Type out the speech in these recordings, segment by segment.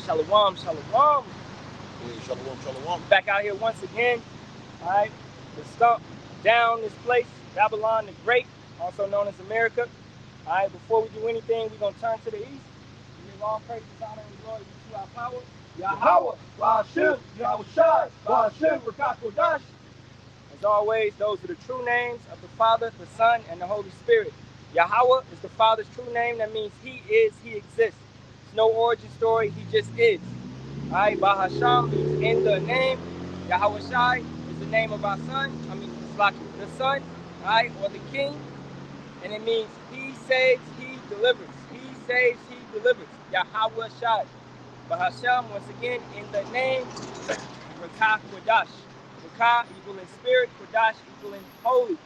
Shalom, shalom. Hey, shalom, shalom. Back out here once again. All right, to stomp down this place, Babylon the Great, also known as America. All right, before we do anything, we're going to turn to the east. We give all praise, honor, and glory to our power. Yahweh, Ba'ashem, Yahushai, Ba'ashem, Rakakodash. As always, those are the true names of the Father, the Son, and the Holy Spirit. Yahweh is the Father's true name. That means He is, He exists. It's no origin story, He just is. All right, Bahasham means in the name. Yahweh Shai is the name of our Son. It's like the Son, all right, or the King. And it means He saves, He delivers. He saves, He delivers. Yahweh Shai. Bahasham, once again, in the name, Rakah Kodash. Rakah equaling spirit, Kodash equaling holy.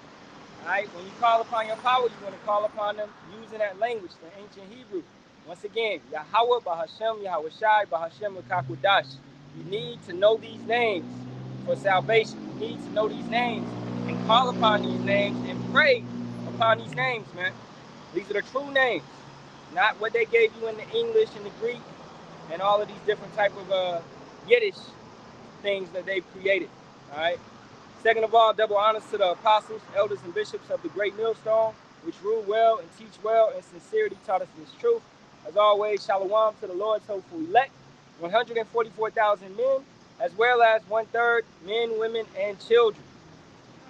Alright, when you call upon your power, you want to call upon them using that language, the ancient Hebrew. Once again, Yahweh, Bahashem, Yahweh Shai, Bahashem, Rakah Kodash. You need to know these names for salvation. You need to know these names and call upon these names and pray upon these names, man. These are the true names, not what they gave you in the English and the Greek and all of these different type of Yiddish things that they've created. All right. Second of all, double honors to the apostles, elders, and bishops of the great millstone, which rule well and teach well and sincerity taught us this truth. As always, shalom to the Lord's hopeful elect, 144,000 men, as well as 1/3 men, women, and children,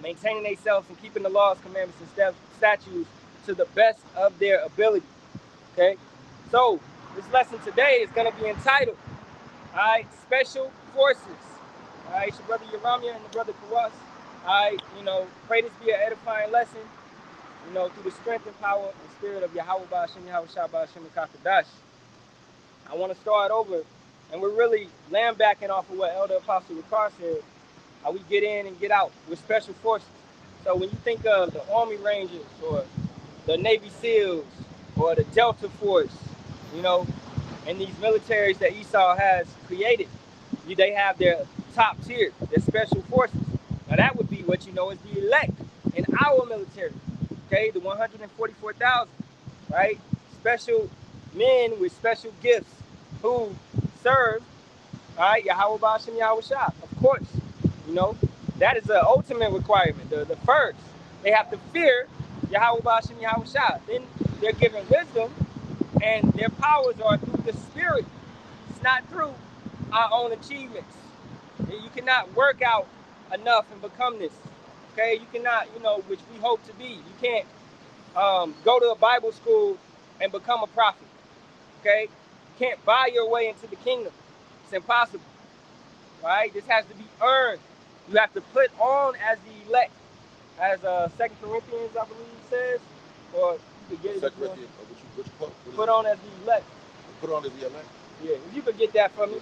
maintaining themselves and keeping the laws, commandments, and statutes to the best of their ability. Okay, so this lesson today is going to be entitled, all right, Special Forces. All right, it's your brother Yeramia and the brother Kawas. All right, pray this be an edifying lesson, through the strength and power and spirit of Yahweh Ba'ashem, Yahweh Shah Ba'ashem, Kakadash. I want to start over, and we're really lambacking off of what Elder Apostle Ricard said, how we get in and get out with special forces. So when you think of the Army Rangers or the Navy SEALs or the Delta Force, and these militaries that Esau has created, they have their top tier, their special forces. Now that would be what is the elect in our military, okay, the 144,000, right? Special men with special gifts who serve, all right, Yahweh Ba'ashem, Yahweh Shah. Of course, that is the ultimate requirement. The first, they have to fear Yahweh Ba'ashem, Yahweh Shah. Then they're given wisdom, and their powers are through the Spirit. It's not through our own achievements. You cannot work out enough and become this. Okay, you cannot, which we hope to be. You can't go to a Bible school and become a prophet. Okay, you can't buy your way into the kingdom. It's impossible. Right? This has to be earned. You have to put on as the elect, as 2 Corinthians, I believe, says, or you could get it. 2 Corinthians, put on as the elect. Put on as the elect. Yeah, if you could get that from me,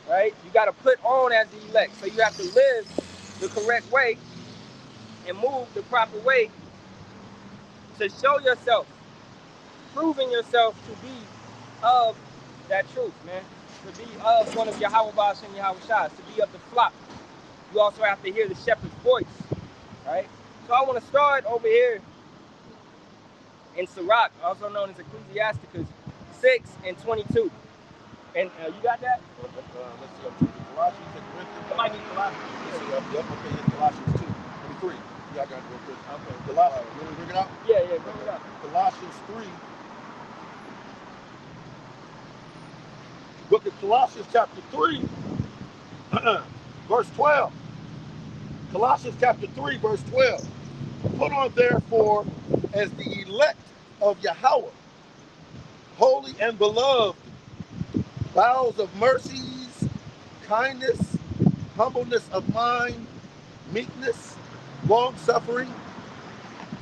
right? You got to put on as the elect. So you have to live the correct way and move the proper way to show yourself, proving yourself to be of that truth, man. To be of one of Yahweh Ba'ashem, Yahweh Shah, to be of the flock. You also have to hear the shepherd's voice, right? So I want to start over here in Sirach, also known as Ecclesiasticus 6:22. And you got that? Let's see, I'm choosing Colossians and Corinthians. It might be Colossians. Yep, okay, it's Colossians 2:23. Yeah, I got it real quick. Okay. Colossians, you want me to bring it out? Yeah, bring it out. Colossians 3. Book of Colossians chapter 3, verse 12. Colossians chapter 3, verse 12. Put on therefore as the elect of Yahweh, holy and beloved, bowels of mercies, kindness, humbleness of mind, meekness, long-suffering,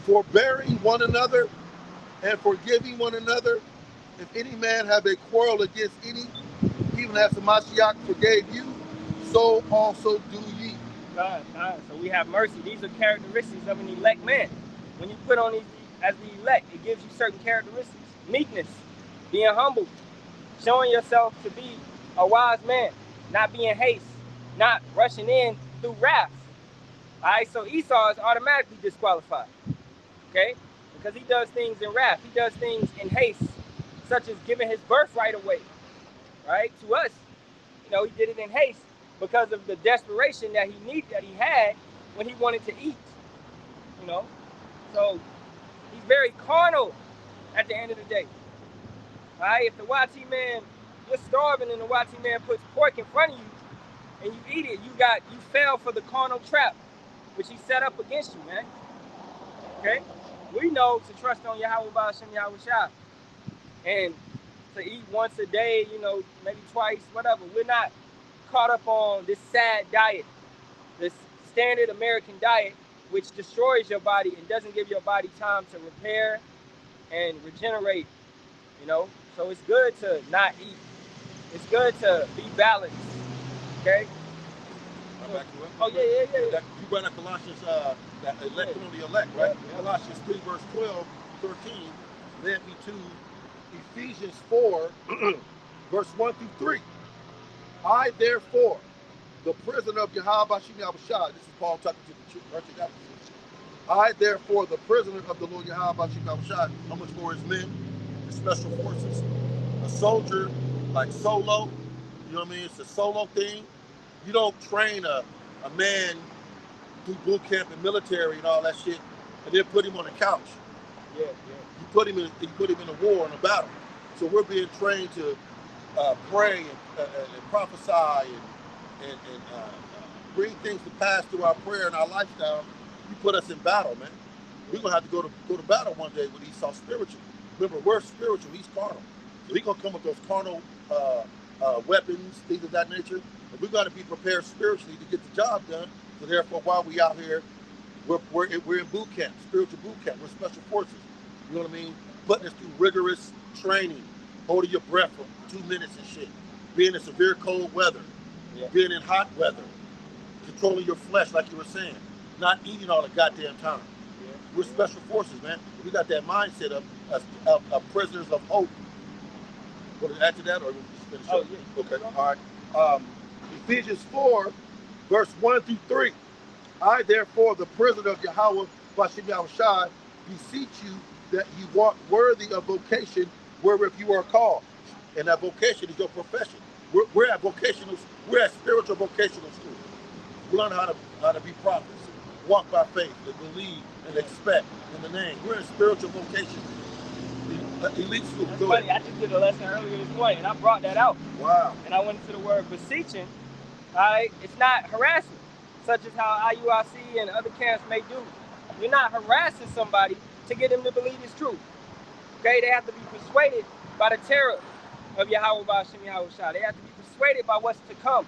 forbearing one another, and forgiving one another. If any man have a quarrel against any, even as the Mashiach forgave you, so also do ye. God. So we have mercy. These are characteristics of an elect man. When you put on these as the elect, it gives you certain characteristics. Meekness, being humble, showing yourself to be a wise man, not being haste, not rushing in through wrath. All right, so Esau is automatically disqualified, okay? Because he does things in wrath. He does things in haste, such as giving his birthright away, right, to us. you know, he did it in haste because of the desperation that he had when he wanted to eat. You know, so he's very carnal at the end of the day. All right, if the YT man, you're starving and the YT man puts pork in front of you and you eat it, you fell for the carnal trap which he set up against you, man. Okay, we know to trust on Yahweh Ba'ashem Yahweh Shah and to eat once a day, you know, maybe twice, whatever. We're not caught up on this sad diet, this standard American diet, which destroys your body and doesn't give your body time to repair and regenerate, you know. So it's good to not eat. It's good to be balanced, okay? Back to it. Oh, yeah. You brought up Colossians, that elect on the elect, right? Yeah. Colossians 3, verse 12, 13, led me to Ephesians 4, verse 1 through 3. I, therefore, the prisoner of Yahweh Bashim Yahushua, this is Paul talking to the church of God. I, therefore, the prisoner of the Lord Yahweh Bashim Yahushua, how much for his men, the special forces, a soldier like solo, you know what I mean? It's a solo thing. You don't train a man through boot camp and military and all that shit, and then put him on the couch. Yeah. You put him in a war and a battle. So we're being trained to pray and prophesy and bring things to pass through our prayer and our lifestyle. You put us in battle, man. We're gonna have to go to battle one day with Esau spiritual. Remember, we're spiritual. He's carnal. So he's gonna come with those carnal weapons, things of that nature. And we got to be prepared spiritually to get the job done. So therefore, while we out here, we're in boot camp, spiritual boot camp. We're special forces. You know what I mean? Putting us through rigorous training, holding your breath for 2 minutes and shit, being in severe cold weather, being in hot weather, controlling your flesh like you were saying, not eating all the goddamn time. We're special forces, man. We got that mindset of prisoners of hope. Want to add to that, or we just finish up? Yeah. Okay, all right. Ephesians 4, verse 1 through 3. I, therefore, the prisoner of Yahweh, Bashim Yahushua, beseech you that you walk worthy of vocation wherewith you are called. And that vocation is your profession. We're at spiritual vocational school. We learn how to be prophets, walk by faith, and believe and expect in the name. We're in spiritual vocation. Elite school. That's funny. I just did a lesson earlier this morning, and I brought that out. Wow. And I went into the word beseeching. All right, it's not harassment, such as how IUIC and other camps may do. You're not harassing somebody to get them to believe it's true. Okay, they have to be persuaded by the terror of Yahweh Ba'ashem Yahushua. They have to be persuaded by what's to come.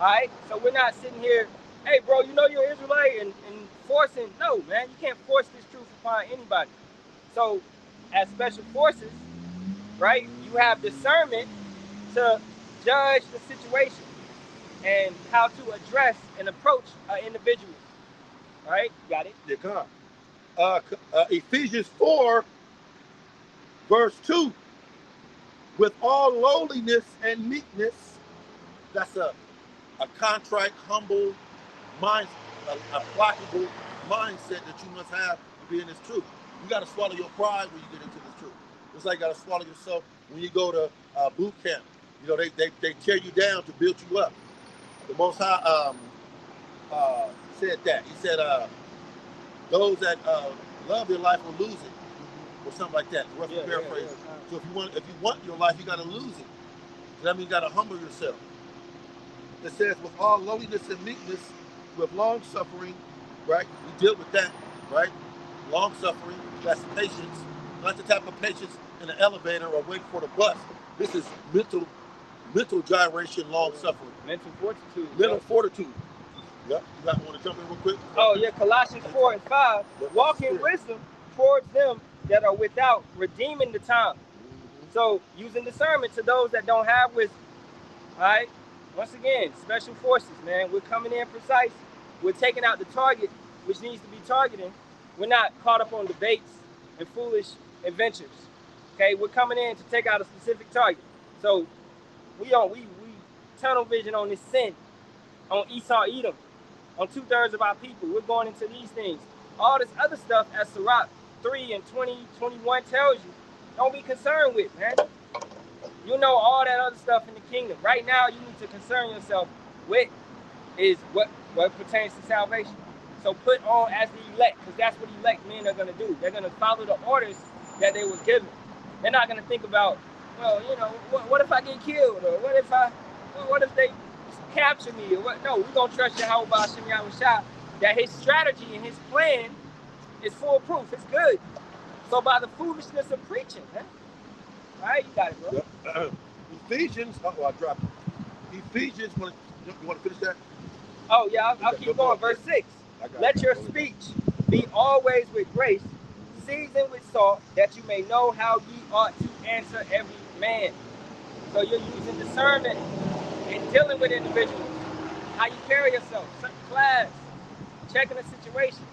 All right, so we're not sitting here, hey, bro, you know you're Israelite and forcing. No, man, you can't force this truth upon anybody. So, as special forces, right, you have discernment to judge the situation and how to address and approach an individual. All right, got it? Yeah, come on. Ephesians 4, verse 2. With all lowliness and meekness, that's a contrite, humble mind, a placable mindset that you must have to be in this truth. You got to swallow your pride when you get into this truth. It's like you got to swallow yourself when you go to boot camp. You know, they tear you down to build you up. The Most High said that. He said, those that love their life will lose it, or something like that. Rough paraphrase. So if you want your life, you got to lose it. So that means you got to humble yourself. It says, with all lowliness and meekness, with long suffering, right? We deal with that, right? Long suffering, that's patience. Not the type of patience in an elevator or waiting for the bus. This is mental gyration, long suffering. Mental fortitude. Mental fortitude. Yep. You guys want to jump in real quick? Oh, yeah, Colossians 4 and 5. Walk in wisdom towards them that are without, redeeming the time. So, using discernment to those that don't have wisdom. All right? Once again, special forces, man. We're coming in precise. We're taking out the target, which needs to be targeting. We're not caught up on debates and foolish adventures. Okay? We're coming in to take out a specific target. So, we tunnel vision on this sin, on Esau Edom, on 2/3 of our people. We're going into these things. All this other stuff, as Sirach 3 and 20, 21 tells you, don't be concerned with, man. You know all that other stuff in the kingdom. Right now, you need to concern yourself with is what pertains to salvation. So put on as the elect, because that's what elect men are going to do. They're going to follow the orders that they were given. They're not going to think about, well, you know, what if I get killed, or what if they capture me, or what? No, we're going to trust Yahweh Ba'ashem Yahushua that his strategy and his plan is foolproof. It's good. So by the foolishness of preaching, man. All right, you got it, bro. Yep. Ephesians, I dropped it. Ephesians, you want to finish that? Oh, yeah, I'll keep going. Verse 6. Let your speech be always with grace, seasoned with salt, that you may know how ye ought to answer every man. So you're using discernment in dealing with individuals. How you carry yourself, certain class, checking the situation,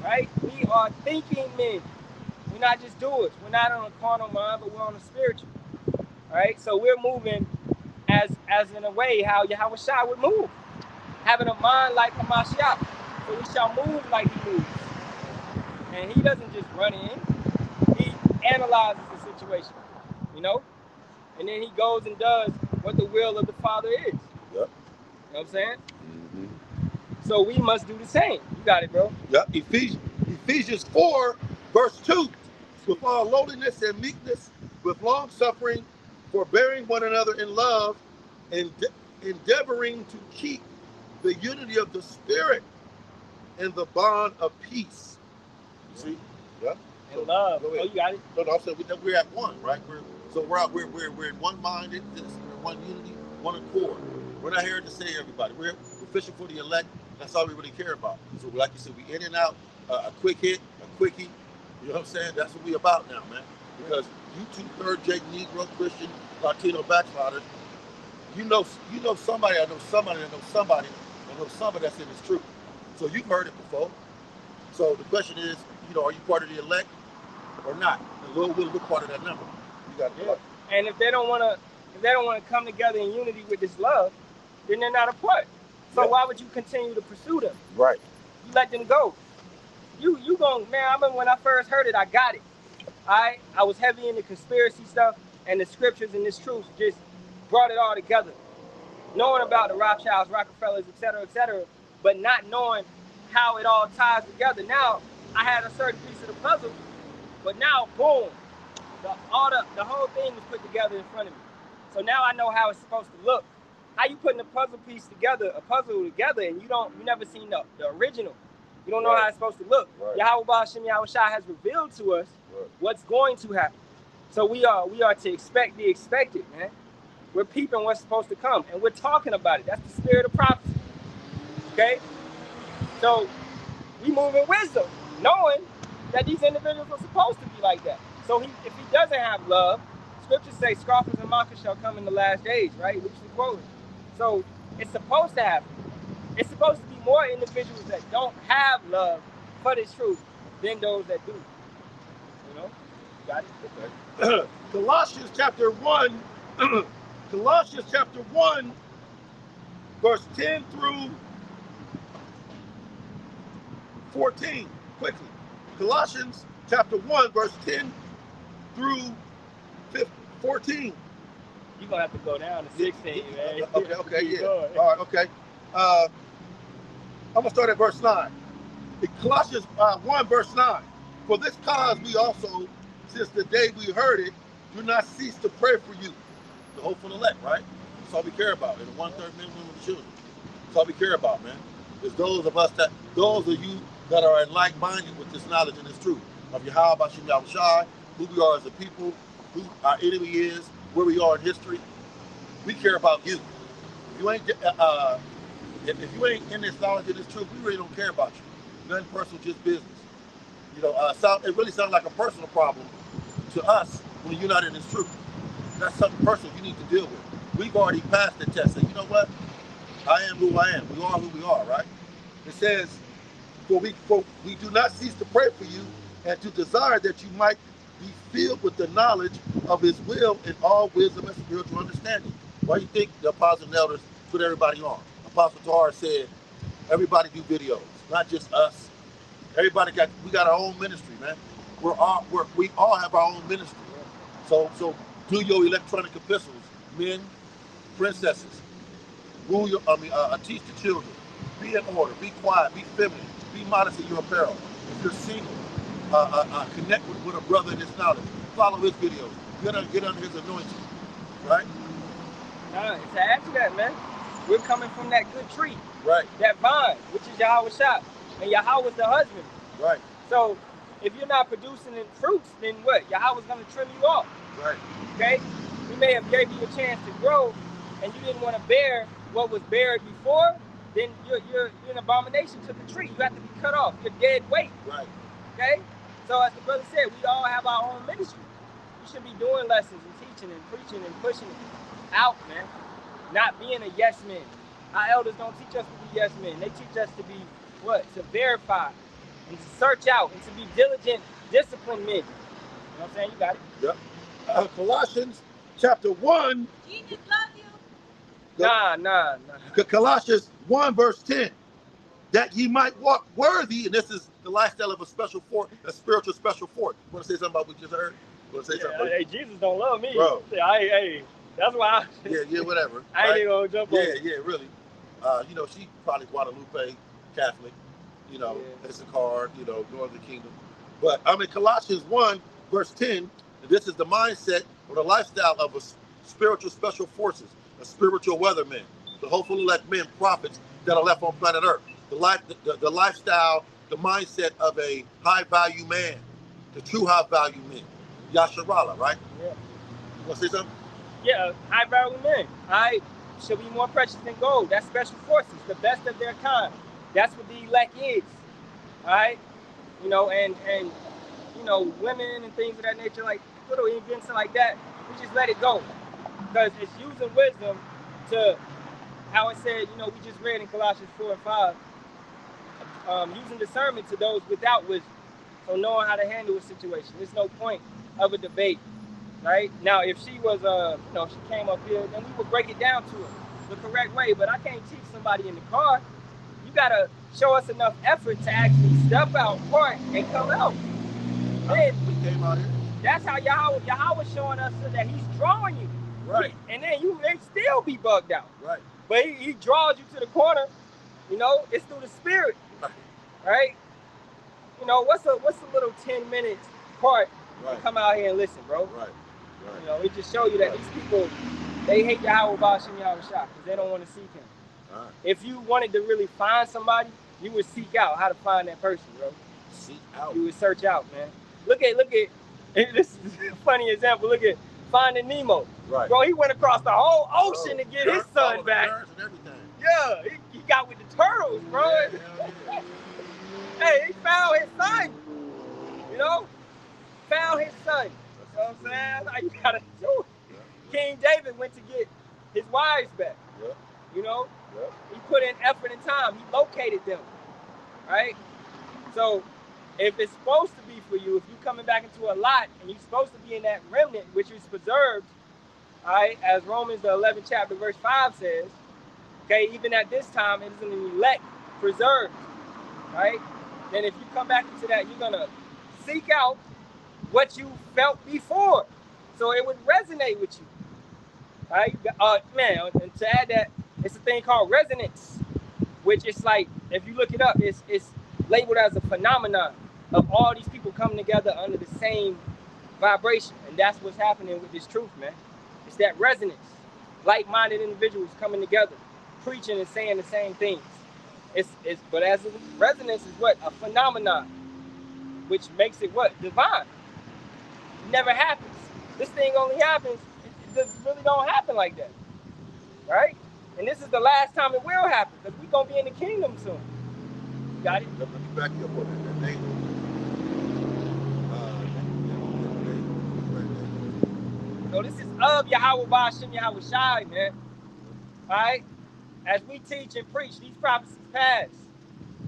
right? We are thinking men. We're not just doers. We're not on a carnal mind, but we're on a spiritual. Right? So we're moving as in a way how Yahweh Shai would move. Having a mind like Hamashiach. So we shall move like he moves. And he doesn't just run in. He analyzes the situation. You know? And then he goes and does what the will of the Father is. Yep. You know what I'm saying? Mm-hmm. So we must do the same. You got it, bro. Yep. Ephesians 4, verse 2. With all lowliness and meekness, with long suffering, forbearing one another in love, and endeavoring to keep the unity of the Spirit in the bond of peace. You see? Yeah. And love. Oh, you got it. No, so we're at one, right? We're in one minded, we're in one unity, one accord. We're not here to save everybody. We're fishing for the elect. That's all we really care about. So, like you said, we in and out, a quick hit, a quickie. You know what I'm saying? That's what we about now, man. Because you two third-rate Negro, Christian, Latino backsliders, you know somebody, I know somebody, I know somebody, I know somebody that's in this truth. So you've heard it before. So the question is, you know, are you part of the elect or not? And we're part of that number. You got it. Yeah. And if they don't want to come together in unity with this love, then they're not a part. So why would you continue to pursue them? Right. You let them go. You gon' man, I remember when I first heard it, I got it. I was heavy into conspiracy stuff, and the scriptures and this truth just brought it all together. Knowing about the Rothschilds, Rockefellers, etc., but not knowing how it all ties together. Now, I had a certain piece of the puzzle, but now, boom, the whole thing was put together in front of me. So now I know how it's supposed to look. How you putting a puzzle together, and you never seen the original. You don't know how it's supposed to look. Right. Yahweh Ba'ashem Yahushua has revealed to us what's going to happen. So we are to expect the expected, man. We're peeping what's supposed to come, and we're talking about it. That's the spirit of prophecy. Okay? So we move in wisdom, knowing that these individuals are supposed to be like that. So if he doesn't have love, scriptures say scoffers and mockers shall come in the last days, right? Which we quoted. So it's supposed to happen. It's supposed to be more individuals that don't have love for this truth than those that do. You know? Got it? Okay. Colossians chapter 1, verse 10 through 14. Quickly. Colossians chapter 1, verse 10 through 14. You're going to have to go down to 16, man. Okay, yeah. All right, okay. I'm going to start at verse 9. Colossians 1, verse 9. For this cause we also, since the day we heard it, do not cease to pray for you. The hopeful elect, right? That's all we care about. And the 1/3 million of the children. That's all we care about, man. It's those of you that are in like-minded with this knowledge and this truth of Yahweh Ba'ashem Yahushua, who we are as a people, who our enemy is, where we are in history. We care about you. If you ain't in this knowledge and this truth, we really don't care about you. Nothing personal, just business. You know, it really sounds like a personal problem to us when you're not in this truth. That's something personal you need to deal with. We've already passed the test. And you know what? I am who I am. We are who we are, right? It says, for we do not cease to pray for you and to desire that you might be filled with the knowledge of his will in all wisdom and spiritual understanding. Why do you think the apostles and elders put everybody on? Apostle Tahar said, everybody do videos, not just us. We got our own ministry, man. We all have our own ministry. So Do your electronic epistles, men, princesses. Rule your, teach the children. Be in order. Be quiet. Be feminine. Be modest in your apparel. If you're single, connect with a brother in his knowledge. Follow his videos. Get under his anointing. Right? To add to that, man, we're coming from that good tree. Right. That vine, which is Yahweh Shah. And Yahweh's the husband. Right. So if you're not producing the fruits, then what? Yahweh's going to trim you off. Right. Okay? We may have gave you a chance to grow, and you didn't want to bear what was buried before, then you're an abomination to the tree. You have to be cut off. You're dead weight. Right. Okay? So as the brother said, we all have our own ministry. We should be doing lessons and teaching and preaching and pushing it out, man. Not being a yes man. Our elders don't teach us to be yes men. They teach us to be what? To verify and to search out and to be diligent, disciplined men. You know what I'm saying? You got it. Yep. Colossians chapter 1. Jesus love you. Nah. Colossians 1 verse 10. That ye might walk worthy, and this is the lifestyle of a spiritual special force. You want to say something about what you just heard? You want to say something? Hey, Jesus don't love me. Bro. Hey, that's why whatever. I ain't even gonna jump on it. Yeah, really. She probably Guadalupe, Catholic, Issachar, Northern Kingdom. But I'm in Colossians 1, verse 10, and this is the mindset or the lifestyle of a spiritual special forces, a spiritual weatherman, the hopeful elect men, prophets that are left on planet Earth. The lifestyle, the mindset of a high value man, the true high value man. Yasharallah, right? Yeah. You want to say something? Yeah, high value men. Shall be more precious than gold. That's special forces, the best of their kind. That's what the elect is. All right? And women and things of that nature, like little events and like that, we just let it go. Because it's using wisdom to, how it said, we just read in Colossians 4 and 5, using discernment to those without wisdom. So knowing how to handle a situation. There's no point of a debate. Right? Now, if she was, she came up here, then we would break it down to her the correct way. But I can't teach somebody in the car. You got to show us enough effort to actually step out, park, and come out. Then, we came out here. That's how Yahweh's showing us that he's drawing you. Right. And then you may still be bugged out. Right. But he draws you to the corner. It's through the spirit. Right? What's a little 10 minutes part to come out here and listen, bro? Right. It just show you that these people, they hate Yahweh Bashim Yahweh Shah because they don't want to seek him. Right. If you wanted to really find somebody, you would seek out how to find that person, bro. Seek out. You would search out, man. Look at, this is a funny example. Look at Finding Nemo. Right. Bro, he went across the whole ocean to get his son back. And everything. Yeah, he got with the turtles, bro. Yeah. Hey, he found his son. Found his son. You know what I'm saying? That's how you gotta do it. Yeah. King David went to get his wives back. Yeah. Yeah. He put in effort and time. He located them. Right? So if it's supposed to be for you, if you're coming back into a lot and you're supposed to be in that remnant which is preserved, all right, as Romans the 11th chapter verse 5 says, okay, even at this time it is an elect preserved. Right? Then if you come back into that, you're gonna seek out what you felt before, so it would resonate with you. All right, man. And to add that, it's a thing called resonance, which is like, if you look it up, it's labeled as a phenomenon of all these people coming together under the same vibration, and that's what's happening with this truth, man. It's that resonance, like-minded individuals coming together, preaching and saying the same things. But as a resonance is what? A phenomenon, which makes it what? Divine. It never happens. This thing only happens, it really don't happen like that. Right? And this is the last time it will happen, because we're going to be in the kingdom soon. Got it? Let me back you up on that name. So this is of Yahweh Bashim Yahweh Shai, man. All right? As we teach and preach, these prophecies pass.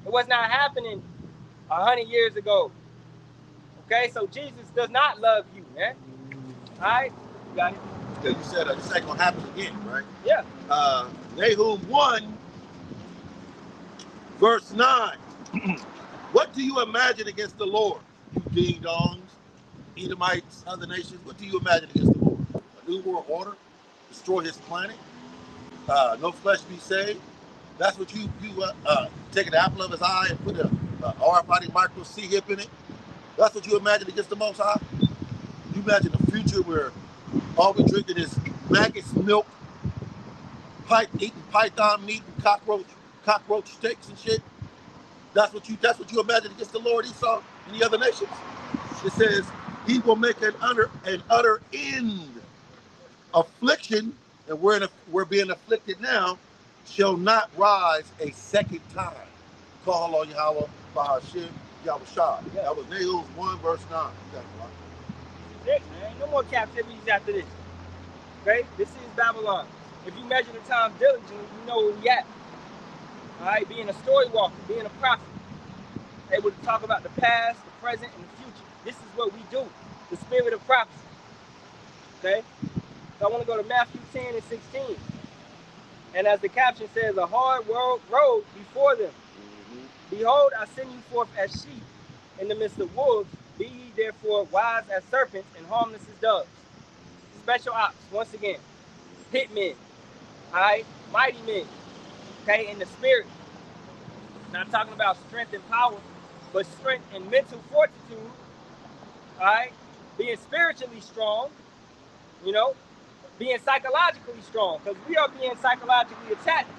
It was not happening 100 years ago. Okay? So Jesus does not love you, man. All right? You got it? Yeah, you said this ain't going to happen again, right? Yeah. Nahum 1, verse 9. What do you imagine against the Lord? You ding-dongs, Edomites, other nations. What do you imagine against the Lord? a new world order, destroy his planet, no flesh be saved. That's what you take an apple of his eye and put a RFID micro C-hip in it. That's what you imagine against the Most High. You imagine a future where all we're drinking is maggots, milk, eating python meat and cockroach steaks and shit. That's what you imagine against the Lord Esau and the other nations. It says he will make an utter end. Affliction, and we're being afflicted now, shall not rise a second time. Call on Yahweh by Hashem Yahweh Shah. Yeah. That was Nahum 1 verse 9. This is it, man. No more captivities after this. Okay? This is Babylon. If you measure the time diligently, you know where we at. Alright, being a story walker, being a prophet, able to talk about the past, the present, and the future. This is what we do. The spirit of prophecy. Okay? So I want to go to Matthew 10 and 16. And as the caption says, a hard road before them. Behold, I send you forth as sheep in the midst of wolves. Be ye therefore wise as serpents and harmless as doves. Special ops, once again. Hitmen. Alright? Mighty men. Okay? In the spirit. Not talking about strength and power, but strength and mental fortitude. Alright? Being spiritually strong. You know? Being psychologically strong. Because we are being psychologically attacked.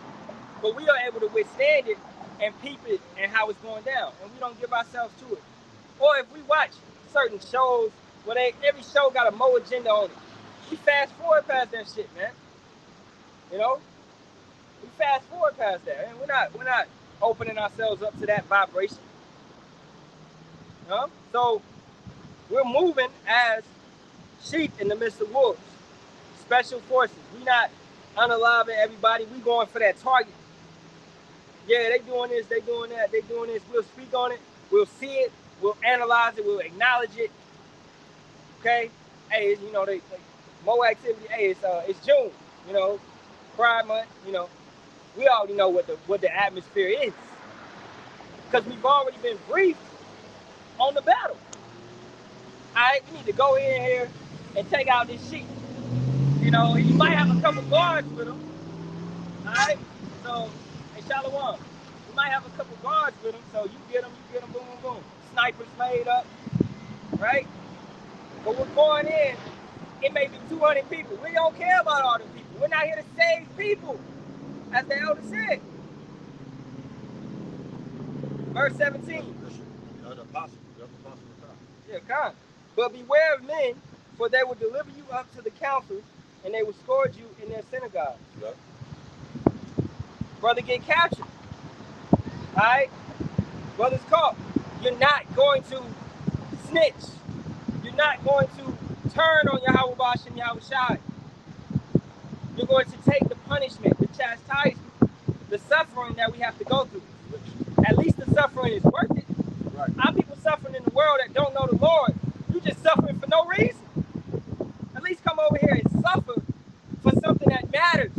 But we are able to withstand it and peep it and how it's going down. And we don't give ourselves to it. Or if we watch certain shows where every show got a mo agenda on it, we fast forward past that shit, man. You know? We fast forward past that. And we're not opening ourselves up to that vibration. So we're moving as sheep in the midst of wolves. Special forces. We're not unaliving everybody. We going for that target. Yeah, they doing this, they doing that, they doing this. We'll speak on it. We'll see it. We'll analyze it. We'll acknowledge it. Okay? Hey, you know, they more activity. Hey, it's June. You know, Pride Month. You know, we already know what the atmosphere is because we've already been briefed on the battle. All right, we need to go in here and take out this sheep. You know, you might have a couple guards with them. All right, so hey, Shalom. You might have a couple guards with them, so you get them, boom, boom, boom. Snipers laid up, right? But we're going in. It may be 200 people. We don't care about all the people. We're not here to save people, as the elder said. Verse 17. Yeah, come. But beware of men, for they will deliver you up to the councils, and they will scourge you in their synagogues. Yeah. Brother get captured. All right? Brother's caught. You're not going to snitch. You're not going to turn on Yahweh Bash and Yahweh Shai. You're going to take the punishment, the chastisement, the suffering that we have to go through. At least the suffering is worth it. Right. Our people suffering in the world that don't know the Lord, you just suffering for no reason. At least come over here and suffer for something that matters.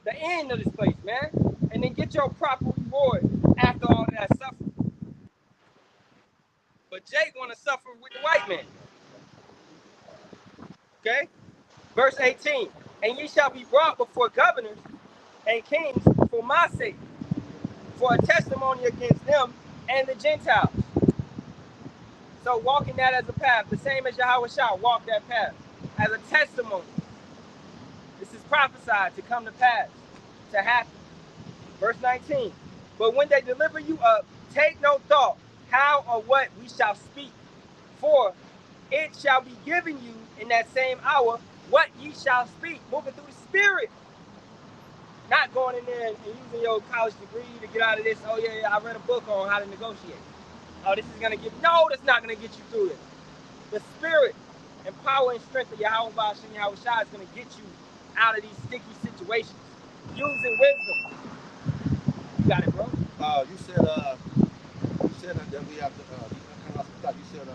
The end of this place, man. And then get your proper reward after all of that suffering. But Jake want to suffer with the white man. Okay? Verse 18. And ye shall be brought before governors and kings for my sake, for a testimony against them and the Gentiles. So walking that as a path, the same as Yahweh Shah walked that path, as a testimony. This is prophesied to come to pass, to happen. Verse 19. But when they deliver you up, take no thought how or what we shall speak, for it shall be given you in that same hour what ye shall speak, moving through the spirit. Not going in there and using your college degree to get out of this. Oh yeah, I read a book on how to negotiate. Oh, this is gonna get no, that's not gonna get you through this. The spirit and power and strength of Yahweh Bash and Yahweh Shai is gonna get you out of these sticky situations. Using wisdom. You got it, bro. You said that we have to. You said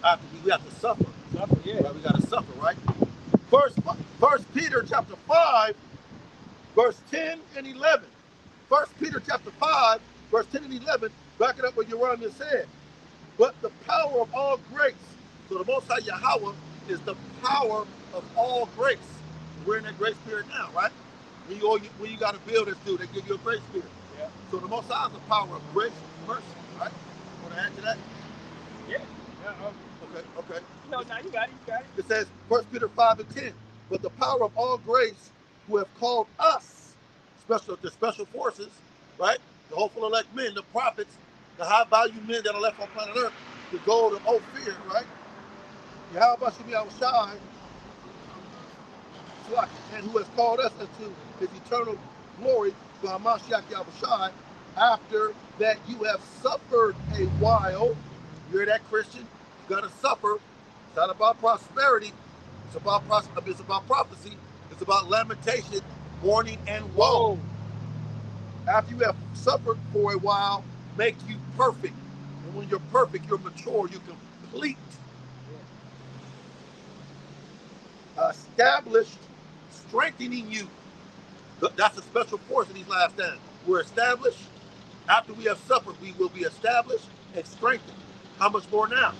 after we have to suffer. Suffer, yeah. Right, we got to suffer, right? First Peter chapter 5, verse 10 and 11. First Peter chapter 5, verse 10 and 11. Back it up what Yaron just said. But the power of all grace. So the Most High Yahweh is the power of all grace. We're in that grace period now, right? When you got a bill that's due, they give you a grace period. Yeah. So the Most High is the power of grace and mercy, right? Want to add to that? Yeah. Okay. No, you got it. It says 1 Peter 5:10. But the power of all grace, who have called us, the special forces, right? The hopeful elect men, the prophets, the high value men that are left on planet Earth, the gold of Ophir, right? Yahweh Shemi Awashai, and who has called us into his eternal glory by Mashiach Yahushai, after that you have suffered a while. You hear that, Christian? You got to suffer. It's not about prosperity. It's about prophecy. It's about lamentation, mourning, and woe. After you have suffered for a while, make you perfect. And when you're perfect, you're mature, you're complete. Established, strengthening you. That's a special force in these last times. We're established. After we have suffered, we will be established and strengthened. How much more now?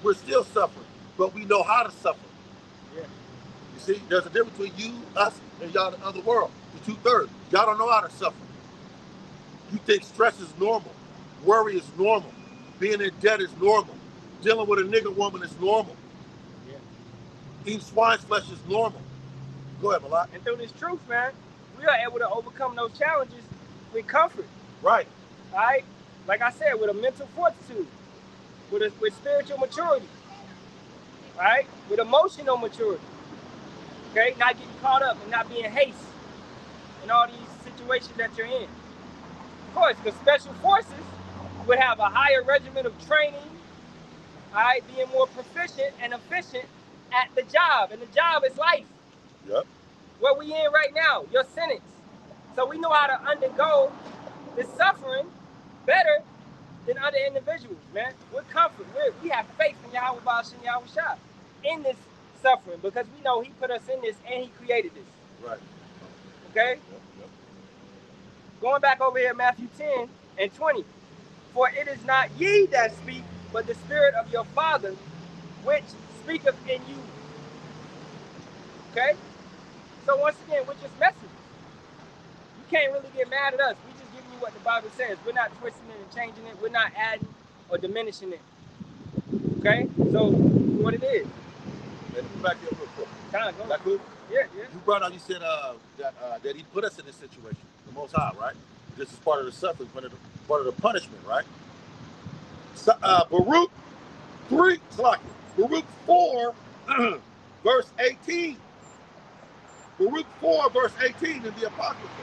We're still suffering, but we know how to suffer. Yeah. You see, there's a difference between you, us, and y'all in the other world. The 2/3. Y'all don't know how to suffer. You think stress is normal. Worry is normal. Being in debt is normal. Dealing with a nigger woman is normal. Yeah. Eating swine's flesh is normal. Go ahead, Malak. And through this truth, man, we are able to overcome those challenges with comfort. Right. All right? Like I said, with a mental fortitude, with spiritual maturity, all right? With emotional maturity, okay? Not getting caught up and not being haste in all these situations that you're in. Of course, because special forces would have a higher regimen of training, all right, being more proficient and efficient at the job. And the job is life. Yep. What we in right now, your sentence. So we know how to undergo this suffering better than other individuals, man. We're comfort. We have faith in Yahweh Ba'ashem Yahweh Shah in this suffering because we know he put us in this and he created this. Right. Okay? Yep. Going back over here, Matthew 10 and 20. For it is not ye that speak, but the Spirit of your Father, which speaketh in you. Okay? So once again, we're just messengers. You can't really get mad at us. We're just giving you what the Bible says. We're not twisting it and changing it. We're not adding or diminishing it. Okay? So, what it is. Let me back here real quick. Go. That cool? Yeah. You brought out, you said that he put us in this situation, the Most High, right? This is part of the suffering, part of the punishment, right? So, Baruch 3, Baruch 4, verse 18. Baruch 4, verse 18 in the Apocrypha.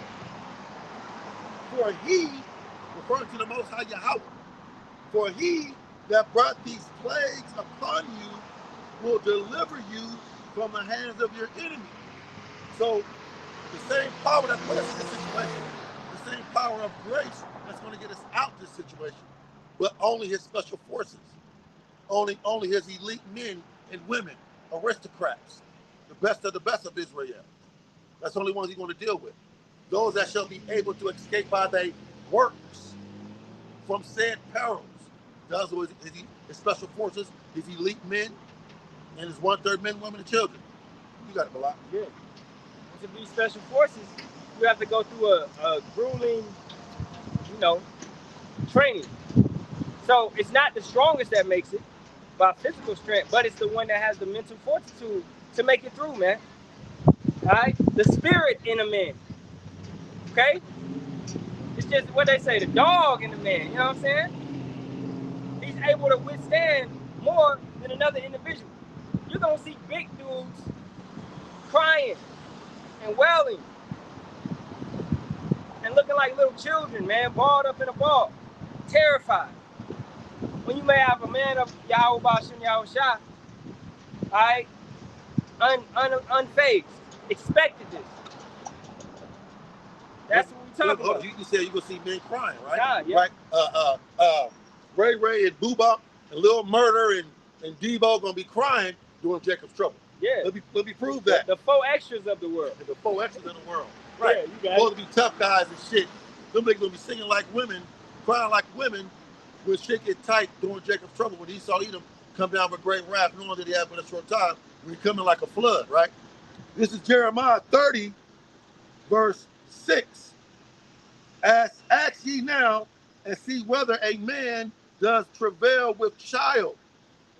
For he, referring to the Most High Yahweh, for he that brought these plagues upon you will deliver you from the hands of your enemy. So the same power that put us in this situation, the same power of grace that's going to get us out this situation, but only his special forces, only his elite men and women, aristocrats, the best of Israel. That's the only ones he's going to deal with. Those that shall be able to escape by their works from said perils. Those are his special forces, his elite men, and his 1/3 men, women, and children. You got it, Malak. Yeah. To be special forces, you have to go through a grueling, training. So it's not the strongest that makes it by physical strength, but it's the one that has the mental fortitude to make it through, man. All right? The spirit in a man. Okay? It's just what they say, the dog in the man. You know what I'm saying? He's able to withstand more than another individual. You're going to see big dudes crying and wailing and looking like little children, man, balled up in a ball, terrified. When you may have a man of Yahweh Ba'ashem Yahweh Shah, all right, unfazed, expected this. That's what we talking about. You said you're going to see men crying, right? Yeah. Right? Ray and Boobop and Lil Murder and Devo going to be crying during Jacob's trouble. Yeah. Let me prove that. The 4 extras of the world. The 4 extras of the world. Right. Yeah, you got supposed to be tough guys and shit. Them niggas going to be singing like women, crying like women when shit get tight during Jacob's trouble. When Esau Edom come down with great wrath, knowing that he had but a short time, when he's coming like a flood, right? This is Jeremiah 30, verse 6. Ask ye now and see whether a man does travail with child.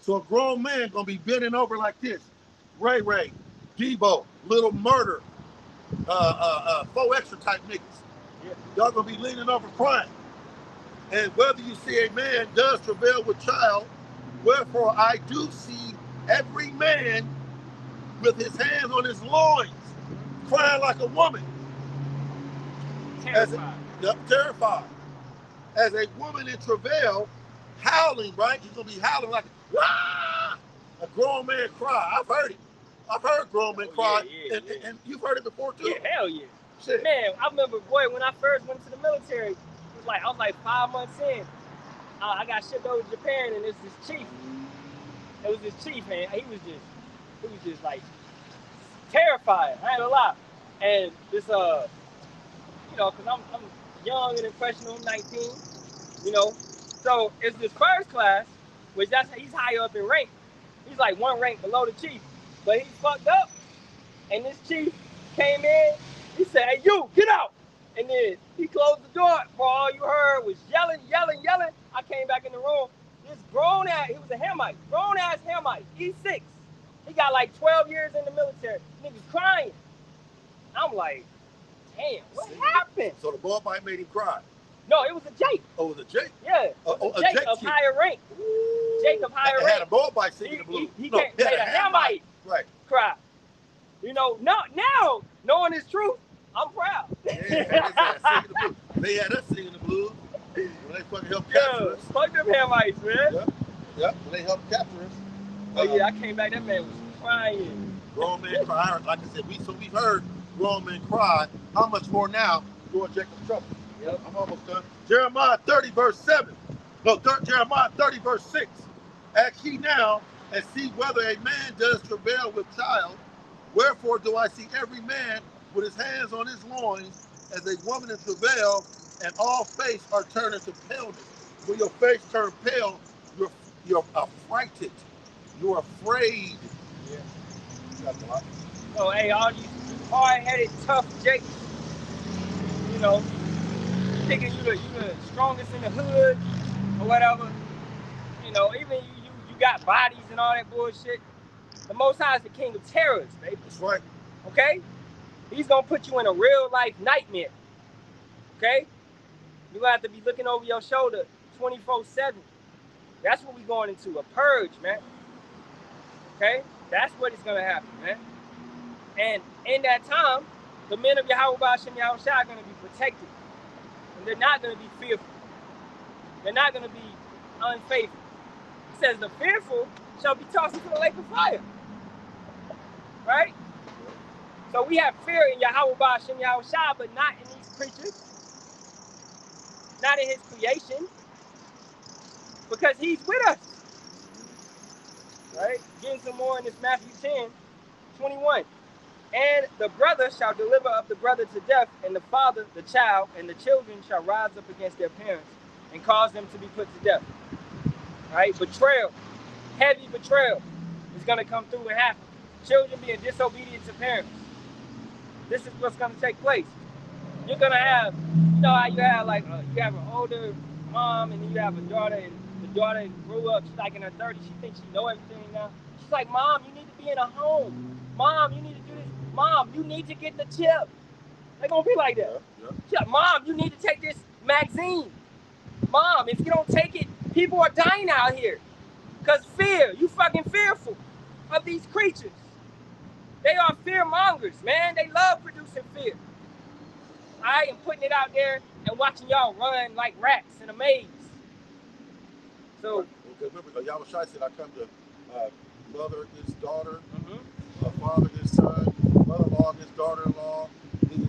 So a grown man gonna be bending over like this. Ray Ray, Debo, Little Murder, 4 extra type niggas. Yeah. Y'all gonna be leaning over crying. And whether you see a man does travail with child, wherefore I do see every man with his hands on his loins, crying like a woman. Terrified. Terrified. As a woman in travail, howling, right? He's gonna be howling like a grown man cry. I've heard it. I've heard grown men cry, and you've heard it before too. Yeah, hell yeah. Shit. Man, I remember, boy, when I first went to the military, it was like I was like 5 months in. I got shipped over to Japan, and it's this chief. It was this chief, man. He was just like terrified. I ain't gonna lie. And this, you know, cause I'm young and impressionable. I'm 19. You know, so it's this first class, which he's higher up in rank. He's like 1 rank below the chief, but he fucked up. And this chief came in. He said, "Hey, you, get out!" And then he closed the door. Bro, all you heard was yelling, yelling, yelling. I came back in the room. This grown ass, he was a Hamite, grown ass Hamite, E6. He got like 12 years in the military. Niggas crying. I'm like, damn, what happened? So the ball bite made him cry. No, it was a Jake. Oh, it was a Jake? Yeah. A Jake of higher rank. Jake of higher rank. Had a ball bite singing the blues. He made a Hamite cry. You know, now, knowing his truth, I'm proud. They had us singing the blues. When they fucking helped capture us. Fuck them Hamites, man. Yep. When they helped capture us. Oh yeah, I came back, that man was crying. Grown men cry. Like I said, we've heard grown men cry. How much more now? You're in Jacob's trouble. Yep. I'm almost done. Jeremiah 30, verse 7. No, Jeremiah 30, verse 6. Ask ye now and see whether a man does travail with child. Wherefore do I see every man with his hands on his loins as a woman in travail, and all face are turned into paleness. When your face turns pale, you're affrighted. You're afraid. Yeah. That's a lot. So hey, all you hard-headed, tough Jakes, you know, thinking you the strongest in the hood or whatever. You know, even you got bodies and all that bullshit. The Most High is the king of terrors, baby. That's right. Okay? He's gonna put you in a real life nightmare. Okay? You're gonna have to be looking over your shoulder 24/7. That's what we're going into, a purge, man. Okay? That's what is gonna happen, man. And in that time, the men of Yahweh Ba'ashem Yahushua are gonna be protected. And they're not gonna be fearful. They're not gonna be unfaithful. It says the fearful shall be tossed into the lake of fire. Right? So we have fear in Yahweh Ba'ashem Yahushua, but not in these creatures. Not in his creation. Because he's with us. Right? Getting some more in this Matthew 10:21. And the brother shall deliver up the brother to death, and the father, the child, and the children shall rise up against their parents and cause them to be put to death. Right? Betrayal. Heavy betrayal is going to come through and happen. Children being disobedient to parents. This is what's going to take place. You're going to have, you know how you have like, you have an older mom and then you have a daughter, and the daughter grew up, she's like in her 30s, she thinks she knows everything now. She's like, Mom, you need to be in a home. Mom, you need to do this. Mom, you need to get the chip. They're going to be like that. Yeah. Mom, you need to take this magazine. Mom, if you don't take it, people are dying out here. Because fear, you fucking fearful of these creatures. They are fear mongers, man. They love producing fear. I am putting it out there and watching y'all run like rats in a maze. So, remember, Yahushua said, I come to mother his daughter, father his son, mother-in-law his daughter-in-law,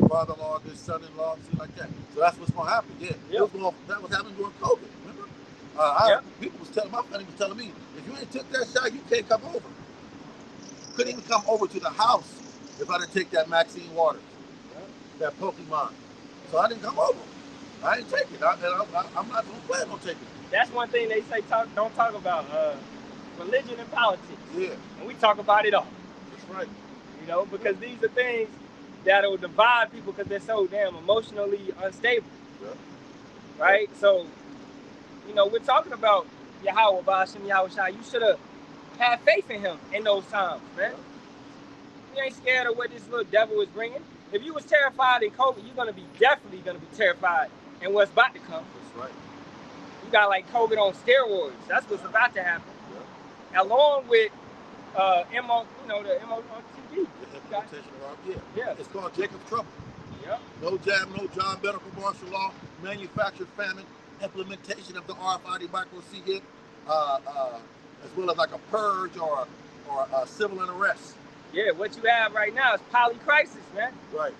father-in-law his son-in-law, shit like that. So that's what's going to happen, yeah. Yep. That was happening during COVID, remember? People was telling, my family was telling me, if you ain't took that shot, you can't come over. Couldn't even come over to the house if I didn't take that Maxine Waters, that Pokemon. So I didn't come over. I didn't take it. I'm not planning on taking it. That's one thing they say, don't talk about religion and politics. Yeah. And we talk about it all. right. You know, because these are things that will divide people because they're so damn emotionally unstable. Yeah. Right? So, you know, we're talking about Yahweh, Bashim, Yahweh Shai. You should have had faith in him in those times, man. Yeah. You ain't scared of what this little devil is bringing. If you was terrified in COVID, you're definitely gonna be terrified in what's about to come. That's right. You got like COVID on steroids. That's what's about to happen. Yeah. Along with the MOTD. The implementation of Yeah. It's called Jacob's Trouble. Yep. No jab, no job, medical martial law, manufactured famine, implementation of the RFID micro C-hit, as well as like a purge or a civil unrest. Yeah, what you have right now is polycrisis, man. Right.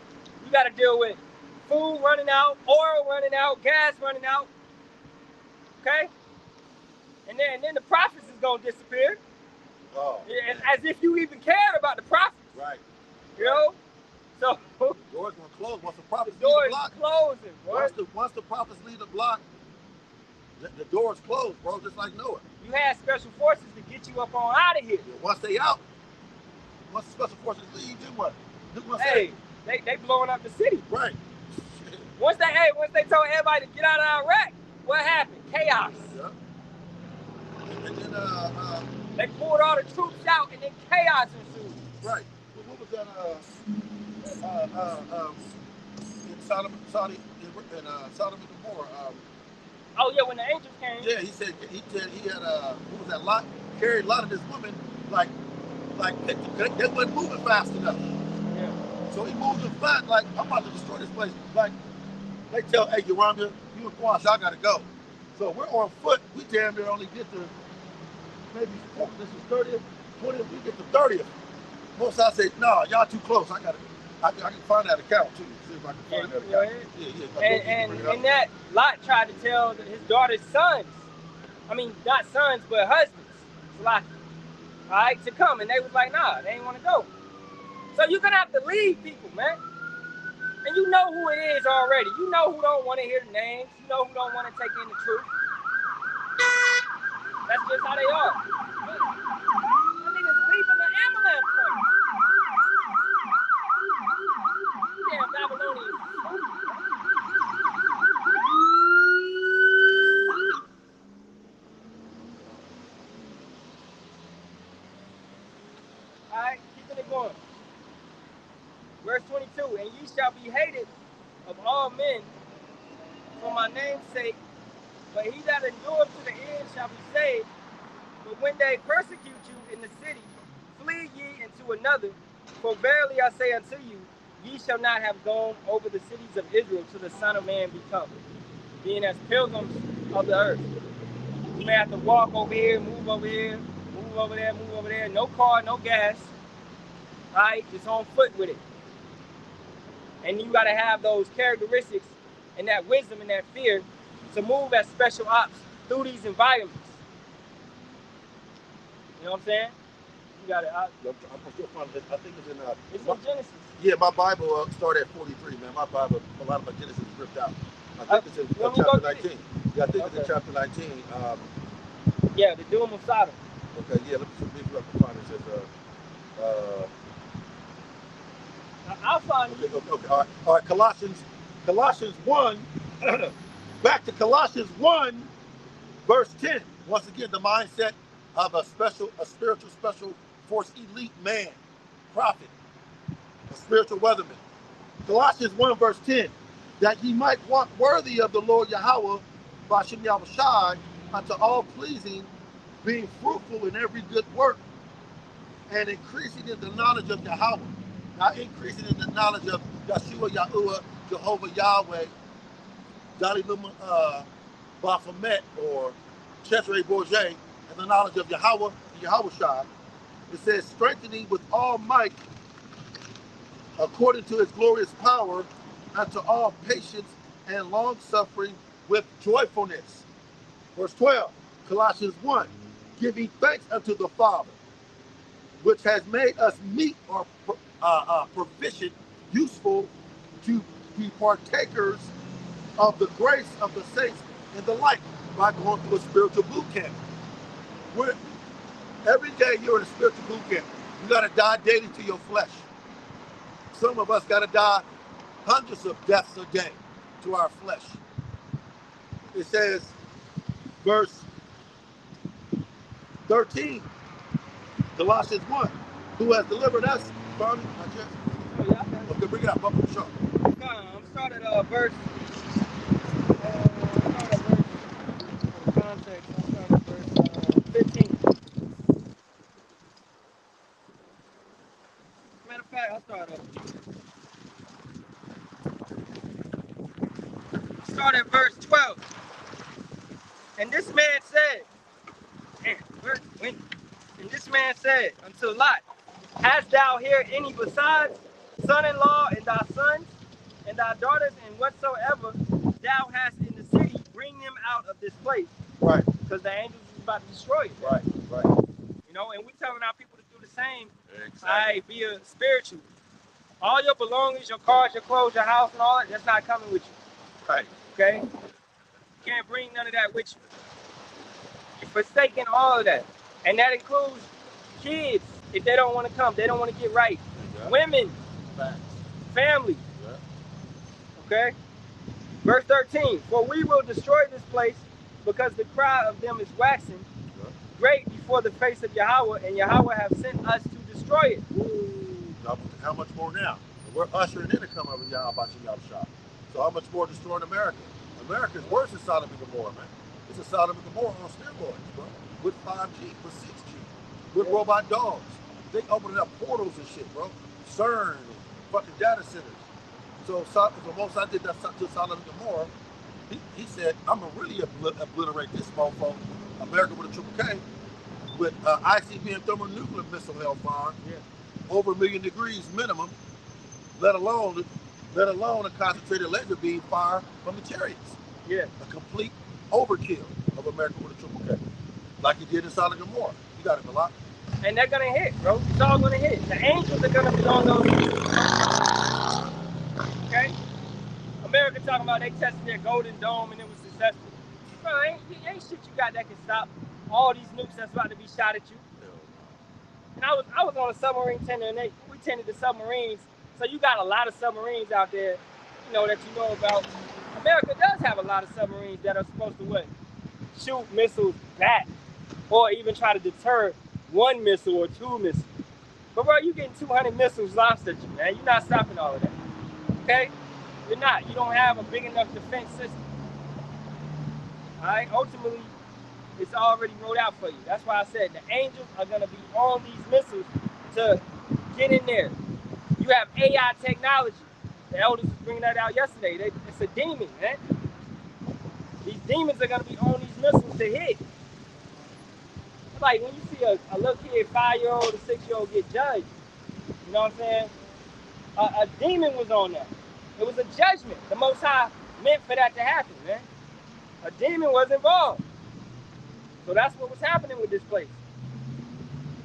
You got to deal with food running out, oil running out, gas running out. Okay? And then the profits is going to disappear. Oh. Yeah, as if you even cared about the profits. Right. You know? So the doors gonna close once the profits leave the block. Closing, bro. Once the profits leave the block, the doors close, bro. Just like Noah. You had special forces to get you up on out of here. Yeah, once they out, once the special forces leave, then what? Hey, they blowing up the city. Right. Once they told everybody to get out of Iraq, what happened? Chaos. Yeah. And then they pulled all the troops out, and then chaos ensued. Right. What was that? In Sodom and Gomorrah. Oh yeah, when the angels came. Yeah, he said he had what was that? Lot carried a lot of this woman like they wasn't moving fast enough. Yeah. So he moved them fast. Like I'm about to destroy this place. Like they tell, hey, Yoramia, you and Quash, y'all gotta go. So we're on foot. We damn near only get to maybe this is 30th, 20th. We get to 30th. Most I say, no, y'all too close. I can find that account too. See if I can find that account. Yeah. And that Lot tried to tell his daughter's sons. I mean, not sons, but husbands. All right, to come, and they was like, nah, they ain't want to go. So you're gonna have to leave people, man. And you know who it is already. You know who don't want to hear the names. You know who don't want to take in the truth. That's just how they are. Them niggas leaving the ambulance point. Damn Babylonians. Alright, keeping it going. Verse 22, and ye shall be hated of all men for my name's sake, but he that endureth to the end shall be saved. But when they persecute you in the city, flee ye into another. For verily I say unto you, ye shall not have gone over the cities of Israel till the Son of Man be come, being as pilgrims of the earth. You may have to walk over here, move over here, move over there, move over there. No car, no gas. All right, just on foot with it. And you got to have those characteristics and that wisdom and that fear to move as special ops through these environments. You know what I'm saying? You got it. I'm still finding it. I think it's in in Genesis. Yeah, my Bible started at 43, man. My Bible, a lot of my Genesis is ripped out. I think it's in chapter 19. Yeah, I think it's in chapter 19. Yeah, the doom of Sodom. Okay, yeah, let me see if I can find it. It says, I'll find it. Okay. All right. Colossians 1. Back to Colossians 1, verse 10. Once again, the mindset of a spiritual special force elite man, prophet, a spiritual weatherman. Colossians 1, verse 10. That ye might walk worthy of the Lord Yahweh, Bashim Yahweh Shai, unto all pleasing, being fruitful in every good work, and increasing in the knowledge of Yahweh. Now, increasing in the knowledge of Yeshua, Yahuwah, Jehovah, Yahweh, Dalilum Baphomet, or Cesare Borgia, and the knowledge of Yahweh, Yahweh Shai. It says, strengthening with all might, according to his glorious power, unto all patience and long suffering with joyfulness. Verse 12, Colossians 1, giving thanks unto the Father, which has made us meet or proficient, useful to be partakers of the grace of the saints in the light by going through a spiritual boot camp. Every day you're in a spiritual boot camp. You got to die daily to your flesh. Some of us got to die hundreds of deaths a day to our flesh. It says, verse 13, Colossians 1, who has delivered us from, okay, bring it up, up short. I'm starting at verse. Context. I'm starting at verse 15. Matter of fact, I'll start up. Start at verse 12. And this man said, and this man said unto Lot, hast thou here any besides son-in-law and thy sons and thy daughters and whatsoever thou hast in the city, bring them out of this place. Right. Because the angels is about to destroy it. Right, right. You know, and we telling our people to do the same. Exactly. Via spiritual. All your belongings, your cars, your clothes, your house, and all that, that's not coming with you. Right. Okay? You can't bring none of that with you. You're forsaking all of that. And that includes kids, if they don't want to come, they don't want to get right. Yeah. Women, family. Yeah. Okay? Verse 13, for we will destroy this place because the cry of them is waxing great before the face of Yahweh, and Yahweh have sent us to destroy it. How much more now? We're ushering in the coming of Yahweh shop. So how much more destroying America? America is worse than Sodom and Gomorrah, man. It's a Sodom and Gomorrah on steroids, bro. With 5G, with 6G, with robot dogs. They opening up portals and shit, bro. CERN and fucking data centers. So most I did that to Sodom and Gomorrah, he said, I'm gonna really obliterate this mofo, America with a triple K, with ICBM thermonuclear missile hellfire, over 1 million degrees minimum, let alone a concentrated laser beam fire from the chariots. Yeah. A complete overkill of America with a triple K. Like you did in Sodom and Gomorrah. You got it, Malak. And they're gonna hit, bro. It's all gonna hit. The angels are gonna be on those. Okay? America talking about they tested their Golden Dome and it was successful. Bro, ain't shit you got that can stop all these nukes that's about to be shot at you. And I was on a submarine tender, and we tended to submarines. So you got a lot of submarines out there, you know, that you know about. America does have a lot of submarines that are supposed to what? Shoot missiles back, or even try to deter one missile or two missiles. But bro, you getting 200 missiles launched at you, man. You're not stopping all of that. Okay? You're not. You don't have a big enough defense system. All right? Ultimately, it's already rolled out for you. That's why I said the angels are going to be on these missiles to get in there. You have AI technology. The elders was bringing that out yesterday. It's a demon, man. These demons are going to be on these missiles to hit. It's like when you see a little kid, 5-year-old or 6-year-old get judged, you know what I'm saying? A demon was on that. It was a judgment. The Most High meant for that to happen, man. A demon was involved. So that's what was happening with this place.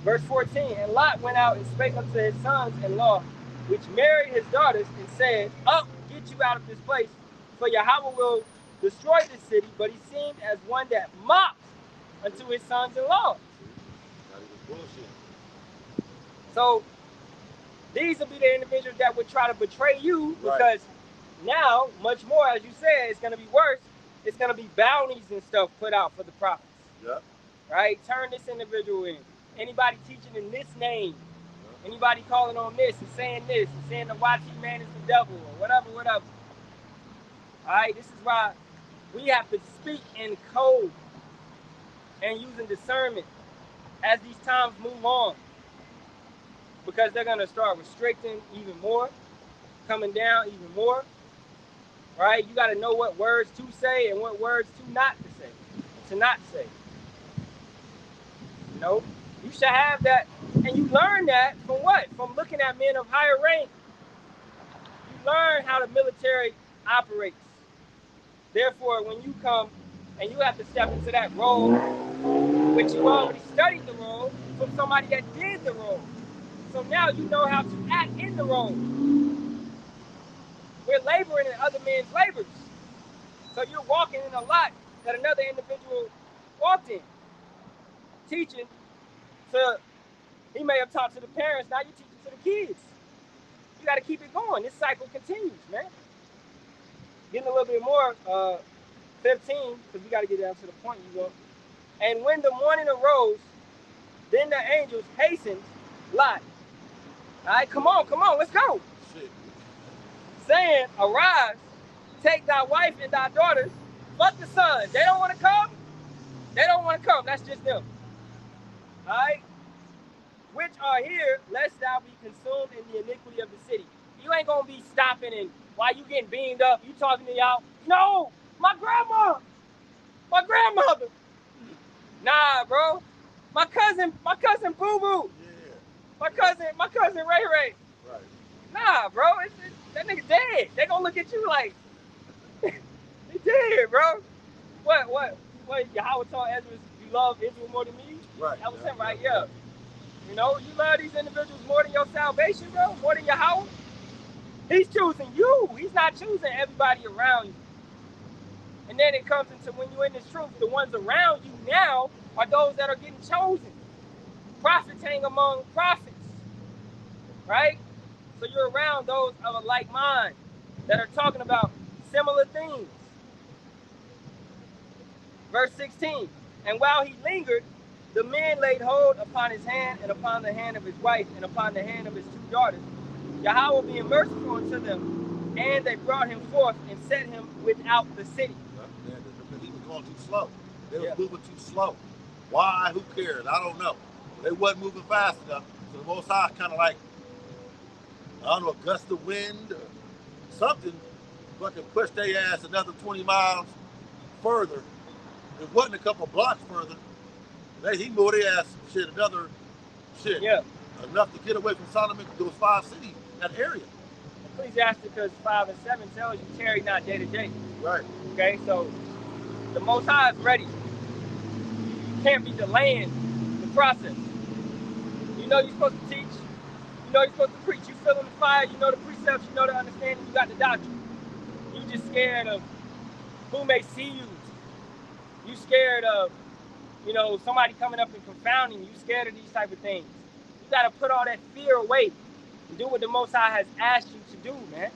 Verse 14, and Lot went out and spake unto his sons-in-law, which married his daughters, and said, up, get you out of this place, for Yahweh will destroy this city. But he seemed as one that mocked unto his sons-in-law. So these will be the individuals that would try to betray you, because now, much more, as you said, it's going to be worse. It's going to be bounties and stuff put out for the prophets. Yep. Right? Turn this individual in. Anybody teaching in this name, anybody calling on this and saying the YT man is the devil, or whatever. All right? This is why we have to speak in code and using discernment as these times move on. Because they're going to start restricting even more, coming down even more. Right? You got to know what words to say and what words to not say. You know? You should have that. And you learn that from what? From looking at men of higher rank. You learn how the military operates. Therefore, when you come and you have to step into that role, which you already studied the role from somebody that did the role. So now you know how to act in the role. We're laboring in other men's labors. So you're walking in a lot that another individual walked in. Teaching to He may have taught to the parents. Now you teach it to the kids. You got to keep it going. This cycle continues, man. Getting a little bit more. 15, because we got to get down to the point you want. And when the morning arose, then the angels hastened Lot. All right, come on, let's go. Shit. Saying, arise, take thy wife and thy daughters, but the son. They don't want to come. They don't want to come. That's just them. All right, which are here, lest thou be consumed in the iniquity of the city. You ain't gonna be stopping and while you getting beamed up, you talking to y'all. No, my grandmother. Nah, bro. My cousin Boo Boo. Yeah. My cousin Ray Ray. Right. Nah, bro. That nigga dead. They gonna look at you like he dead, bro. What? Yahweh told Ezra, you love Israel more than me. Right. That was him, right? Yeah. You know, you love these individuals more than your salvation, bro. More than Yahweh. He's choosing you. He's not choosing everybody around you. And then it comes into when you're in this truth, the ones around you now are those that are getting chosen. Prophets hang among prophets, right? So you're around those of a like mind that are talking about similar things. Verse 16, and while he lingered, the men laid hold upon his hand and upon the hand of his wife and upon the hand of his two daughters, Yahweh being merciful unto them, and they brought him forth and set him without the city. Yeah, he was going too slow. They was moving too slow. Why? Who cares? I don't know. They wasn't moving fast enough. So the Most High kind of like, I don't know, a gust of wind or something, fucking pushed their ass another 20 miles further. It wasn't a couple blocks further. He moved their ass shit another shit. Yeah. Enough to get away from Solomon, those 5 cities, that area. Ecclesiasticus 5 and 7 tells you, tarry not day to day. Right. Okay, so the Most High is ready. You can't be delaying the process. You know you're supposed to teach. You know you're supposed to preach. You feeling the fire. You know the precepts. You know the understanding. You got the doctrine. You just scared of who may see you. You scared of, somebody coming up and confounding you. You scared of these type of things. You got to put all that fear away and do what the Most High has asked you to do, man.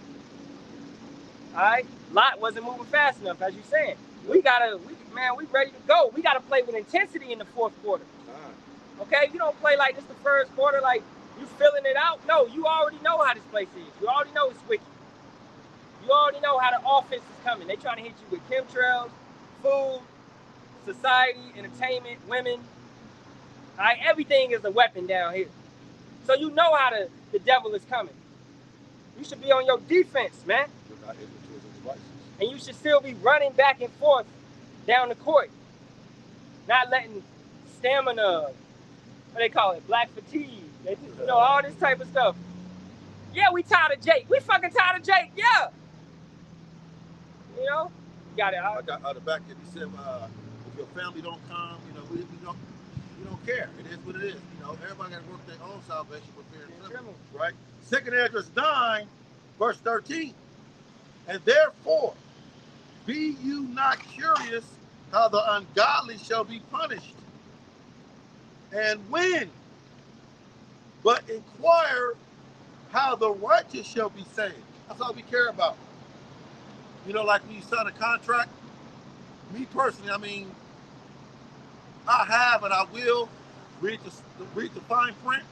All right? Lot wasn't moving fast enough, as you're saying. We ready to go. We got to play with intensity in the fourth quarter. Okay? You don't play like this the first quarter, like you filling it out. No, you already know how this place is. You already know it's wicked. You already know how the offense is coming. They trying to hit you with chemtrails, food, society, entertainment, women. All right? Everything is a weapon down here. So you know how the devil is coming. You should be on your defense, man. And you should still be running back and forth down the court. Not letting stamina, what they call it, black fatigue. All this type of stuff. Yeah, we tired of Jake. We fucking tired of Jake, yeah. You got it. I got out of back and he said, if your family don't come, we don't care. It is what it is. Everybody got to work their own salvation with fear and trembling, right? 2 Esdras 9, verse 13. And therefore, be you not curious how the ungodly shall be punished, and when, but inquire how the righteous shall be saved. That's all we care about. Like when you sign a contract, me personally, I have and I will read the fine print,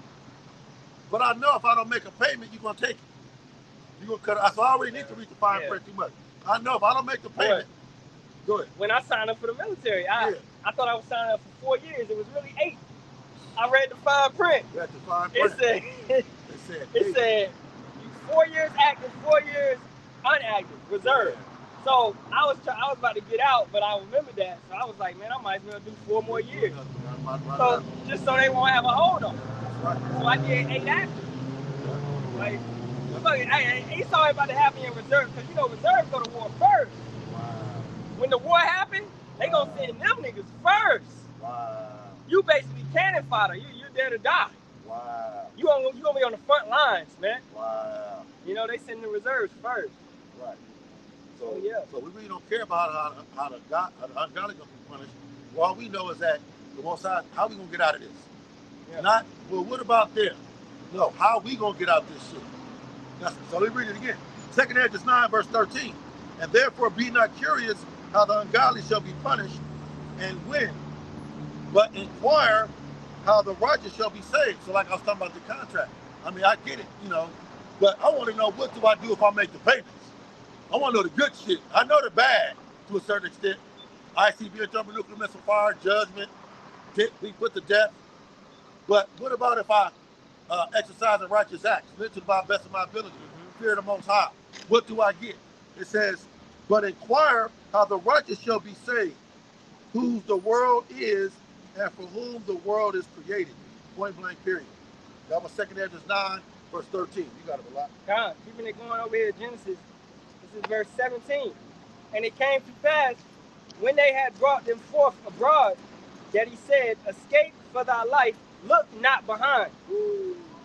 but I know if I don't make a payment, you're gonna take it. You're gonna cut it. So I already need to read the fine print too much. I know if I don't make the payment, go ahead. When I signed up for the military, I thought I was signing up for 4 years. It was really 8. I read the fine print. Read the fine print. It said 4 years active, 4 years unactive, reserve. So I was about to get out, but I remembered that. So I was like, man, I might as well do 4 more years. So just so they won't have a hold on me. So I did 8 active. Like, Esau ain't about to have me in reserve, because reserves go to war first. Wow. When the war happened, they gonna send them niggas first. Wow. You basically cannon fodder. You're there to die. Wow. You gonna be on the front lines, man. Wow. They send the reserves first. Right. So we really don't care about how the ungodly gonna be punished. All we know is that the Most High, how we gonna get out of this? Yeah. Not, well, what about them? No, how are we going to get out this shit? So let me read it again. 2 Edges 9, verse 13. And therefore be not curious how the ungodly shall be punished and when, but inquire how the righteous shall be saved. So like I was talking about the contract. I mean, I get it, you know, but I want to know, what do I do if I make the payments? I want to know the good shit. I know the bad to a certain extent. ICB, thermonuclear missile fire, judgment, be put to death. But what about if I exercise a righteous acts, live to the best of my ability, fear the Most High? What do I get? It says, but inquire how the righteous shall be saved, whose the world is, and for whom the world is created. Point blank, period. That was 2 Edges 9, verse 13. You got it a lot. God, keeping it going over here, Genesis. This is verse 17. And it came to pass, when they had brought them forth abroad, that he said, escape for thy life, look not behind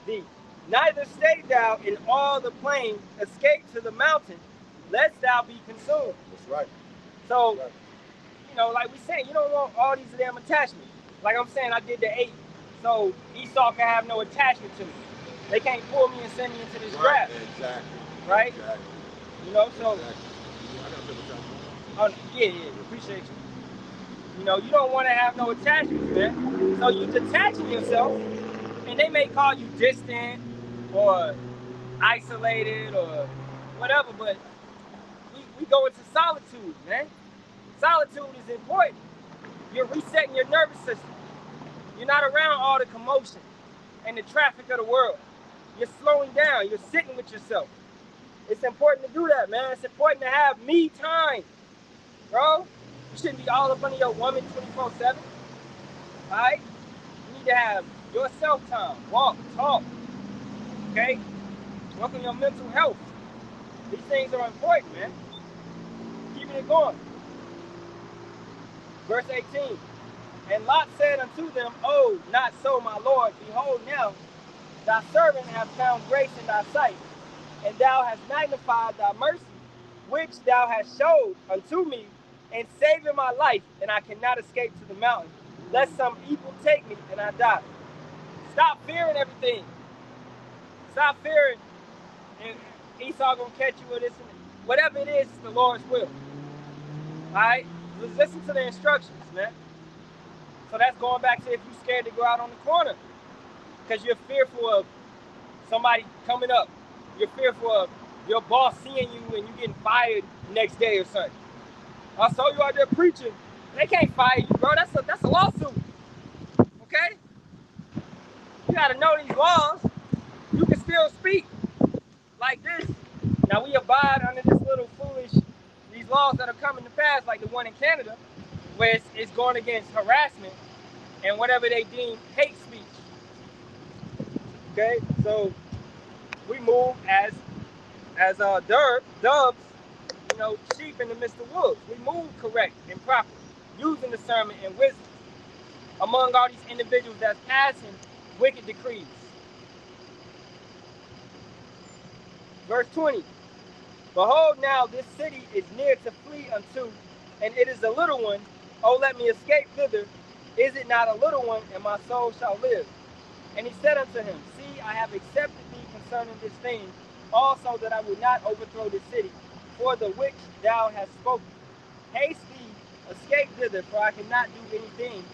thee. Neither stay thou in all the plain, escape to the mountain, lest thou be consumed. That's right. So, That's right. you know, like we saying, you don't want all these damn attachments. Like I'm saying, I did the 8. So Esau can have no attachment to me. They can't pull me and send me into this trap. Exactly. Right? Exactly. You know, so. Exactly. I got a bit of Oh, yeah, appreciate you. You know, you don't want to have no attachments, man. So you detaching yourself, and they may call you distant or isolated or whatever, but we go into solitude, man. Solitude is important. You're resetting your nervous system. You're not around all the commotion and the traffic of the world. You're slowing down. You're sitting with yourself. It's important to do that, man. It's important to have me time, bro. You shouldn't be all up under your woman 24/7. All right? You need to have your self time. Walk, talk. Okay? Work on your mental health. These things are important, man. Keeping it going. Verse 18. And Lot said unto them, oh, not so, my Lord. Behold, now thy servant hath found grace in thy sight, and thou hast magnified thy mercy, which thou hast showed unto me, and saving my life, and I cannot escape to the mountain, lest some evil take me and I die. Stop fearing everything. Stop fearing, and Esau gonna catch you with this and that. Whatever it is, it's the Lord's will. Alright? Listen to the instructions, man. So that's going back to if you're scared to go out on the corner because you're fearful of somebody coming up. You're fearful of your boss seeing you and you getting fired next day or something. I saw you out there preaching. They can't fire you, bro. That's a lawsuit. Okay? You gotta know these laws. You can still speak like this. Now we abide under this little foolish, these laws that are coming to pass, like the one in Canada, where it's going against harassment and whatever they deem hate speech. Okay, so we move as doves, you know, sheep in the midst of wolves. We move correct and proper, using discernment and wisdom among all these individuals that's passing wicked decrees. Verse 20. Behold, now this city is near to flee unto, and it is a little one. Oh, let me escape thither. Is it not a little one, and my soul shall live? And he said unto him, see, I have accepted thee concerning this thing, also that I will not overthrow this city, for the which thou hast spoken. Haste thee, escape thither, for I cannot do anything,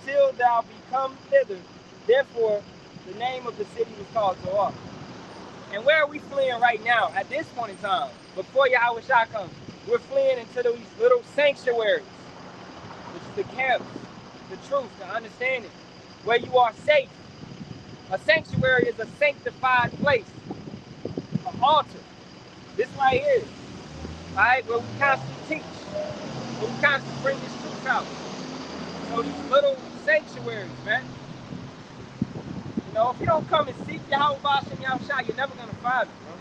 till thou be come thither. Therefore, the name of the city was called Zoar. And where are we fleeing right now, at this point in time, before Yahweh Shah comes? We're fleeing into these little sanctuaries, which is the camps, the truth, the understanding, where you are safe. A sanctuary is a sanctified place, an altar. This right here, all right, where we constantly teach, where we constantly bring this truth out. So these little sanctuaries, man. You know, if you don't come and seek Yahweh Shem Yahweh, you're never gonna find it, bro.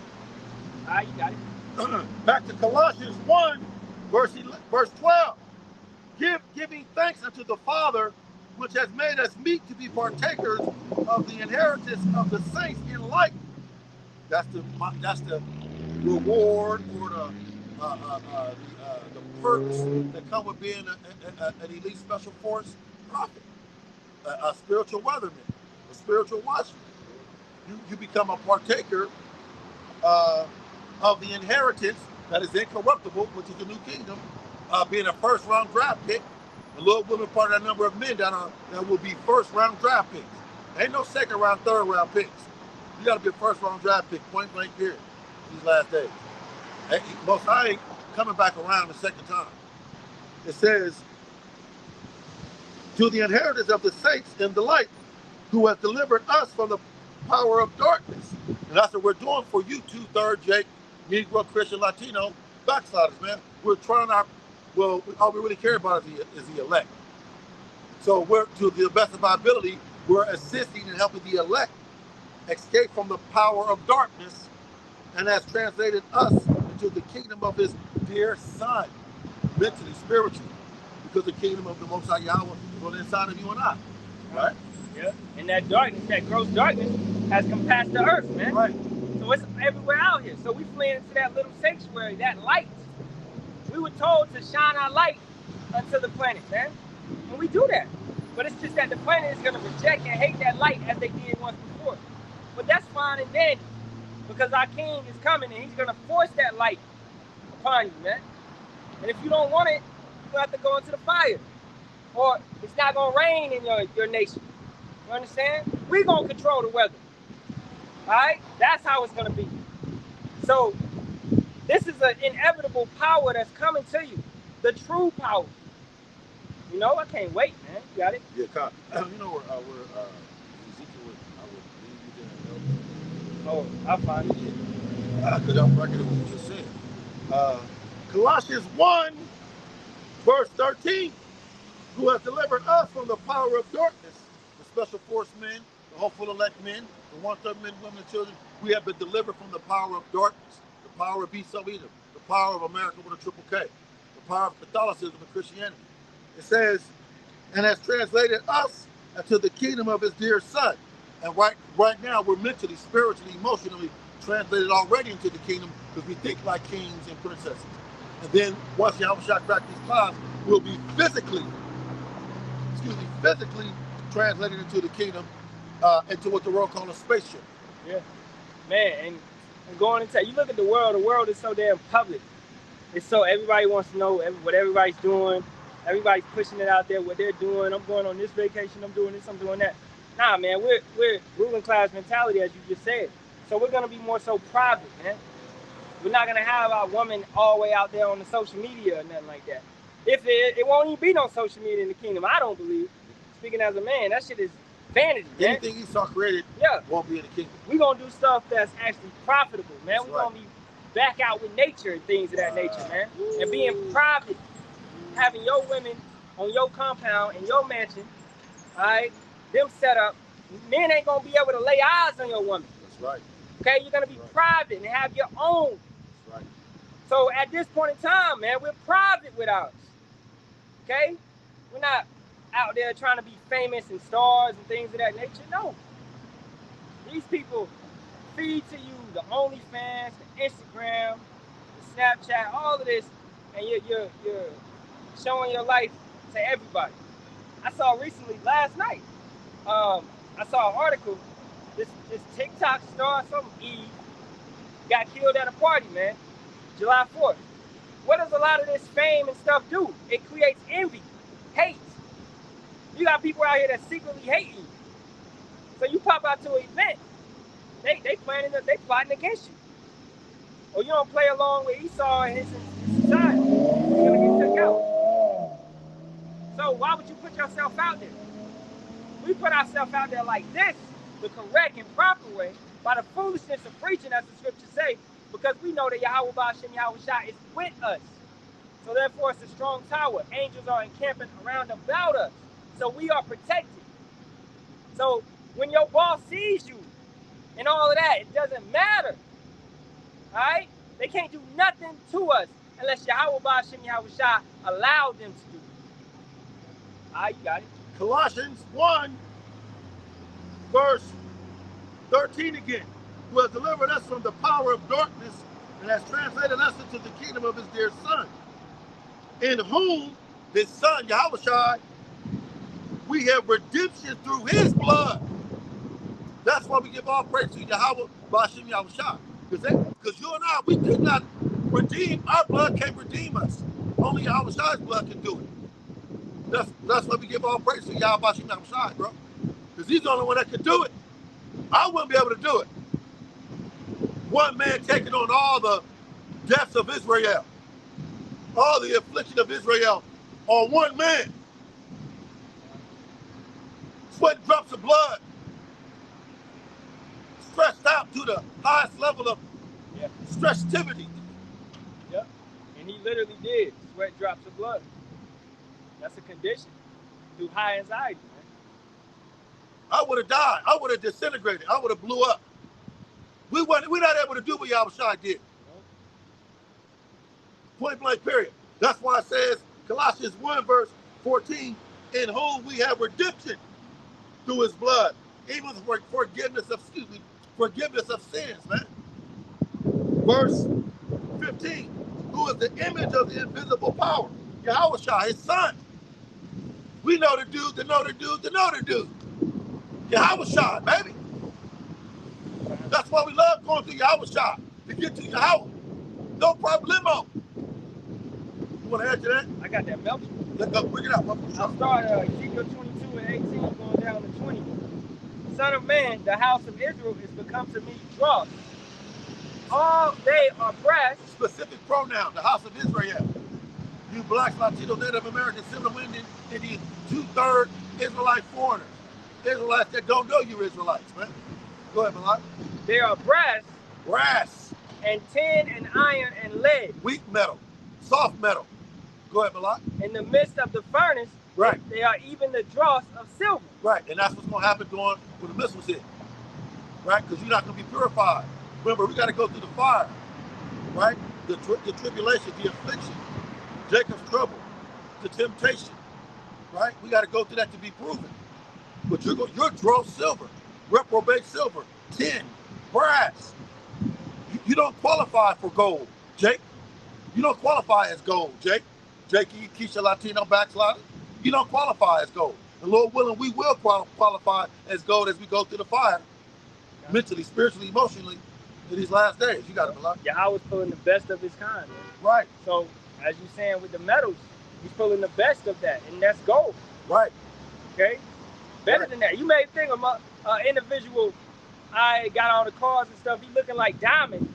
All right, you got it. Back to Colossians 1, verse 12. Giving thanks unto the Father, which has made us meet to be partakers of the inheritance of the saints in light. That's the reward or the perks that come with being an elite special force prophet, a spiritual weatherman. a spiritual watchman. You become a partaker of the inheritance that is incorruptible, which is the new kingdom, being a first round draft pick. The Lord will be part of that number of men that will be first round draft picks. Ain't no second round, third round picks. You got to be a first round draft pick, point blank period, these last days. Most High ain't coming back around the second time. It says, to the inheritance of the saints in the light, who has delivered us from the power of darkness. And that's what we're doing for you, 2/3 Jake, Negro, Christian, Latino, backsliders, man. We're trying our, well, all we really care about is the elect. So we're, to the best of our ability, we're assisting and helping the elect escape from the power of darkness, and has translated us into the kingdom of his dear son, mentally, spiritually, because the kingdom of the Most High Yahweh is on the inside of you and I, right? Yeah, and that darkness, that gross darkness, has compassed the earth, man. Right. So it's everywhere out here. So we fleeing into that little sanctuary, that light. We were told to shine our light unto the planet, man. And we do that. But it's just that the planet is going to reject and hate that light as they did once before. But that's fine and dandy, because our king is coming and he's going to force that light upon you, man. And if you don't want it, you have to go into the fire. Or it's not going to rain in your nation. You understand? We're going to control the weather. All right? That's how it's going to be. So this is an inevitable power that's coming to you. The true power. You know, I can't wait, man. You got it? Yeah, Kyle. You know where Ezekiel would, I would leave you there. Oh, I'll find it. Because I'm record of what you just said. Colossians 1, verse 13, who has delivered us from the power of darkness, the special force men, the hopeful elect men, the 1/3 men, women, and children. We have been delivered from the power of darkness, the power of Esau Edom, the power of America with a triple K, the power of Catholicism and Christianity. It says, and has translated us into the kingdom of his dear son. And right now, we're mentally, spiritually, emotionally translated already into the kingdom, because we think like kings and princesses. And then once Yahweh crack these clouds, we'll be physically translated into the kingdom, into what the world calls a spaceship. Yeah. Man, and going into, you look at the world is so damn public. It's so, everybody wants to know what everybody's doing. Everybody's pushing it out there, what they're doing. I'm going on this vacation, I'm doing this, I'm doing that. Nah, man, we're ruling class mentality, as you just said. So we're gonna be more so private, man. We're not gonna have our woman all the way out there on the social media or nothing like that. If it won't even be no social media in the kingdom, I don't believe. Speaking as a man, that shit is vanity, man. Anything Esau created won't be in the kingdom. We're gonna do stuff that's actually profitable, man. That's We're gonna be back out with nature and things of that nature, man. And being private, having your women on your compound in your mansion, all right, them set up. Men ain't gonna be able to lay eyes on your woman. That's right. Okay, you're gonna be private and have your own. That's right. So at this point in time, man, we're private with ours. Okay, we're not out there trying to be famous and stars and things of that nature. No, these people feed to you the OnlyFans, the Instagram, the Snapchat, all of this, and you're showing your life to everybody. I saw recently, last night, I saw an article, this TikTok star, some Eve, got killed at a party, man, July 4th. What does a lot of this fame and stuff do? It creates envy, hate. You got people out here that secretly hate you. So you pop out to an event, they plotting against you. Or you don't play along with Esau and his society, you're gonna get took out. So why would you put yourself out there? We put ourselves out there like this, the correct and proper way, by the foolishness of preaching, as the scriptures say, because we know that Yahweh Ba'ashem Yahweh Shah is with us. So therefore it's a strong tower. Angels are encamping around about us. So we are protected. So when your boss sees you and all of that, it doesn't matter. All right? They can't do nothing to us unless Yahweh Ba'ashem Yahweh Shah allowed them to do it. All right, you got it. Colossians 1, verse 13 again, who has delivered us from the power of darkness and has translated us into the kingdom of his dear son, in whom his son, Yahweh Shai, we have redemption through his blood. That's why we give all praise to Yahweh, Bashim Yahushua. Because you and I, we could not redeem, our blood can't redeem us. Only Yahushua's blood can do it. That's why we give all praise to Yahweh, Bashim Yahushua, bro. Because he's the only one that can do it. I wouldn't be able to do it. One man taking on all the deaths of Israel, all the affliction of Israel on one man. Sweat drops of blood, stretched out to the highest level of stretchtivity. Yep. And he literally did sweat drops of blood. That's a condition through high anxiety, man. I would have died. I would have disintegrated. I would have blew up. We're not able to do what Yahushua did. Point blank, period. That's why it says, Colossians 1, verse 14, in whom we have redemption through his blood, even for forgiveness of sins, man. Verse 15, who is the image of the invisible power, Yahushua, his son. We know the dude, Yahushua, baby. That's why we love going through Yahushua, to get to Yahweh. No problemo. You want to add to that? I got that melt. Let's go, bring it up. I'll start Ezekiel 22 and 18, going down to 20. Son of man, the house of Israel is become to me dross. All they are brass. Specific pronoun, the house of Israel. You blacks, Latinos, Native Americans, Seminole Indian, 2/3 Israelite foreigners. Israelites that don't know you Israelites, man. Go ahead, Malak. They are brass. Brass. And tin and iron and lead. Weak metal. Soft metal. Go ahead, Malak. In the midst of the furnace, right, they are even the dross of silver. Right, and that's what's going to happen when the missiles hit. Right, because you're not going to be purified. Remember, we got to go through the fire. Right, the tribulation, the affliction, Jacob's trouble, the temptation. Right, we got to go through that to be proven. But you're dross silver, reprobate silver, tin, brass. You don't qualify for gold, Jake. You don't qualify as gold, Jake. Jakey, Keisha, Latino, backslider. You don't qualify as gold. And Lord willing, we will qualify as gold as we go through the fire, mentally, spiritually, emotionally, in these last days. You got it, Malak. Yeah, I was pulling the best of his kind, man. Right. So, as you're saying with the metals, he's pulling the best of that, and that's gold. Right. Okay? Better than that. You may think of an individual, I got all the cars and stuff, he looking like diamond.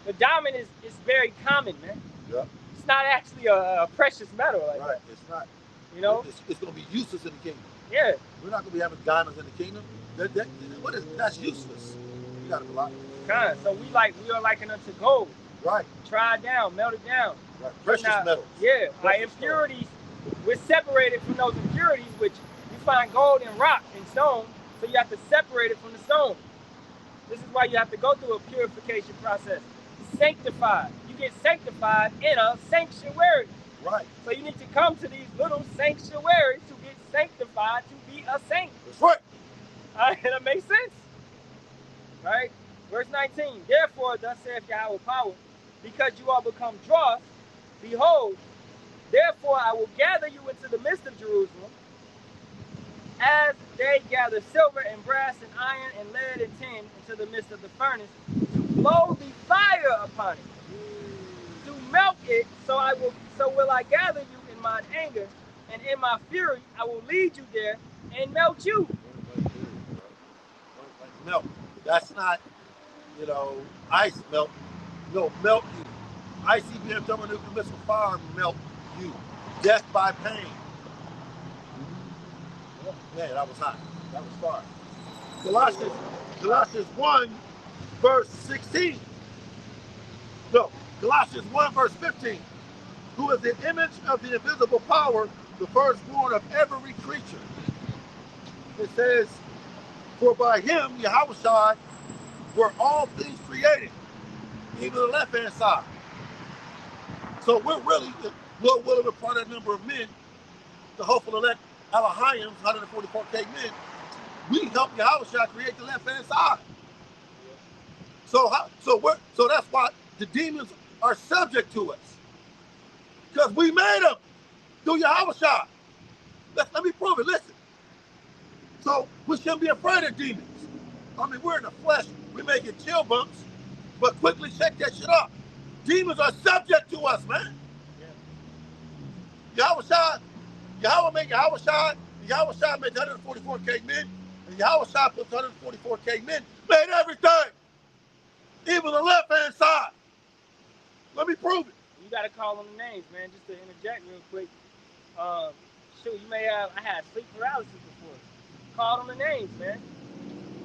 The diamond is very common, man. Yeah. It's not actually a precious metal like right. that. It's not. You know? It's going to be useless in the kingdom. Yeah. We're not going to be having diamonds in the kingdom. That's useless. You got it, Malak. Kind. So we are likened unto gold. Right. Try it down, melt it down. Right. Precious metals. Yeah. Our impurities, we're separated from those impurities, which you find gold in rock and stone, so you have to separate it from the stone. This is why you have to go through a purification process. Sanctified. You get sanctified in a sanctuary. Right. So you need to come to these little sanctuaries to get sanctified to be a saint. That's right. All right, that makes sense. Right? Verse 19. Therefore, thus saith Yahweh power, because you are become dross, behold, therefore I will gather you into the midst of Jerusalem, as they gather silver and brass and iron and lead and tin into the midst of the furnace, to blow the fire upon it, to melt it, so will I gather you in mine anger, and in my fury I will lead you there and melt you. Melt. That's not, ice melt. No, melt you. ICBM thermonuclear missile fire melt you. Death by pain. Man, that was hot. That was fire. Colossians 1, verse 16. No, Colossians 1, verse 15. Who is the image of the invisible power, the firstborn of every creature. It says, for by him, Yahushua, were all things created, even the left-hand side. So we're really, Lord willing, a part of that number of men, the hopeful elect, Elohim, 144K men, we help Yahushua create the left-hand side. So that's why the demons are subject to us. Because we made them through Yahushua. Let me prove it. Listen. So we shouldn't be afraid of demons. I mean, we're in the flesh. We may get chill bumps, but quickly shake that shit up. Demons are subject to us, man. Yeah. Yahweh Shai made 144K men, and Yahweh Shai put 144K men, made everything, even the left-hand side. Let me prove it. You got to call on the names, man. Just to interject real quick. Shoot, you may have, I had sleep paralysis before. Call on the names, man.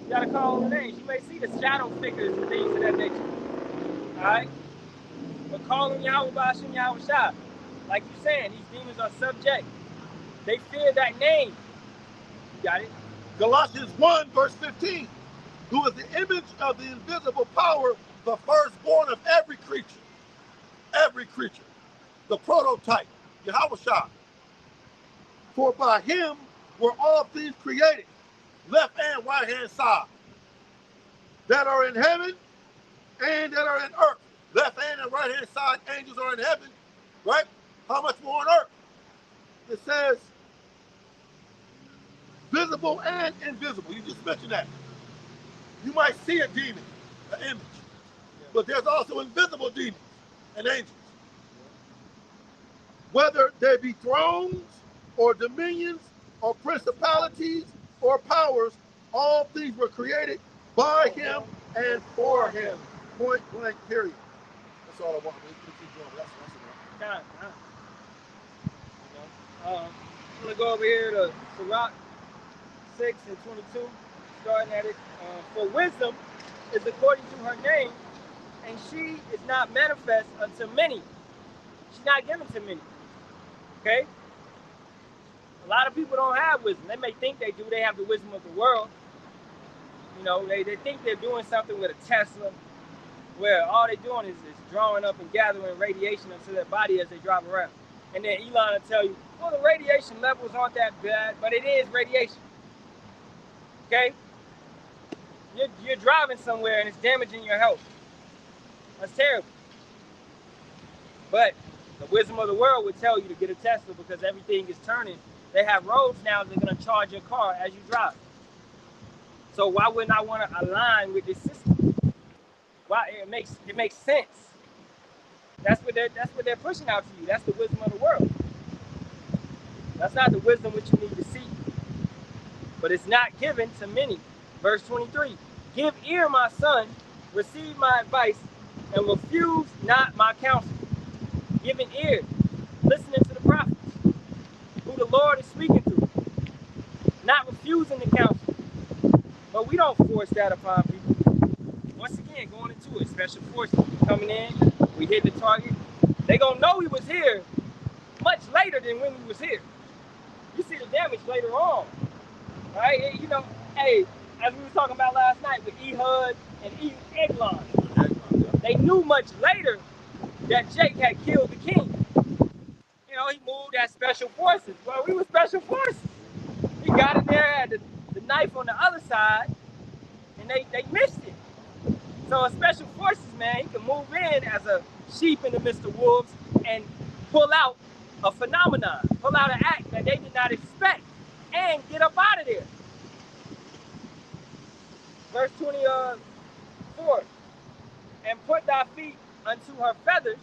You got to call on the names. You may see the shadow figures and things of that nature. All right? But call on Yahweh Ba'ashem Yahweh Shai. Like you're saying, these demons are subject. They fear that name. You got it? Colossians 1, verse 15. Who is the image of the invisible power, the firstborn of every creature. Every creature. The prototype, Yahweh Shai. For by him were all things created, left and right hand side, that are in heaven and that are in earth. Left hand and right hand side, angels are in heaven, right? How much more on earth? It says visible and invisible. You just mentioned that. You might see a demon, an image, but there's also invisible demons and angels. Whether they be thrones or dominions or principalities or powers, all things were created by him and for him. Point blank, period. That's all I want. I'm going to go over here to Sirach 6 and 22, starting at it. For wisdom is according to her name, and she is not manifest unto many. She's not given to many. Okay? A lot of people don't have wisdom. They may think they do. They have the wisdom of the world. You know, they think they're doing something with a Tesla, where all they're doing is drawing up and gathering radiation into their body as they drive around. And then Elon will tell you, well, the radiation levels aren't that bad, but it is radiation. Okay? You're driving somewhere and it's damaging your health. That's terrible. But the wisdom of the world would tell you to get a Tesla because everything is turning. They have roads now that are going to charge your car as you drive. So why wouldn't I want to align with this system? Why it makes sense. That's what they're pushing out to you. That's the wisdom of the world. That's not the wisdom which you need to seek. But it's not given to many. Verse 23. Give ear, my son, receive my advice, and refuse not my counsel. Giving ear, listening to the prophets, who the Lord is speaking through. Not refusing the counsel. But we don't force that upon people. Once again, going into it, special forces coming in, we hit the target. They gonna know he was here much later than when he was here. You see the damage later on, right? You know, hey, as we were talking about last night with Ehud and Eglon, they knew much later that Jake had killed the king. You know, he moved as special forces. Well, we were special forces. He got in there, had the knife on the other side, and they missed it. So a special forces, man, he can move in as a sheep in the midst of wolves and pull out a phenomenon, pull out an act that they did not expect, and get up out of there. Verse 24, and put thy feet unto her feathers,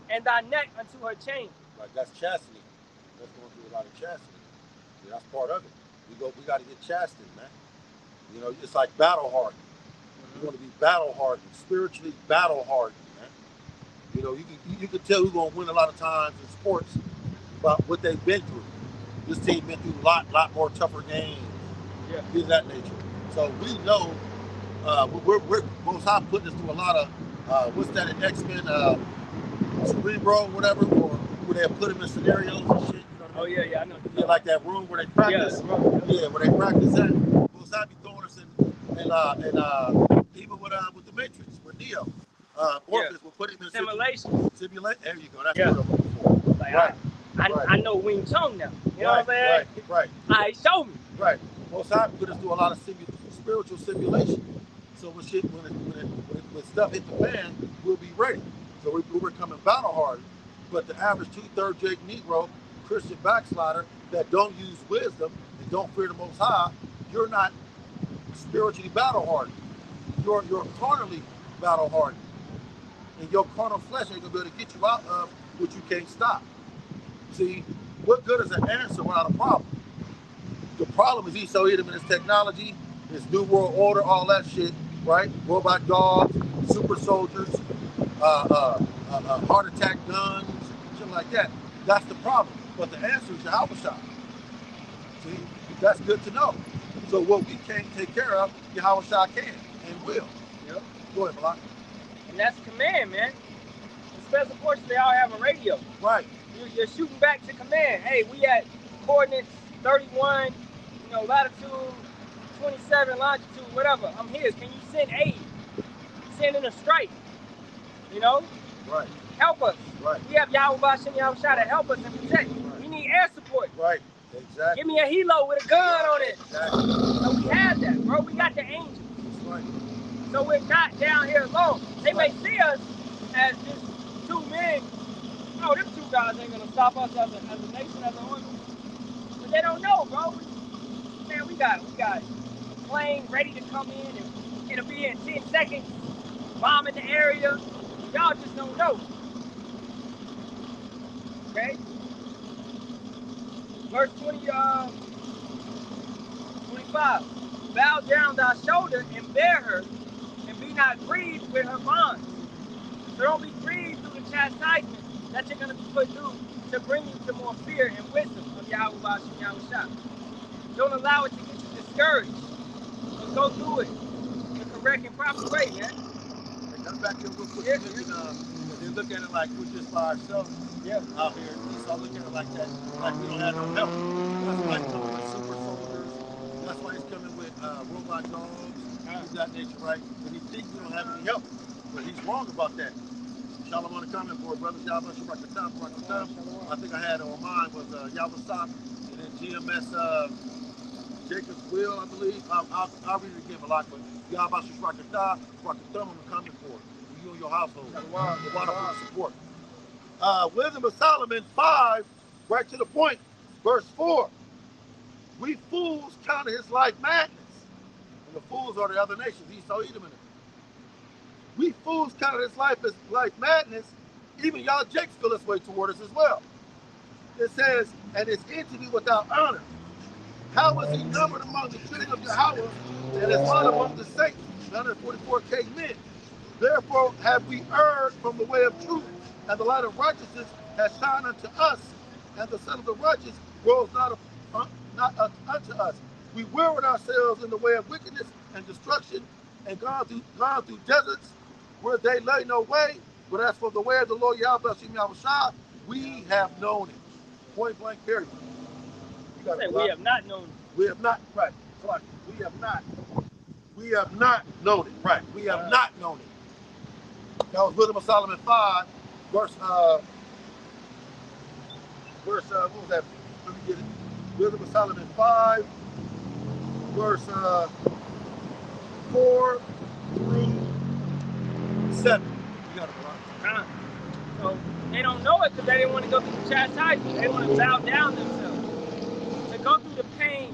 and thy neck unto her chain. Like that's chastity. That's going through a lot of chastity. Yeah, that's part of it. We got to get chastened, man. You know, it's like battle hardened. You want to be battle hardened, spiritually battle hardened, man. You know, you can tell who's going to win a lot of times in sports about what they've been through. This team been through a lot more tougher games, things of that nature. So we know we're Most High putting us through a lot of what's that in X-Men, Cerebro, whatever, or where they put them in scenarios and shit. You know what I mean? Oh yeah, I know. Yeah, like that room where they practice. Yeah, where they practice at. Most High be throwing us in even with the Matrix, with Neo. Morpheus will put him in simulation. There you go. That's what I'm looking for. Like, right. I know Wing Chun now. You know what I'm saying? Right. All right, show me. Right. Most High put us through a lot of spiritual simulation. So when stuff hit the fan, we'll be ready. So we're coming battle hard. But the average 2/3 Jake Negro, Christian backslider that don't use wisdom and don't fear the Most High, you're not spiritually battle hardened. You're carnally battle hardened. And your carnal flesh ain't gonna be able to get you out of what you can't stop. See, what good is an answer without a problem? The problem is Esau Edom and his technology, his new world order, all that shit, right? Robot dogs, super soldiers, heart attack guns, shit like that. That's the problem. But the answer is Yahweh Shah. See, that's good to know. So what we can't take care of, Yahweh Shah can and will. Yep. Go ahead, Malak. And that's command, man. The special forces, they all have a radio. Right. You're shooting back to command. Hey, we at coordinates 31, latitude 27, longitude, whatever. I'm here. Can you send aid? Send in a strike. Right. Help us. Right. We have Yahweh Bashem, Yahweh Shah to help us and protect. Right. We need air support. Right. Exactly. Give me a helo with a gun on it. Exactly. So we have that, bro. We got the angels. That's right. So we're not down here alone. They may see us as just two men. Oh, them two guys ain't gonna stop us as a nation, as a order. But they don't know, bro. Man, we got a plane ready to come in, and it'll be in 10 seconds. Bomb in the area. Y'all just don't know. Okay? Verse 25. Bow down thy shoulder and bear her, and be not grieved with her bonds. So don't be grieved through the chastisement that you're going to be put through to bring you to more fear and wisdom of Yahweh Bashem, Yahweh Shah. Don't allow it to get you discouraged. But go through it the correct and proper way, man. Hey, come back here real quick. Yeah. They look at it like we're just by ourselves out here. Esau look at it like that, like we don't have no help. That's why he's coming with super soldiers. That's why he's coming with robot dogs. Things of that nature, right? And he thinks we don't have any help. But he's wrong about that. Shalom on the comment board, brothers. Yahweh Shabbat. I think I had on mine was Yahweh Stop, and then GMS Jacob's Will, I believe. I'll read it again, Malak, but Yahweh Shabbat, I'm coming for you and your household. The water for support. Wisdom of Solomon 5, right to the point, verse 4. We fools counted his life madness. And the fools are the other nations, Esau, Edom, and them. We fools counted his life as life madness. Even y'all Jakes feel this way toward us as well. It says, and his entity without honor. How was he numbered among the children of Yahweh, and is one among the saints, 144K men? Therefore have we erred from the way of truth, and the light of righteousness has shined unto us, and the sun of the righteous rose not unto us. We wearied ourselves in the way of wickedness and destruction, and gone through deserts where they lay no way. But as for the way of the Lord Yahweh Shah, we have known it. Point blank, period. We have not known it. We have not, right. We have not. We have not known it. Right. We have not known it. That was Wisdom of Solomon 5, verse what was that? Let me get it. Wisdom of Solomon 5, verse 4 through 7. You got it, Malak. So they don't know it because they didn't want to go through the chastisement. They want to bow down themselves. To go through the pain,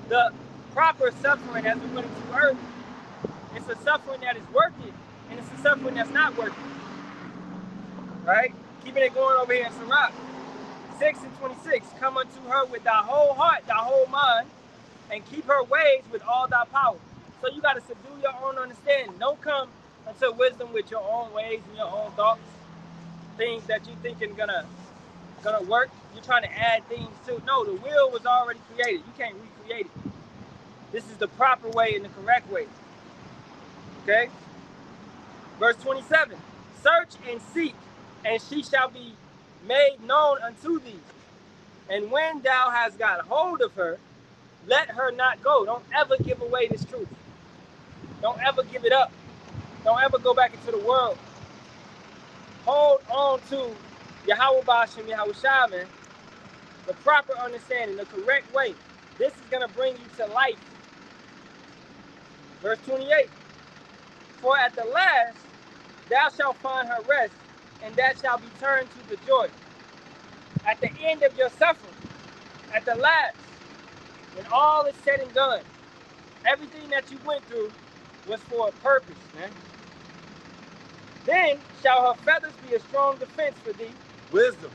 the proper suffering as we put it to earth, it's a suffering that is worth it, and it's a suffering that's not worth it. Right? Keeping it going over here in Sirach. 6 and 26. Come unto her with thy whole heart, thy whole mind, and keep her ways with all thy power. So you got to subdue your own understanding. Don't come unto wisdom with your own ways and your own thoughts, things that you think are gonna work. You're trying to add things to. No, the will was already created. You can't recreate it. This is the proper way and the correct way. Okay? Verse 27. Search and seek, and she shall be made known unto thee. And when thou hast got hold of her, let her not go. Don't ever give away this truth. Don't ever give it up. Don't ever go back into the world. Hold on to Yahweh Bashem, Yahweh Shah, man. The proper understanding, the correct way. This is going to bring you to life. Verse 28. For at the last thou shalt find her rest, and that shall be turned to the joy. At the end of your suffering, at the last, when all is said and done, Everything that you went through was for a purpose, man. Then shall her feathers be a strong defense for thee, Wisdom.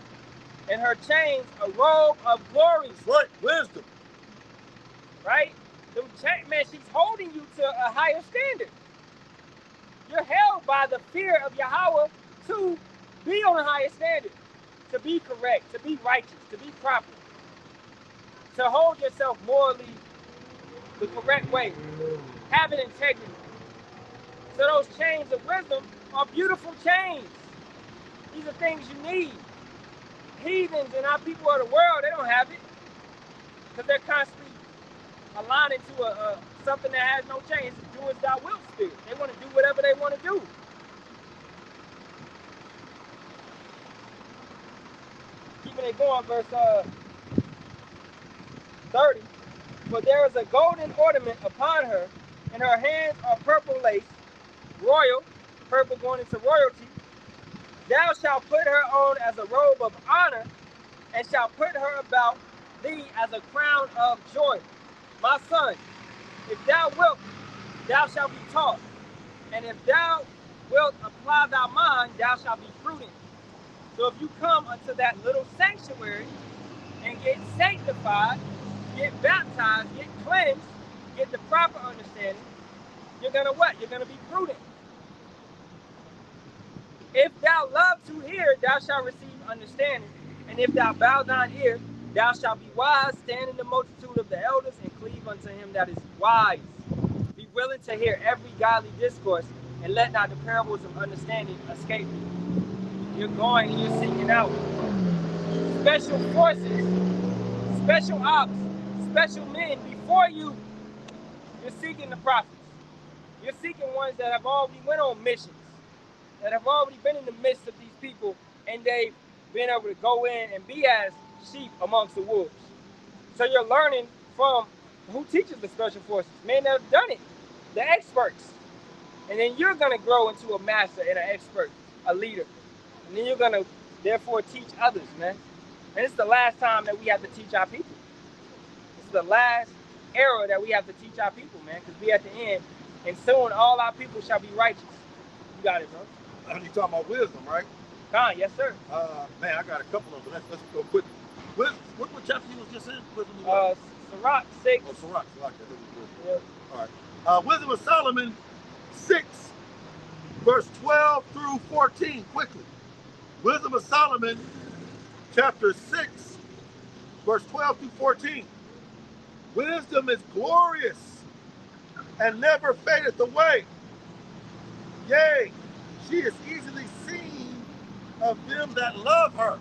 and her chains a robe of glory. That's right. Wisdom. Right? Man, she's holding you to a higher standard. You're held by the fear of Yahweh to be on a higher standard, to be correct, to be righteous, to be proper, to hold yourself morally the correct way, having integrity. So those chains of wisdom are beautiful chains. These are things you need. Heathens and our people of the world, they don't have it because they're constantly aligning to something that has no chains. It's do as thou wilt spirit. They want to do whatever they want to do. Keeping it going, verse 30. For there is a golden ornament upon her, and her hands are purple lace, royal, purple going into royalty. Thou shalt put her on as a robe of honor, and shalt put her about thee as a crown of joy. My son, if thou wilt, thou shalt be taught, and if thou wilt apply thy mind, thou shalt be prudent. So if you come unto that little sanctuary and get sanctified, get baptized, get cleansed, get the proper understanding, you're gonna what? You're gonna be prudent. If thou love to hear, thou shalt receive understanding. And if thou bow thine ear, thou shalt be wise. Stand in the multitude of the elders and cleave unto him that is wise. Be willing to hear every godly discourse, and let not the parables of understanding escape you. You're going and you're seeking out special forces, special ops, special men before you. You're seeking the prophets. You're seeking ones that have already went on missions, that have already been in the midst of these people, and they've been able to go in and be as sheep amongst the wolves. So you're learning from who teaches the special forces, men that have done it, the experts. And then you're going to grow into a master and an expert, a leader. And then you're going to, therefore, teach others, man. And it's the last time that we have to teach our people. It's the last era that we have to teach our people, man, because we at the end, and soon all our people shall be righteous. You got it, bro. You're talking about wisdom, right? Khan, yes, sir. Man, I got a couple of them. Let's go quick. What chapter you was just in? Sirach 6. Oh, Sirach. Yeah. All right. Wisdom of Solomon 6, verse 12 through 14. Quickly. Wisdom of Solomon, chapter 6, verse 12 through 14. Wisdom is glorious and never fadeth away. Yea, she is easily seen of them that love her.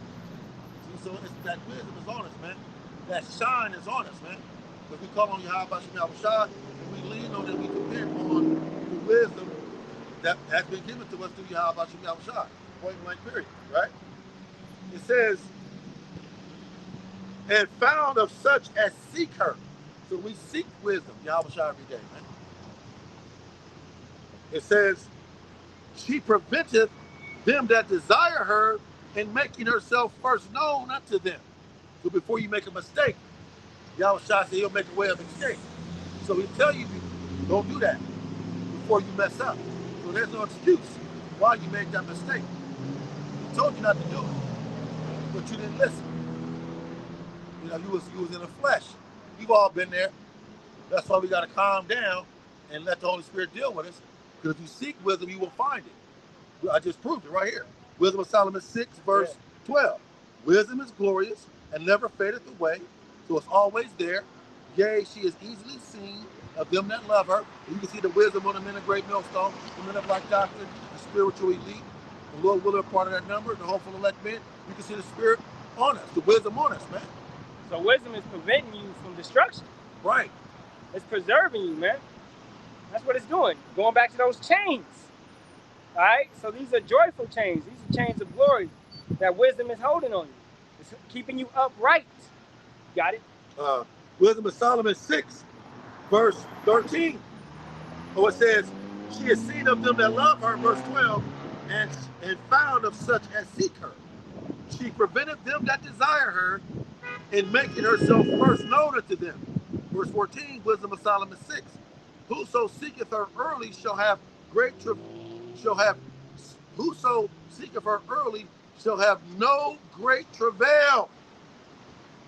So it's that wisdom is on us, man. That shine is on us, man. Because we call on Yahweh Shah, and we lean on it, we depend on the wisdom that has been given to us through Yahweh Shah. Point blank period, right? It says, and found of such as seek her. So we seek wisdom, Yahweh Shah, every day, man. It says, she preventeth them that desire her in making herself first known unto them. So before you make a mistake, Yahweh Shah said he'll make a way of escape. So he'll tell you, don't do that before you mess up. So there's no excuse why you make that mistake. He told you not to do it, but you didn't listen. You know, you was in the flesh. You've all been there. That's why we got to calm down and let the Holy Spirit deal with us. Because if you seek wisdom, you will find it. I just proved it right here. Wisdom of Solomon 6, verse 12. Wisdom is glorious and never fadeth away, so it's always there. Yea, she is easily seen of them that love her. And you can see the wisdom on the men of great millstone, the men of black doctrine, the spiritual elite. The Lord will are part of that number, the hopeful elect men. You can see the spirit on us, the wisdom on us, man. So wisdom is preventing you from destruction. Right. It's preserving you, man. That's what it's doing. Going back to those chains. All right? So these are joyful chains. These are chains of glory that wisdom is holding on you. It's keeping you upright. Got it? Wisdom of Solomon 6, verse 13. Oh, it says, she is seen of them that love her, verse 12, and found of such as seek her. She prevented them that desire her in making herself first known unto them. Verse 14, Wisdom of Solomon 6. Whoso seeketh her early shall have great shall have whoso seeketh her early shall have no great travail,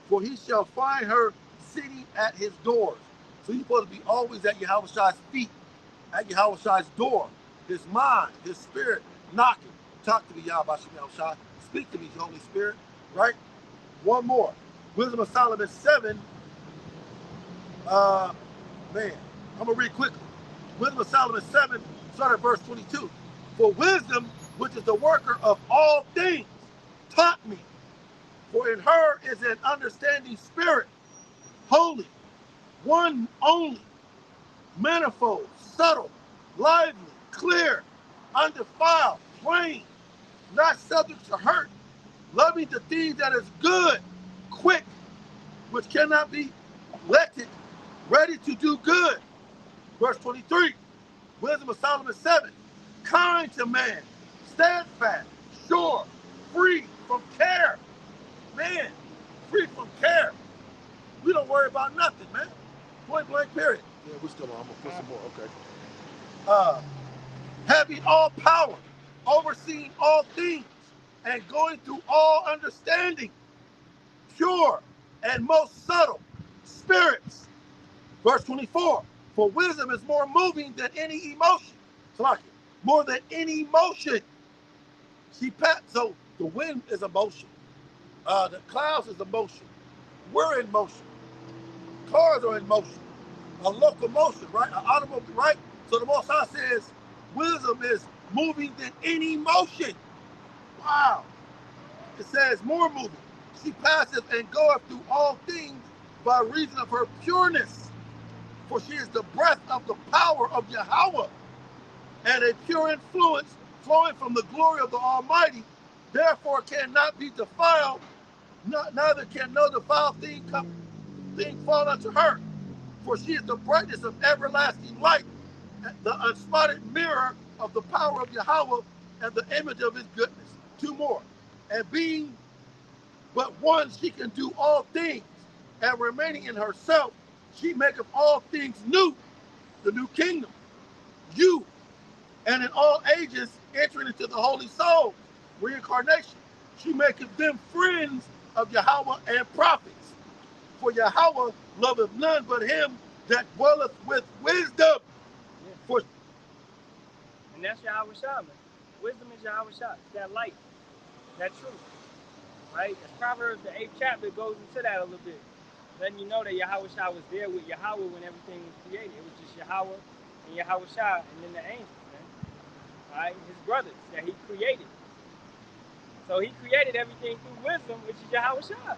for he shall find her sitting at his doors. So you're supposed to be always at Yahweh's feet, at Yahweh's door, his mind, his spirit, knocking. Talk to me, Yahweh. Speak to me, Holy Spirit. Right? One more. Wisdom of Solomon 7. Man, I'm going to read quickly. Wisdom of Solomon 7, start at verse 22. For wisdom, which is the worker of all things, taught me. For in her is an understanding spirit, holy, one only, manifold, subtle, lively, clear, undefiled, plain, not subject to hurt, loving the things that is good, quick, which cannot be letted, ready to do good. Verse 23, Wisdom of Solomon 7, kind to man, steadfast, sure, free from care. Man, free from care. We don't worry about nothing, man. Point blank, period. Yeah, we're still on. I'm going to put some more. Okay. Having all power, overseeing all things, and going through all understanding, pure and most subtle spirits. Verse 24, for wisdom is more moving than any emotion. More than any emotion. So the wind is emotion. The clouds is emotion. We're in motion. Cars are in motion. A locomotion, right? An automobile, right? So the Most High says wisdom is moving than any motion. Wow. It says more moving. She passeth and goeth through all things by reason of her pureness. For she is the breath of the power of Yahweh, and a pure influence flowing from the glory of the Almighty. Therefore cannot be defiled, neither can no defiled thing fall unto her. For she is the brightness of everlasting light, the unspotted mirror of the power of Yahweh, and the image of his goodness. Two more. And being but one, she can do all things, and remaining in herself, she maketh all things new, the new kingdom, you, and in all ages entering into the holy soul, reincarnation. She maketh them friends of Yahweh and prophets. For Yahweh loveth none but him that dwelleth with wisdom. Yeah. For And that's Yahweh Shah, man. Wisdom is Yahweh Shah. It's that light, that truth. Right? As Proverbs, the 8th chapter, goes into that a little bit. Letting you know that Yahweh Shah was there with Yahweh when everything was created. It was just Yahweh and Yahweh Shah and then the angels, man. All right? His brothers that he created. So he created everything through wisdom, which is Yahweh Shah.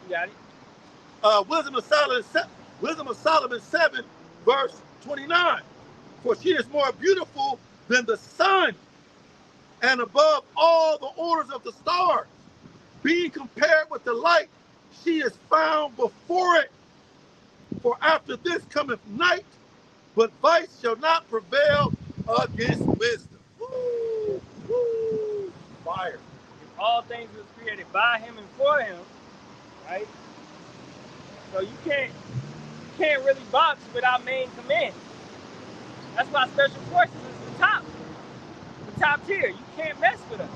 You got it? Wisdom of Solomon 7, verse 29. For she is more beautiful than the sun, and above all the orders of the stars. Being compared with the light, she is found before it. For after this cometh night, but vice shall not prevail against wisdom. Woo, woo, fire. If all things was created by him and for him, right? So you can't really box without main command. That's why special forces is the top tier. You can't mess with us.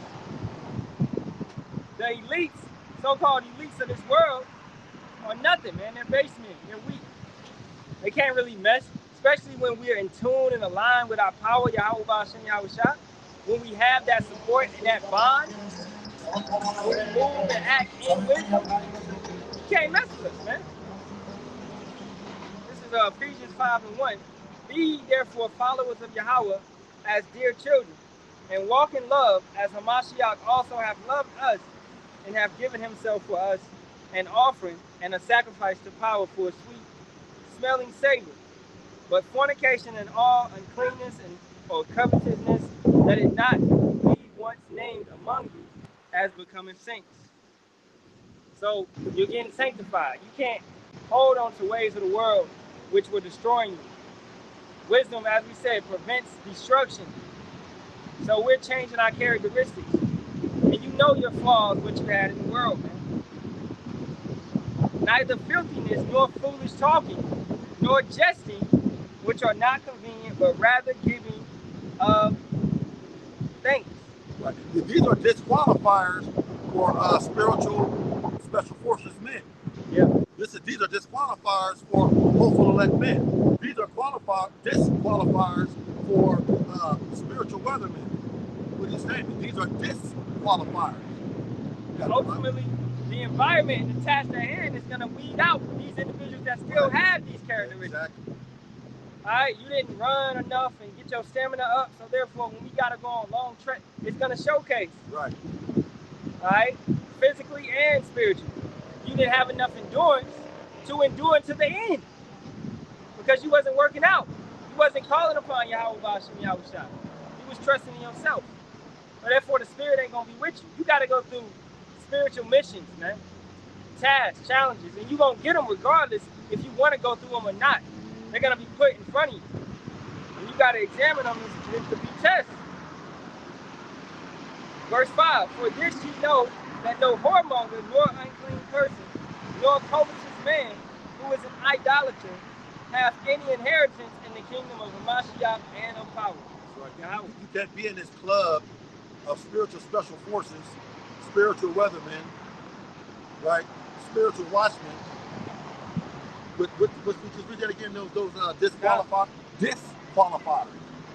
The elites, so-called elites of this world, are nothing, man. They're basement. They're weak. They can't really mess, especially when we're in tune and aligned with our power, Yahweh Ba'ashem Yahweh Shah. When we have that support and that bond, when we move and act in wisdom, you can't mess with us, man. This is Ephesians 5:1. Be ye therefore followers of Yahweh as dear children, and walk in love as Hamashiach also hath loved us and have given himself for us an offering and a sacrifice to power for a sweet smelling savor. But fornication and all uncleanness or covetousness, let it not be once named among you as becoming saints. So you're getting sanctified. You can't hold on to ways of the world which were destroying you. Wisdom, as we said, prevents destruction. So we're changing our characteristics. And you know your flaws, what you had in the world, man. Neither filthiness nor foolish talking, nor jesting which are not convenient, but rather giving of thanks. Right. These are disqualifiers for spiritual special forces men. Yeah. These are disqualifiers for hopeful elect men. These are disqualifiers for spiritual weathermen. What he's saying, these are disqualifiers. Ultimately, the environment and the task at hand is going to weed out these individuals that still have these characteristics. Exactly. All right, you didn't run enough and get your stamina up, so therefore, when we got to go on long trek, it's going to showcase. Right. All right, physically and spiritually. You didn't have enough endurance to endure to the end because you wasn't working out. You wasn't calling upon Yahweh Bashim Yahushua. You was trusting in yourself. So therefore, the spirit ain't going to be with you. You got to go through spiritual missions, man. Tasks, challenges, and you're going to get them regardless if you want to go through them or not. They're going to be put in front of you. And you got to examine them to be tested. Verse 5, for this you know that no whoremonger, nor unclean person, nor covetous man, who is an idolater, hath any inheritance in the kingdom of Hamashiach and of power. That's right. You can't be in this club of spiritual special forces, spiritual weathermen, right? Spiritual watchmen. But just read that again, those disqualifiers.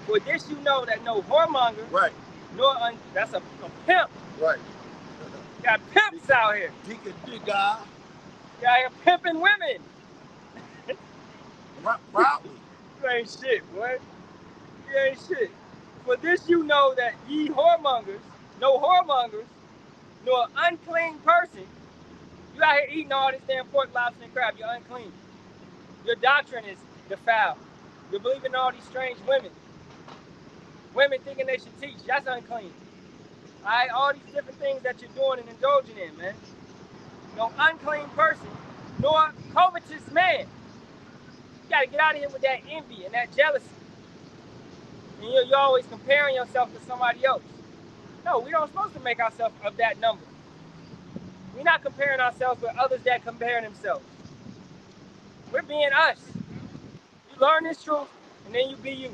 For this you know that no whoremonger, right? That's a pimp. Right. You got pimps out here. Deacon big guy. You out here pimping women. Proudly. You ain't shit, boy. You ain't shit. For this you know that ye whoremongers, no whoremongers, nor unclean person, you out here eating all this damn pork, lobster, and crab, you're unclean. Your doctrine is defiled. You're believing in all these strange women. Women thinking they should teach, that's unclean. All right, all these different things that you're doing and indulging in, man. No unclean person, nor covetous man. You gotta get out of here with that envy and that jealousy. And you're always comparing yourself to somebody else. No, we don't supposed to make ourselves of that number. We're not comparing ourselves with others that compare themselves. We're being us. You learn this truth, and then you be you.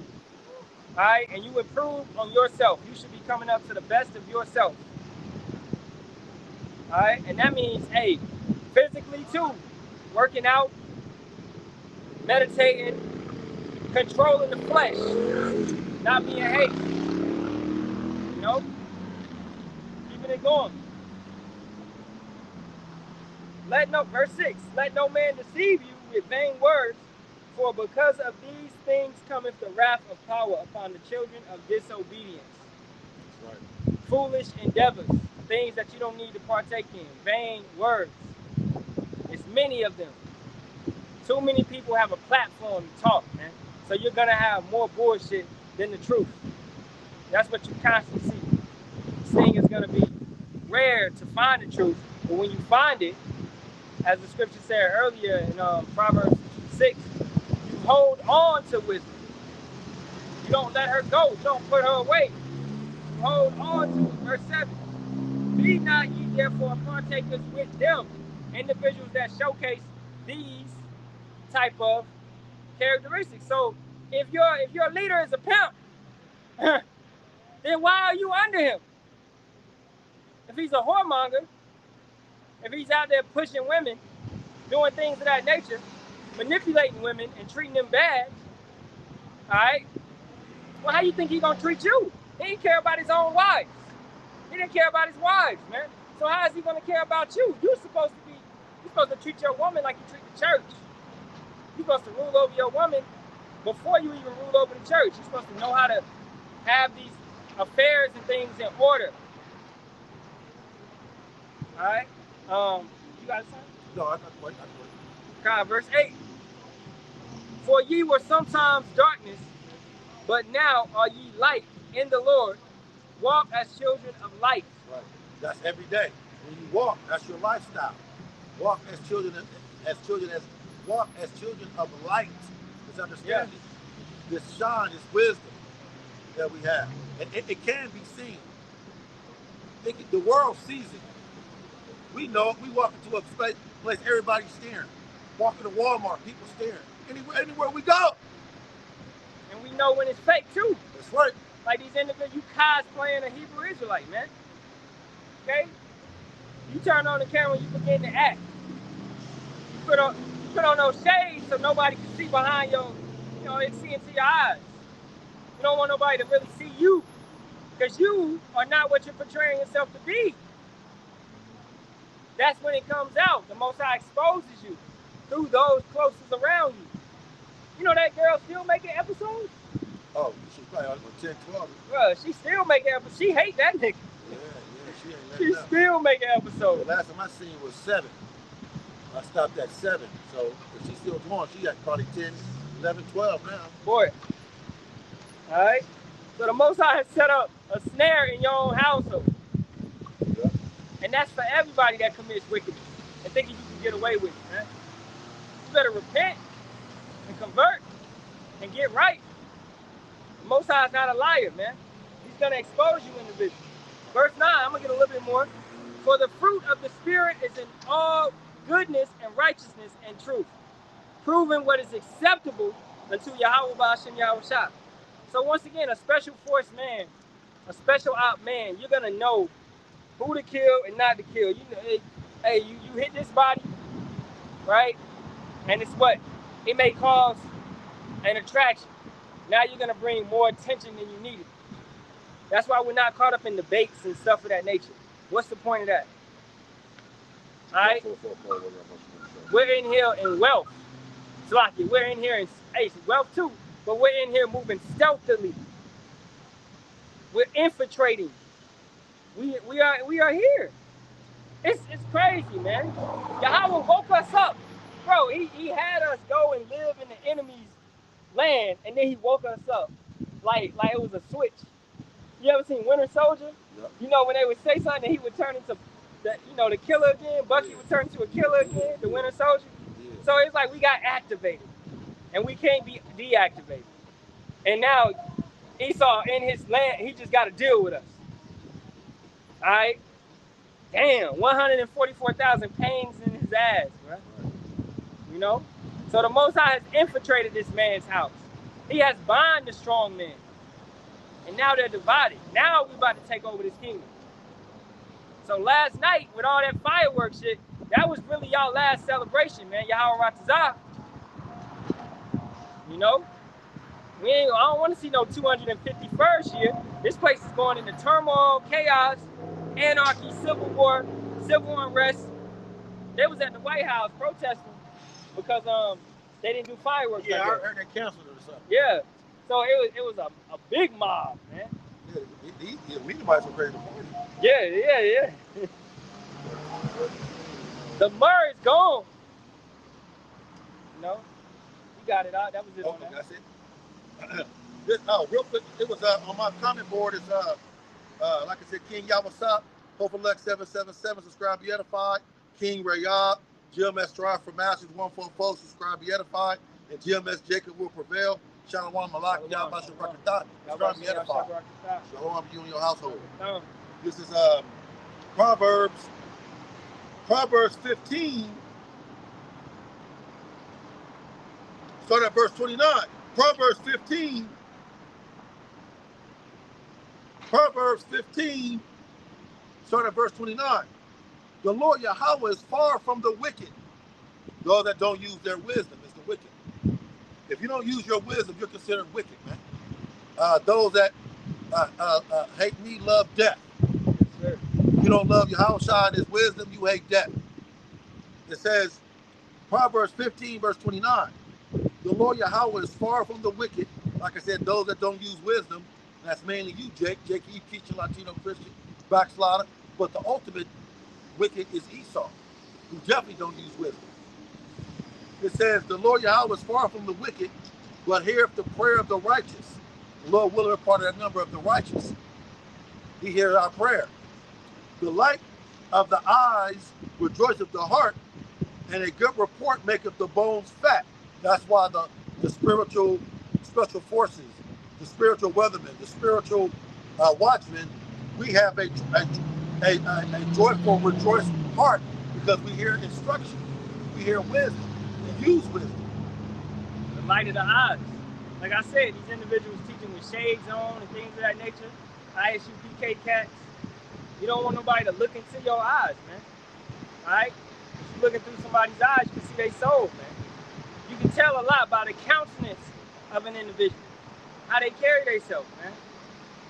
All right, and you improve on yourself. You should be coming up to the best of yourself. All right, and that means, hey, physically too, working out, meditating, controlling the flesh, not being hate. You know, keeping it going. Verse 6, let no man deceive you with vain words, for because of these things cometh the wrath of power upon the children of disobedience. That's right. Foolish endeavors, things that you don't need to partake in, vain words. It's many of them. Too many people have a platform to talk, man. So you're gonna have more bullshit than the truth. That's what you constantly see. This thing is gonna be rare to find the truth, but when you find it, as the scripture said earlier in Proverbs 6, you hold on to wisdom. You don't let her go. You don't put her away. You hold on to it. Verse 7. Be not ye therefore partakers with them, individuals that showcase these type of characteristics. So if your leader is a pimp, then why are you under him? If he's a whoremonger, if he's out there pushing women, doing things of that nature, manipulating women and treating them bad, all right, well, how you think he's gonna treat you? He didn't care about his own wives. He didn't care about his wives, man. So how is he gonna care about you? You're supposed to treat your woman like you treat the church. You're supposed to rule over your woman before you even rule over the church. You're supposed to know how to have these affairs and things in order. All right. You got something? No, I got quite. God, verse 8. For ye were sometimes darkness, but now are ye light in the Lord. Walk as children of light. Right. That's every day. When you walk, that's your lifestyle. Walk as children of light. This understanding, this shine, this wisdom that we have. And it can be seen. The world sees it. We know it. We walk into a place, everybody's staring. Walking to Walmart, people staring. Anywhere we go. And we know when it's fake too. That's right. Like these individuals, you cosplaying a Hebrew Israelite, man. Okay? You turn on the camera, you begin to act. You put on those shades so nobody can see behind your, they see into your eyes. You don't want nobody to really see you, because you are not what you're portraying yourself to be. That's when it comes out. The Most High exposes you through those closest around you. You know that girl still making episodes? Oh, she's probably on 10, 12. Bruh, she still making episodes. She hate that nigga. Yeah, she ain't She letting up. still making episodes. The last time I seen was 7. I stopped at 7. So if she's still going, she got probably 10, 11, 12 now. Boy. All right? So the Most High has set up a snare in your own household. Yeah. And that's for everybody that commits wickedness and thinking you can get away with it, man. You better repent and convert and get right. The Most High is not a liar, man. He's going to expose you individually. Verse 9, I'm going to get a little bit more. For the fruit of the Spirit is in all goodness and righteousness and truth, proving what is acceptable unto Yahweh Ba'ashem Yahushua. So once again, a special force man, a special op man, you're going to know who to kill and not to kill. You know, hey, you hit this body, right? And it's what? It may cause an attraction. Now you're going to bring more attention than you needed. That's why we're not caught up in debates and stuff of that nature. What's the point of that? All right? We're in here in wealth. Slaki, we're in here in wealth too, but we're in here moving stealthily. We're infiltrating. We are here. It's crazy, man. Yahweh woke us up. Bro, he had us go and live in the enemy's land, and then he woke us up. Like it was a switch. You ever seen Winter Soldier? Yep. You know, when they would say something, he would turn into the killer again. Bucky would turn into a killer again, the Winter Soldier. Yeah. So it's like we got activated, and we can't be deactivated. And now Esau in his land, he just got to deal with us. All right? Damn, 144,000 pains in his ass, bro. You know? So the Most High has infiltrated this man's house. He has bound the strong men. And now they're divided. Now we're about to take over this kingdom. So last night, with all that fireworks shit, that was really y'all last celebration, man. Yahweh Ratazah. You know? I don't want to see no 251st year. This place is going into turmoil, chaos, anarchy, civil war, civil unrest. They was at the White House protesting because they didn't do fireworks. Yeah, I heard they canceled it or something. Yeah. So it was a big mob, man. Yeah, we might as well create a party. Yeah. The myrrh is gone. You know? You got it out. That was it on that. That's it. Real quick, it was on my comment board. Is like I said, King Yawasop, Hope Elect 777, subscribe, be edified. King Rayab, GMS Strive for Masters 144, subscribe, be edified. And GMS Jacob will prevail. Shalom Malak, Yabasha Rakatah, subscribe, be edified. Shalom to you and your household. This is Proverbs 15. Start at verse 29. Proverbs 15, start at verse 29. The Lord Yahweh is far from the wicked. Those that don't use their wisdom is the wicked. If you don't use your wisdom, you're considered wicked, man. Those that hate me love death. Yes, sir. You don't love Yahweh and his wisdom, you hate death. It says, Proverbs 15, verse 29. The Lord Yahweh is far from the wicked. Like I said, those that don't use wisdom, that's mainly you, Jake. Jake, you teach a Latino Christian backslider. But the ultimate wicked is Esau, who definitely don't use wisdom. It says, the Lord Yahweh is far from the wicked, but heareth the prayer of the righteous. The Lord will be part of that number of the righteous. He hears our prayer. The light of the eyes rejoiceth the heart, and a good report maketh the bones fat. That's why the spiritual special forces, the spiritual weathermen, the spiritual watchmen, we have a joyful, rejoiced heart because we hear instruction, we hear wisdom, we use wisdom. The light of the eyes. Like I said, these individuals teaching with shades on and things of that nature. ISU PK cats. You don't want nobody to look into your eyes, man. All right? If you're looking through somebody's eyes, you can see their soul, man. You can tell a lot by the countenance of an individual, how they carry themselves, man.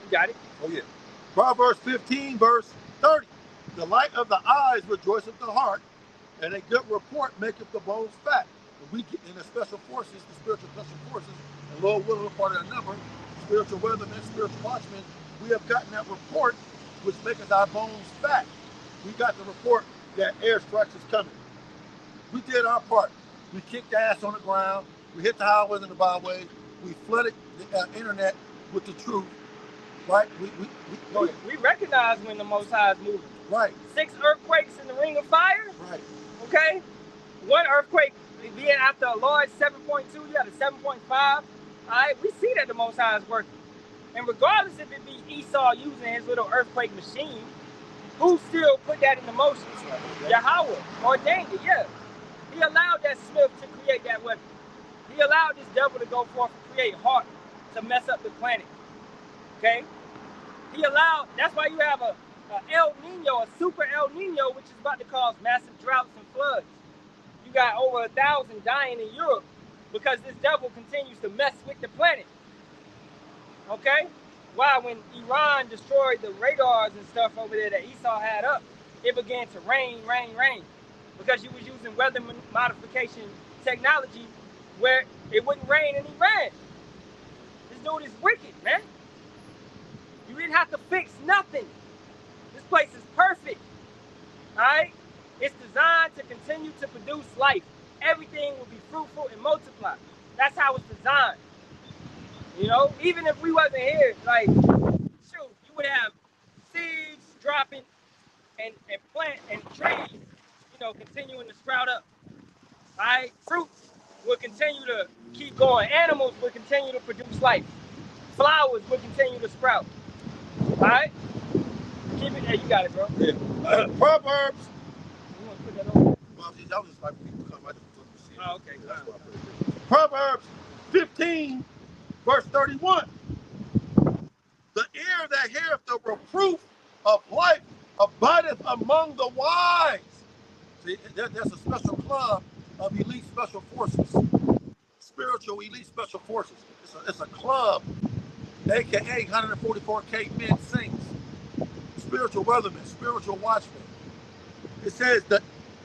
You got it? Oh, yeah. Proverbs 15, verse 30. The light of the eyes rejoiceth the heart, and a good report maketh the bones fat. And we get in the special forces, the spiritual special forces, and Lord willing, part of that number, spiritual weathermen, spiritual watchmen, we have gotten that report which maketh our bones fat. We got the report that airstrikes is coming. We did our part. We kicked ass on the ground. We hit the highways and the byways. We flooded the internet with the truth. Right? We recognize when the Most High is moving. Right. 6 earthquakes in the Ring of Fire. Right. Okay? 1 earthquake being after a large 7.2, you got a 7.5. All right? We see that the Most High is working. And regardless if it be Esau using his little earthquake machine, who still put that into motion? Yahweh ordained it, yeah. He allowed that Smith to create that weapon. He allowed this devil to go forth and create heart to mess up the planet. Okay? He allowed, that's why you have a El Nino, a super El Nino, which is about to cause massive droughts and floods. You got over 1,000 dying in Europe because this devil continues to mess with the planet. Okay? Why? When Iran destroyed the radars and stuff over there that Esau had up, it began to rain, because you was using weather modification technology where it wouldn't rain in Iran. This dude is wicked, man. You didn't have to fix nothing. This place is perfect. All right? It's designed to continue to produce life. Everything will be fruitful and multiply. That's how it's designed. You know, even if we wasn't here, like, shoot, you would have seeds dropping and plant and trees, you know, continuing to sprout up. All right? Fruits will continue to keep going. Animals will continue to produce life. Flowers will continue to sprout. All right? Keep it there. You got it, bro. Yeah. Proverbs. You want to put that on? Well, that was like people come. I just put the shit. Oh, okay. That's why I put it there. Proverbs 15, verse 31. The ear that heareth the reproof of life abideth among the wise. See, that's a special club of elite special forces. Spiritual elite special forces. It's a club, aka 144K men saints, spiritual weathermen, spiritual watchmen. It says that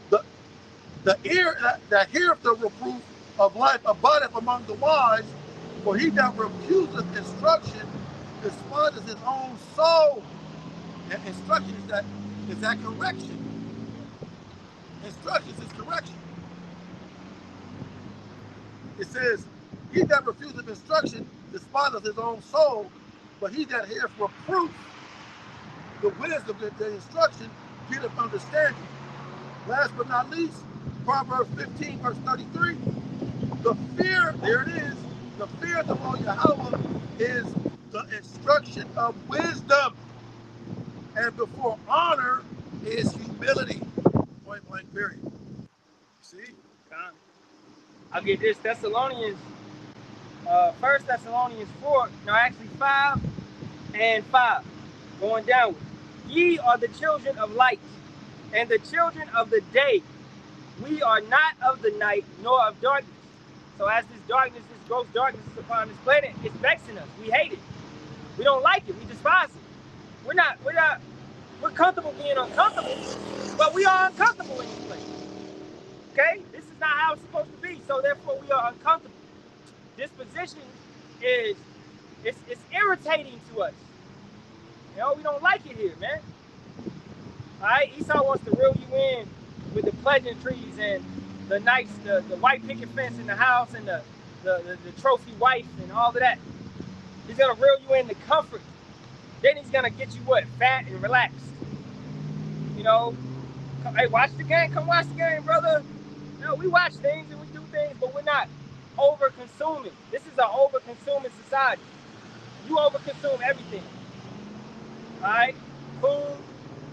the ear that heareth the reproof of life abideth among the wise, for he that refuseth instruction despiseth his own soul. And instruction is that correction. Instructions is correction. It says, he that refuseth instruction despiseth his own soul, but he that heareth reproof, the wisdom, the instruction, getteth understanding. Last but not least, Proverbs 15, verse 33. The fear, there it is, the fear of the Lord Yahweh is the instruction of wisdom. And before honor is humility. Point blank, period. See? I'll get this. Thessalonians, 1 Thessalonians 4, no, actually 5 and 5, going downward. Ye are the children of light and the children of the day. We are not of the night nor of darkness. So as this darkness, this gross darkness is upon this planet, it's vexing us. We hate it. We don't like it. We despise it. We're comfortable being uncomfortable, but we are uncomfortable in this place. Okay? This is not how it's supposed to be, so therefore we are uncomfortable. This position is, it's irritating to us. You know, we don't like it here, man. All right? Esau wants to reel you in with the pleasantries and the nice, the white picket fence in the house and the trophy wife and all of that. He's gonna reel you into comfort. Then he's gonna get you what? Fat and relaxed. You know, hey, watch the game. Come watch the game, brother. No, we watch things and we do things, but we're not over-consuming. This is an over-consuming society. You over-consume everything. All right? Food,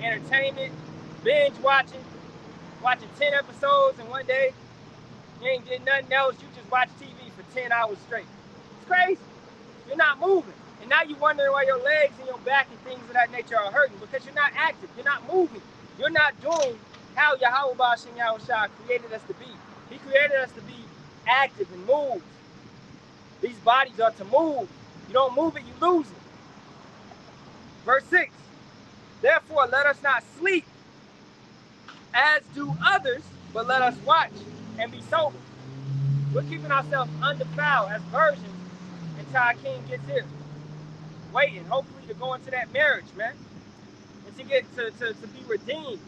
entertainment, binge watching 10 episodes in one day. You ain't did nothing else. You just watch TV for 10 hours straight. It's crazy. You're not moving. And now you're wondering why your legs and your back and things of that nature are hurting, because you're not active. You're not moving. You're not doing how Yahweh Bashem Yahushua created us to be. He created us to be active and move. These bodies are to move. You don't move it, you lose it. Verse 6. Therefore, let us not sleep as do others, but let us watch and be sober. We're keeping ourselves undefiled as virgins until our king gets here. Waiting, hopefully, to go into that marriage, man. And to get to be redeemed,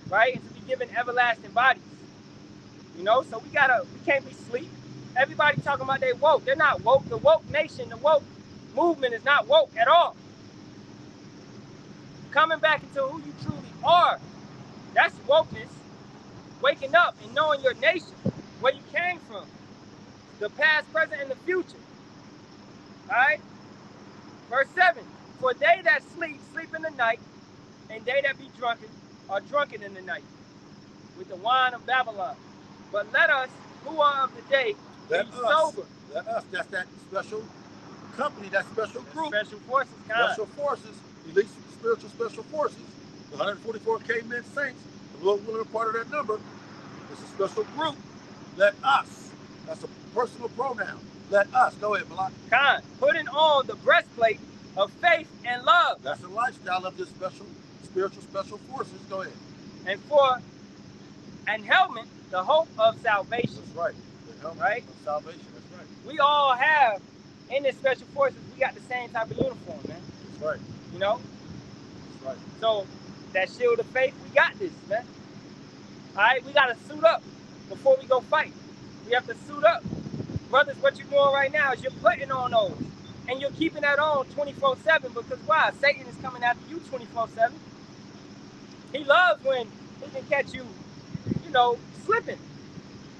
right? And to be given everlasting bodies. You know, so we can't be asleep. Everybody talking about they woke. They're not woke. The woke nation, the woke movement is not woke at all. Coming back into who you truly are. That's wokeness. Waking up and knowing your nation, where you came from, the past, present, and the future. All right? Verse 7. For they that sleep, sleep in the night, and they that be drunken are drunken in the night, with the wine of Babylon. But let us, who are of the day, be sober. Let us. That's that special company, that special group. Special forces, Special forces, elite spiritual special forces, the 144K men saints, the Lord willing part of that number. It's a special group. Let us. That's a personal pronoun. Let us. Go ahead, Malak. Khan, putting on the breastplate of faith and love. That's the lifestyle of this special spiritual special forces. Go ahead. And helmet, the hope of salvation. That's right. The helmet right? of salvation. That's right. We all have, in this special forces, we got the same type of uniform, man. That's right. You know? That's right. So, that shield of faith, we got this, man. All right? We got to suit up before we go fight. We have to suit up. Brothers, what you're doing right now is you're putting on those. And you're keeping that on 24/7 because why? Satan is coming after you 24/7. He loves when he can catch you, you know, slipping.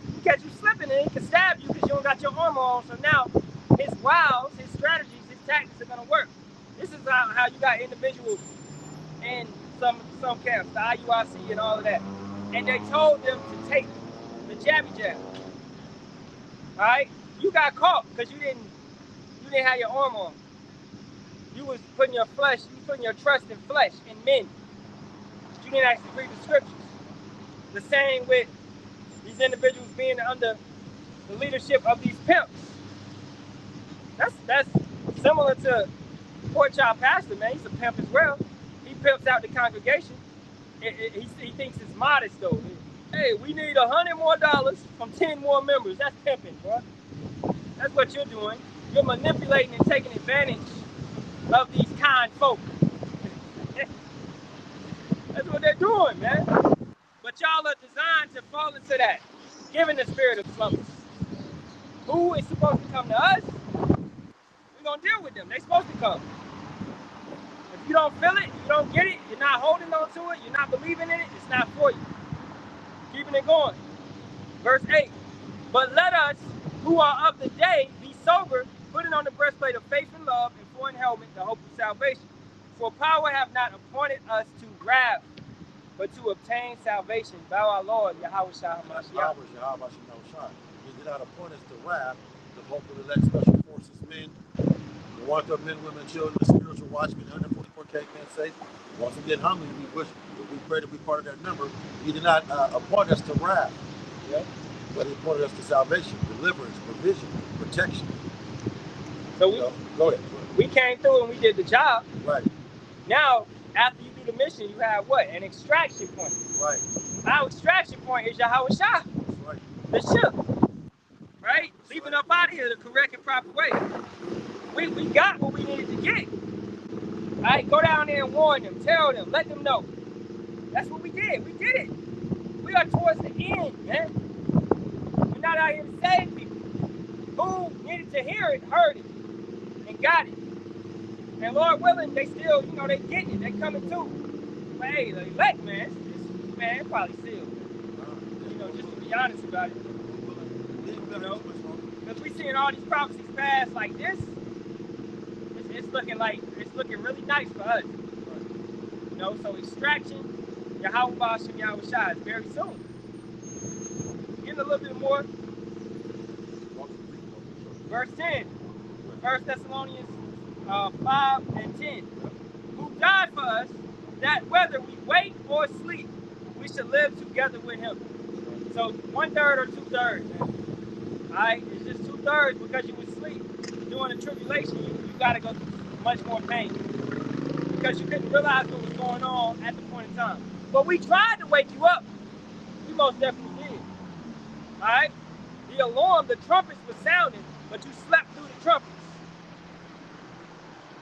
He can catch you slipping and he can stab you because you don't got your armor on. So now his wiles, his strategies, his tactics are going to work. This is how you got individuals in some camps, the IUIC and all of that. And they told them to take the jabby jab. All right? You got caught because you didn't have your armor on. You was putting your trust in flesh, in men. You didn't actually read the scriptures. The same with these individuals being under the leadership of these pimps. That's similar to Pork Chop Pastor, man. He's a pimp as well. He pimps out the congregation. He thinks it's modest though. Hey, we need $100 more from 10 more members. That's pimping, bro. That's what you're doing. You're manipulating and taking advantage of these kind folk. That's what they're doing, man. But y'all are designed to fall into that, given the spirit of slumber. Who is supposed to come to us? We're going to deal with them. They're supposed to come. If you don't feel it, you don't get it, you're not holding on to it, you're not believing in it, it's not for you. Keeping it going. Verse 8. But let us, who are of the day, be sober, putting on the breastplate of faith and love, and for an helmet, the hope of salvation. For power have not appointed us to wrath, but to obtain salvation by our Lord, Yahweh Shah HaMashiach. He did not appoint us to wrath, the hope of elect special forces men, the want of men, women, and children, the spiritual watchmen, 144K men say. Once again, humbly, we pray to be part of that number. He did not appoint us to wrath, but he appointed us to salvation, deliverance, provision, protection. So go ahead. We came through and we did the job. Right. Now, after you do the mission, you have what? An extraction point. Right. Our extraction point is Yahweh Shah. That's right. The ship. Right? Leaving up out of here the correct and proper way. We got what we needed to get. All right, go down there and warn them, tell them, let them know. That's what we did. We did it. We are towards the end, man. We're not out here to save people. Who needed to hear it, heard it, and got it. And Lord willing, they still, they getting it. They coming too. But hey, the elect, man, man, probably sealed. Just to be honest about it. Because we seeing all these prophecies pass like this, it's looking really nice for us. So extraction, Yahweh Bashem Yahweh Shai is very soon. Getting a little bit more. Verse 10. 1 Thessalonians 5 and 10. Who died for us, that whether we wake or sleep, we should live together with him. So 1/3 or 2/3. Alright, it's just 2/3 because you would sleep. During the tribulation, you gotta go through much more pain. Because you couldn't realize what was going on at the point in time. But we tried to wake you up. We most definitely did. Alright? The alarm, the trumpets were sounding, but you slept through the trumpets.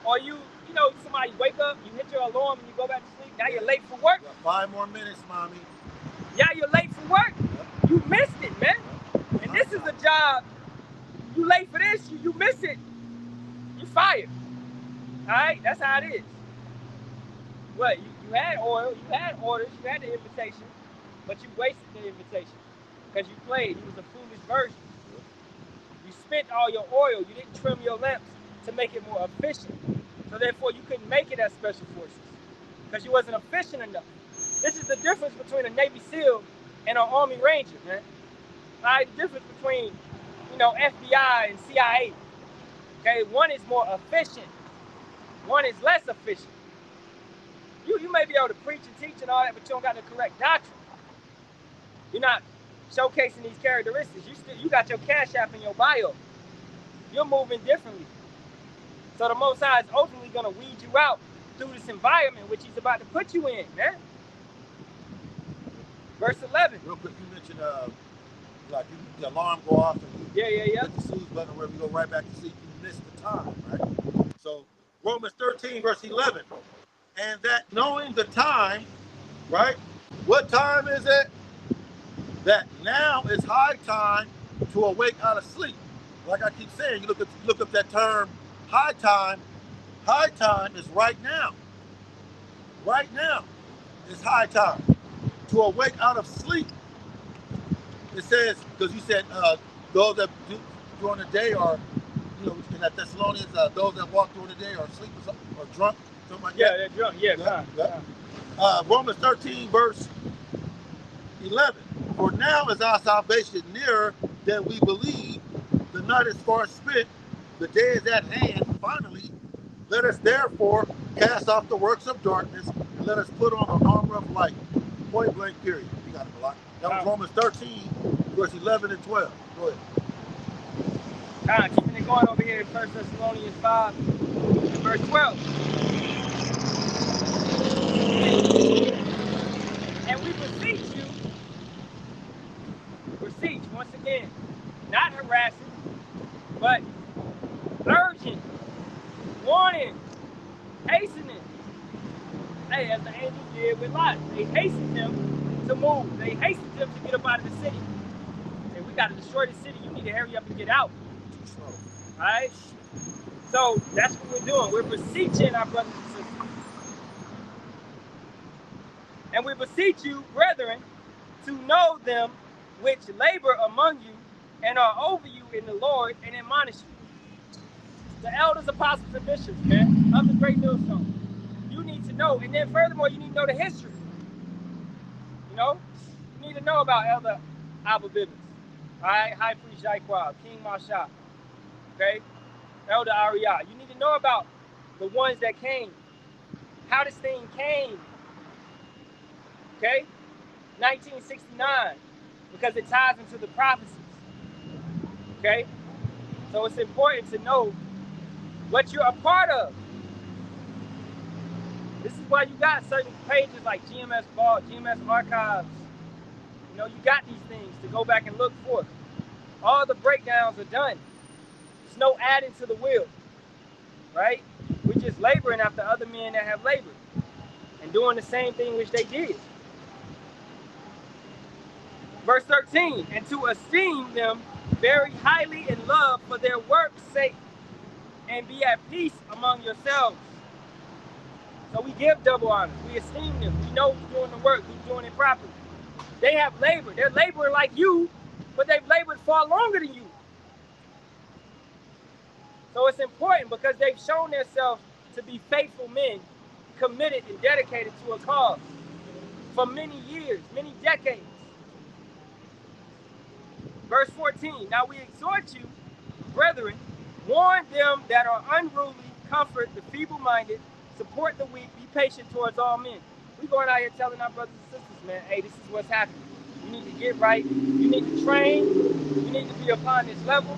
Or you know, somebody wake up, you hit your alarm and you go back to sleep. Now you're late for work. 5 more minutes, mommy. Yeah, you're late for work. You missed it, man. And this is a job. You late for this, you miss it. You fired. Alright? That's how it is. What? You had oil, you had orders, you had the invitation, but you wasted the invitation. Because you played. You was a foolish virgin. You spent all your oil. You didn't trim your lamps to make it more efficient. So therefore, you couldn't make it as special forces because you wasn't efficient enough. This is the difference between a Navy SEAL and an Army Ranger, man. All right, the difference between, FBI and CIA. Okay, one is more efficient. One is less efficient. You may be able to preach and teach and all that, but you don't got the correct doctrine. You're not showcasing these characteristics. You got your cash app in your bio. You're moving differently. So the Most High is ultimately going to weed you out through this environment which he's about to put you in, man. Verse 11. Real quick, you mentioned the alarm go off and you hit the snooze button where we go right back to sleep. You missed the time, right? So Romans 13, verse 11. And that knowing the time, right? What time is it? That now is high time to awake out of sleep. Like I keep saying, you look up that term, high time. High time is right now. Right now is high time to awake out of sleep. It says, because you said those that do during the day are, in that Thessalonians, those that walk during the day are asleep or drunk, something like that. Yeah, they're drunk. Yeah. Romans 13, verse 11. For now is our salvation nearer than we believe. The night is far spent. The day is at hand. Finally, let us therefore cast off the works of darkness and let us put on the armor of light. Point blank, period. You got it, Malak. That was Romans 13, verse 11 and 12. Go ahead. Keeping it going over here in 1 Thessalonians 5, verse 12. And we beseech you, once again, not harassing, but urging, warning, hastening. Hey, as the angels did with Lot, they hastened him to move. They hastened him to get up out of the city. And we got to destroy the city. You need to hurry up and get out. All right? So that's what we're doing. We're beseeching our brothers and sisters. And we beseech you, brethren, to know them which labor among you and are over you in the Lord and admonish you. The elders, apostles, and bishops, man, of the great millstone. You need to know. And then furthermore, you need to know the history. You need to know about Elder Abba Bibbins. All right, High Priest Jaiquab, King Masha, okay, Elder Ariah. You need to know about the ones that came, how this thing came, okay, 1969, because it ties into the prophecies, okay? So it's important to know what you're a part of. This is why you got certain pages like GMS Vault, GMS Archives. You got these things to go back and look for. All the breakdowns are done. There's no adding to the wheel, right? We're just laboring after other men that have labored and doing the same thing which they did. Verse 13, and to esteem them very highly in love for their work's sake, and be at peace among yourselves. So we give double honor. We esteem them. We know who's doing the work, who's doing it properly. They have labored. They're laboring like you, but they've labored far longer than you. So it's important because they've shown themselves to be faithful men, committed and dedicated to a cause for many years, many decades. Verse 14, now we exhort you, brethren, Warn them that are unruly, comfort the feeble-minded, support the weak, be patient towards all men. We going out here telling our brothers and sisters, man, hey, this is what's happening. You need to get right. You need to train. You need to be upon this level,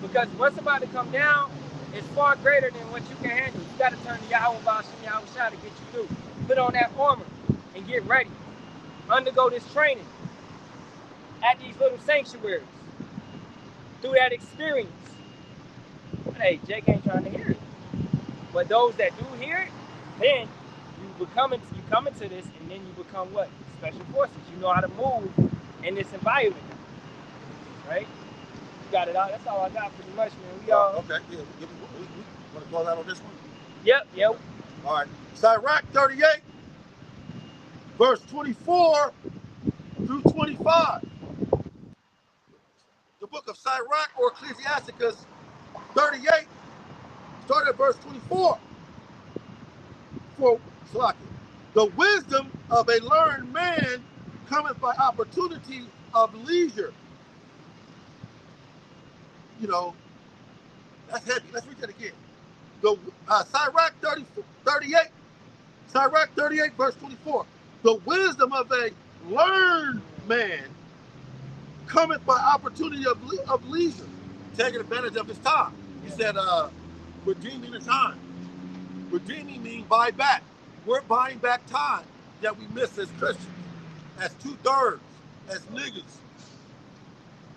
because what's about to come down is far greater than what you can handle. You got to turn to Yahweh Bashim Yahweh Shah to get you through. Put on that armor and get ready. Undergo this training at these little sanctuaries through that experience. But hey, Jake ain't trying to hear it. But those that do hear it, then you come into this, and then you become what? Special forces. You know how to move in this environment, right? You got it out. That's all I got pretty much, man. We all okay. Yeah, we want to call out on this one. Yep. All right. Sirach 38, verse 24 through 25. The book of Sirach or Ecclesiasticus 38, start at verse 24. For Salaki, the wisdom of a learned man cometh by opportunity of leisure. You know, that's heavy. Let's read that again. The Sirach 38, Sirach 38, verse 24. The wisdom of a learned man cometh by opportunity of leisure, taking advantage of his time. He said, redeeming the time. Redeeming means buy back. We're buying back time that we miss as Christians, as 2/3, as niggas.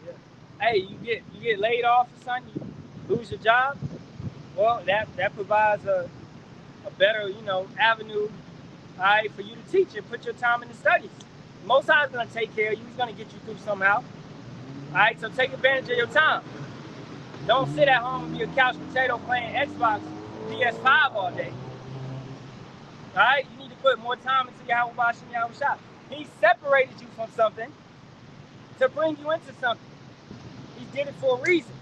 Yeah. Hey, you get laid off or something, you lose your job. Well, that provides a better, avenue, all right, for you to teach and put your time in the studies. Most High is gonna take care of you. He's gonna get you through somehow. All right, so take advantage of your time. Don't sit at home and be a couch potato playing Xbox, PS5 all day. All right, you need to put more time into Yahweh Bashim Yahweh Shah. He separated you from something to bring you into something. He did it for a reason.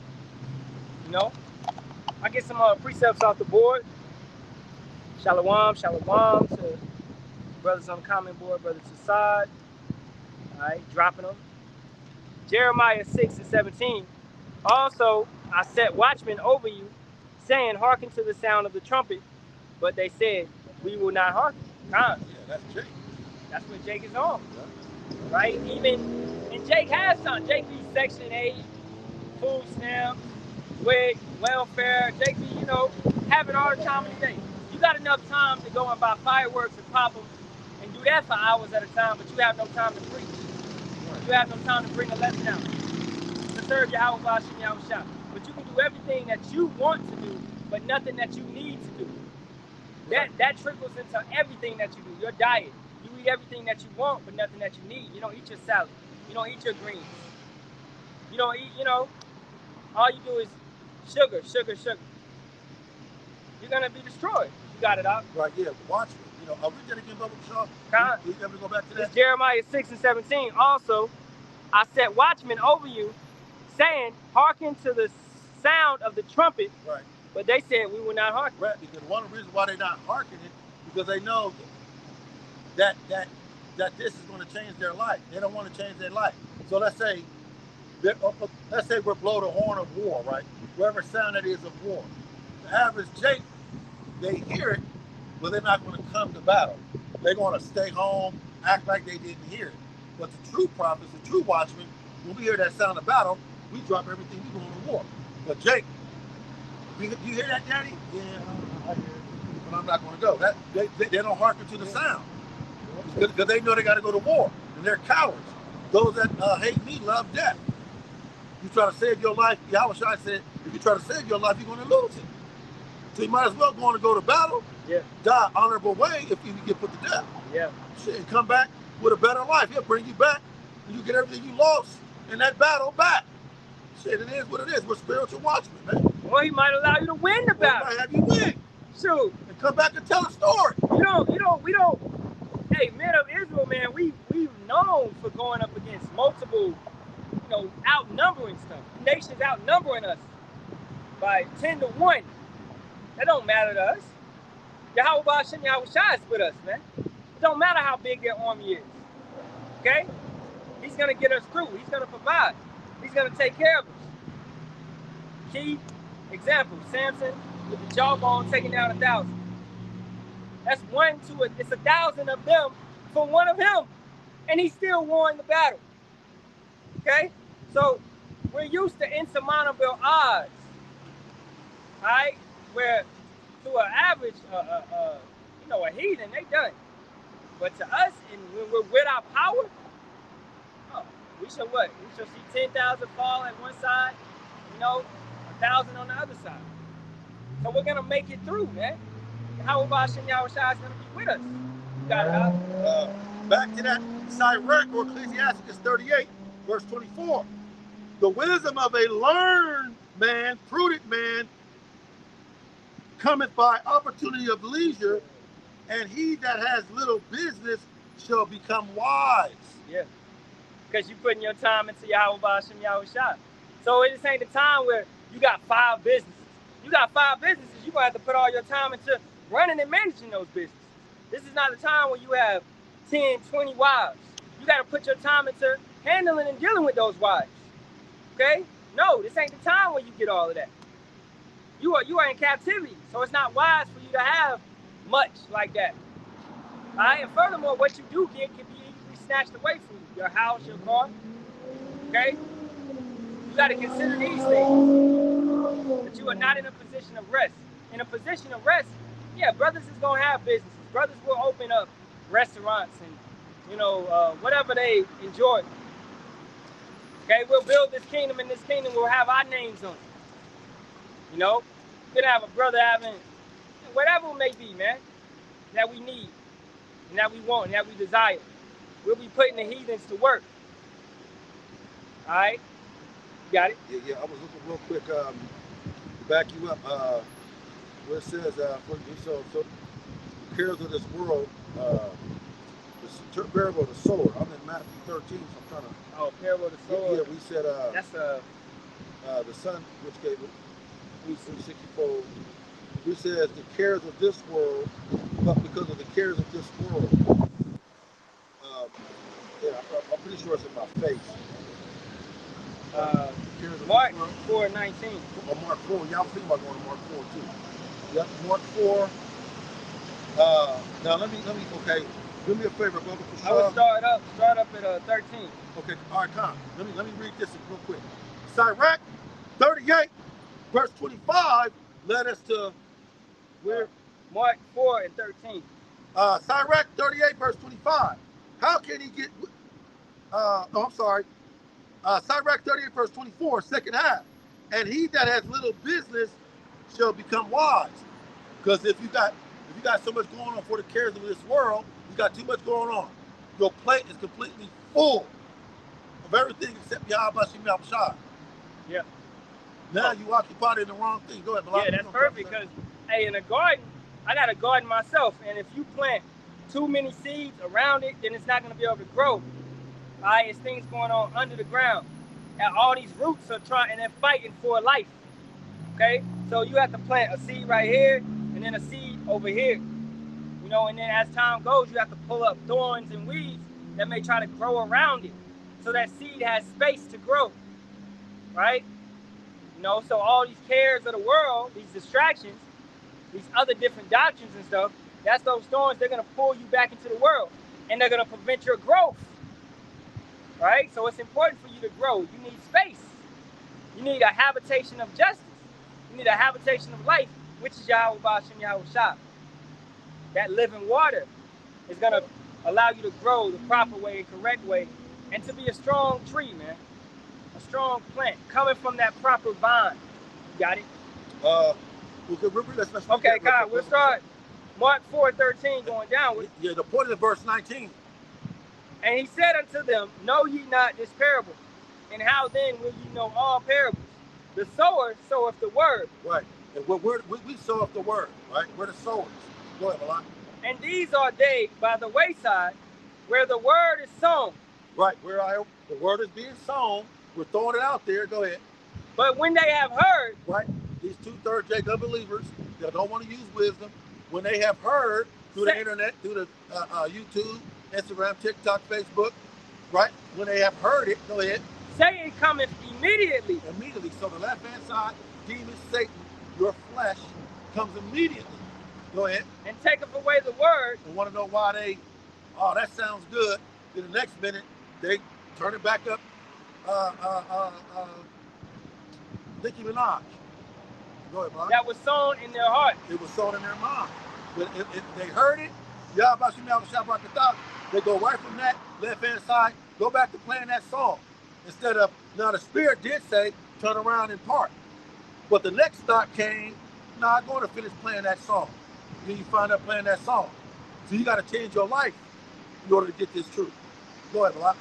I get some precepts off the board. Shalom to brothers on the comment board, Brother Tassad. All right, dropping them. Jeremiah 6:17. Also, I set watchmen over you, saying, hearken to the sound of the trumpet. But they said, we will not hearken. Yeah, that's Jake. That's what Jake is on. Yeah. Right? And Jake has some. Jake be Section 8, food stamps, WIC, welfare. Jake be, having all the time of the day. You got enough time to go and buy fireworks and pop them and do that for hours at a time, but you have no time to preach. You have no time to bring a lesson out, to serve Yahweh Bashim Yahweh Shah. But you can do everything that you want to do, but nothing that you need to do. That trickles into everything that you do. Your diet. You eat everything that you want, but nothing that you need. You don't eat your salad. You don't eat your greens. You don't eat, all you do is sugar. You're going to be destroyed. You got it out. Right, yeah, watch me. Read that again, Brother Shaw. You ever go back to that? It's Jeremiah 6:17. Also, I set watchmen over you, saying, hearken to the sound of the trumpet. Right. But they said we will not hearken. Right, because one of the reasons why they're not hearkening because they know that this is going to change their life. They don't want to change their life. So let's say we're blow the horn of war, right? Whatever sound it is of war. The average Jake, they hear it, but they're not going to come to battle. They're going to stay home, act like they didn't hear it. But the true prophets, the true watchmen, when we hear that sound of battle, we drop everything, we go to war. But Jake, you hear that, Daddy? Yeah, I hear it. But I'm not going to go. They don't hearken to the sound. Because they know they got to go to war. And they're cowards. Those that hate me love death. You try to save your life, Yahweh Shai said, if you try to save your life, you're going to lose it. So you might as well go to battle, die honorable way if you get put to death. Yeah. Shit, and come back with a better life. He'll bring you back, and you get everything you lost in that battle back. Shit, it is what it is. We're spiritual watchmen, man. Well, he might allow you to win the battle. He might have you win. Shoot. And come back and tell a story. We don't. Hey, men of Israel, man, we've known for going up against multiple, outnumbering stuff. Nations outnumbering us by 10-1. That don't matter to us. Yahweh Bashim Yahweh Shai is with us, man. It don't matter how big their army is. Okay? He's gonna get us through. He's gonna provide. He's gonna take care of us. Key, Example, Samson with the jawbone taking down 1,000. That's one to it. It's 1,000 of them for one of him. And he still won the battle. Okay? So we're used to insurmountable odds. Alright? Where to an average, a heathen, they done. But to us, and when we're with our power, oh, we shall what? We shall see 10,000 fall at one side, 1,000 on the other side. So we're gonna make it through, man. How about Hashem Yahweh Shai is gonna be with us? You got it out. Back to that Sirach or Ecclesiasticus 38, verse 24. The wisdom of a learned man, prudent man, cometh by opportunity of leisure, and he that has little business shall become wise. Yeah. Because you're putting your time into Yahweh Hashem Yahweh Shai. So it ain't the time where you got 5 businesses. You got 5 businesses, you're going to have to put all your time into running and managing those businesses. This is not the time when you have 10, 20 wives. You got to put your time into handling and dealing with those wives. Okay? No, this ain't the time when you get all of that. You are in captivity, so it's not wise for you to have much like that. All right? And furthermore, what you do get can be easily snatched away from you. Your house, your car. Okay? You got to consider these things. That you are not in a position of rest. In a position of rest, yeah, brothers is going to have businesses. Brothers will open up restaurants and, whatever they enjoy. Okay, we'll build this kingdom, and this kingdom will have our names on it. You could have a brother having whatever it may be, man, that we need, and that we want, and that we desire. We'll be putting the heathens to work. All right? You got it? Yeah, I was looking real quick to back you up. Where it says, so the cares of this world, the parable of the sower. I'm in Matthew 13, so I'm trying to. Oh, parable of the sower. Yeah, we said. That's the son which gave it 360-fold. We says the cares of this world, but because of the cares of this world, I'm pretty sure it's in my face. Mark 4:19. Or Mark 4. Y'all think about going to Mark 4 too. Yep, Mark 4. Now let me. Okay, do me a favor, brother. I would start up at 13. Okay, all right, come. Let me read this real quick. Sirach 38, verse 25, led us to where? Mark 4:13. Sirach 38, verse 25. How can he get? I'm sorry. Sirach 38, verse 24, second half. And he that has little business shall become wise. Because if you got so much going on for the cares of this world, you got too much going on. Your plate is completely full of everything except Yahweh Yahweh Shai. Yeah. Now you occupied in the wrong thing. Go ahead, Malak. Yeah, that's perfect because, hey, in a garden, I got a garden myself, and if you plant too many seeds around it, then it's not going to be able to grow. All right, it's things going on under the ground. And all these roots are trying, and they're fighting for life. Okay? So you have to plant a seed right here, and then a seed over here. And then as time goes, you have to pull up thorns and weeds that may try to grow around it. So that seed has space to grow. Right? So all these cares of the world, these distractions, these other different doctrines and stuff, that's those thorns. They're going to pull you back into the world, and they're going to prevent your growth. Right? So it's important for you to grow. You need space. You need a habitation of justice. You need a habitation of life, which is Yahweh Hashem Yahweh Shai. That living water is going to allow you to grow the proper way, correct way, and to be a strong tree, man. A strong plant coming from that proper vine. You got it? Okay, Kyle, we'll start Mark 4:13 going downward. Yeah, the point of verse 19. And he said unto them, know ye not this parable? And how then will ye know all parables? The sower soweth the word. Right. And we sow up the word, right? We're the sowers. Go ahead, Malak. And these are they by the wayside, where the word is sown. Right, the word is being sown. We're throwing it out there. Go ahead. But when they have heard, right, these 2/3 Jacob believers that don't want to use wisdom, when they have heard through the internet, through the YouTube, Instagram, TikTok, Facebook, right? When they have heard it, go ahead. Satan cometh immediately. Immediately. So the left-hand side, demon, Satan, your flesh, comes immediately. Go ahead. And taketh away the word. And want to know why they, oh, that sounds good. Then the next minute, they turn it back up. Nicki Minaj. Go ahead, Bob. That was sown in their heart. It was sown in their mind. But if they heard it, they go right from that left-hand side, go back to playing that song. Instead of, now the Spirit did say, turn around and part. But the next thought came, no, I'm going to finish playing that song. Then you find out playing that song. So you got to change your life in order to get this truth. Go ahead, Balak.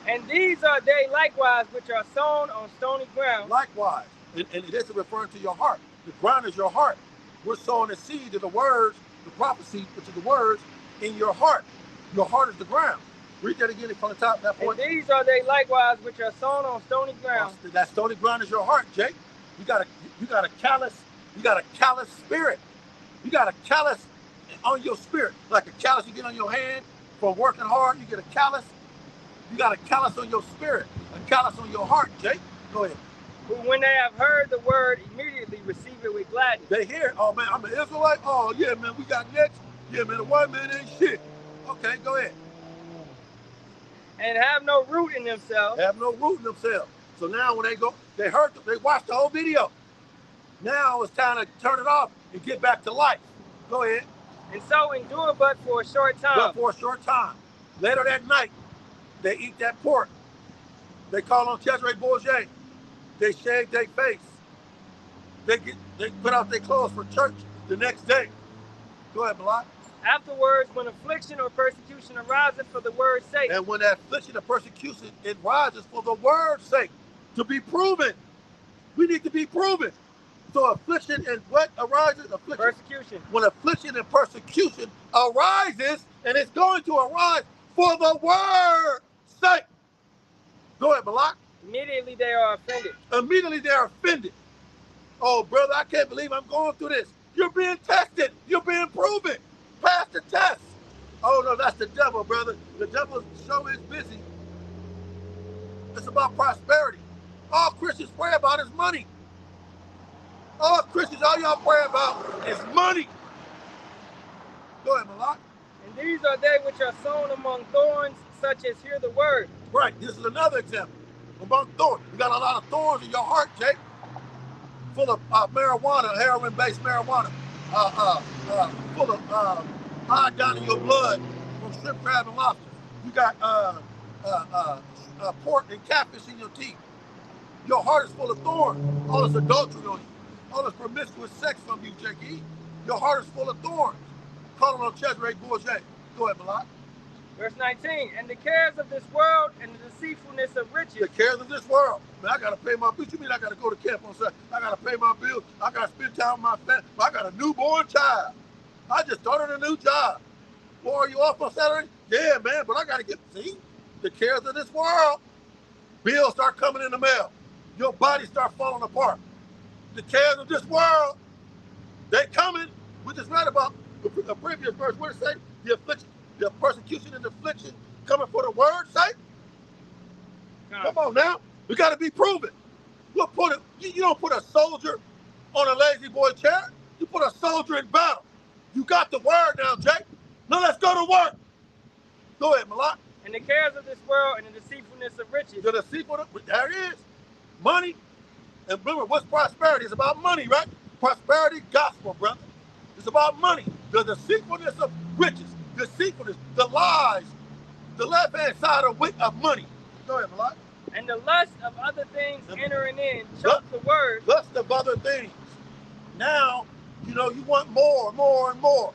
And these are they likewise which are sown on stony ground. Likewise. And this is referring to your heart. The ground is your heart. We're sowing the seed of the words, the prophecy, which is the words in your heart. Your heart is the ground. Read that again from the top of that point. And these are they likewise which are sown on stony ground. That stony ground is your heart, Jake. You got a callous spirit. You got a callous on your spirit. Like a callus you get on your hand from working hard, you get a callus. You got a callus on your spirit, a callus on your heart, Jake. Go ahead. Who, when they have heard the word, immediately receive it with gladness. They hear it. Oh, man, I'm an Israelite. Oh, yeah, man, we got next. Yeah, man, the white man ain't shit. Okay, go ahead. And have no root in themselves. Have no root in themselves. So now when they go, they watched the whole video. Now it's time to turn it off and get back to life. Go ahead. And so endure but for a short time. But for a short time. Later that night, they eat that pork. They call on Cesare Borgia. They shave their face. They put out their clothes for church the next day. Go ahead, Balak. Afterwards, when affliction or persecution arises for the word's sake. And when that affliction or persecution, it rises for the word's sake. To be proven. We need to be proven. So affliction and what arises? Affliction. Persecution. When affliction and persecution arises, and it's going to arise for the word's sake. Go ahead, Balak. Immediately they are offended. Immediately they are offended. Oh, brother, I can't believe I'm going through this. You're being tested. You're being proven. Pass the test. Oh, no, that's the devil, brother. The devil's show is busy. It's about prosperity. All Christians pray about is money. All Christians, all y'all pray about is money. Go ahead, Malak. And these are they which are sown among thorns, such as hear the word. Right, this is another example. Among thorns. You got a lot of thorns in your heart, Jake. Full of marijuana, heroin-based marijuana. Full of iodine in your blood from shrimp, crab, and lobster. You got pork and catfish in your teeth. Your heart is full of thorns. All this adultery on you. All this promiscuous sex from you, Jakey. Your heart is full of thorns. Calling on Cesare Borgia. Go ahead, Malak. Verse 19, and the cares of this world and the deceitfulness of riches. The cares of this world. Man, I got to pay my bills. You mean I got to go to camp on Saturday? I got to pay my bills. I got to spend time with my family. I got a newborn child. I just started a new job. Boy, are you off on Saturday? Yeah, man, but I got to get, see, the cares of this world. Bills start coming in the mail. Your body start falling apart. The cares of this world, they coming. We just read about the previous verse. What it say? The affliction, the persecution and affliction coming for the word's sake. Come on now. We got to be proven. You don't put a soldier on a lazy boy chair. You put a soldier in battle. You got the word now, Jake. Now let's go to work. Go ahead, Malak. And the cares of this world and the deceitfulness of riches. The deceitfulness, there it is. Money. And remember, what's prosperity? It's about money, right? Prosperity, gospel, brother. It's about money. The deceitfulness of riches, deceitfulness, the lies, the left-hand side of money. Go ahead, Malak. And the lust of other things entering in, choke the word. Lust of other things. Now, you want more, and more.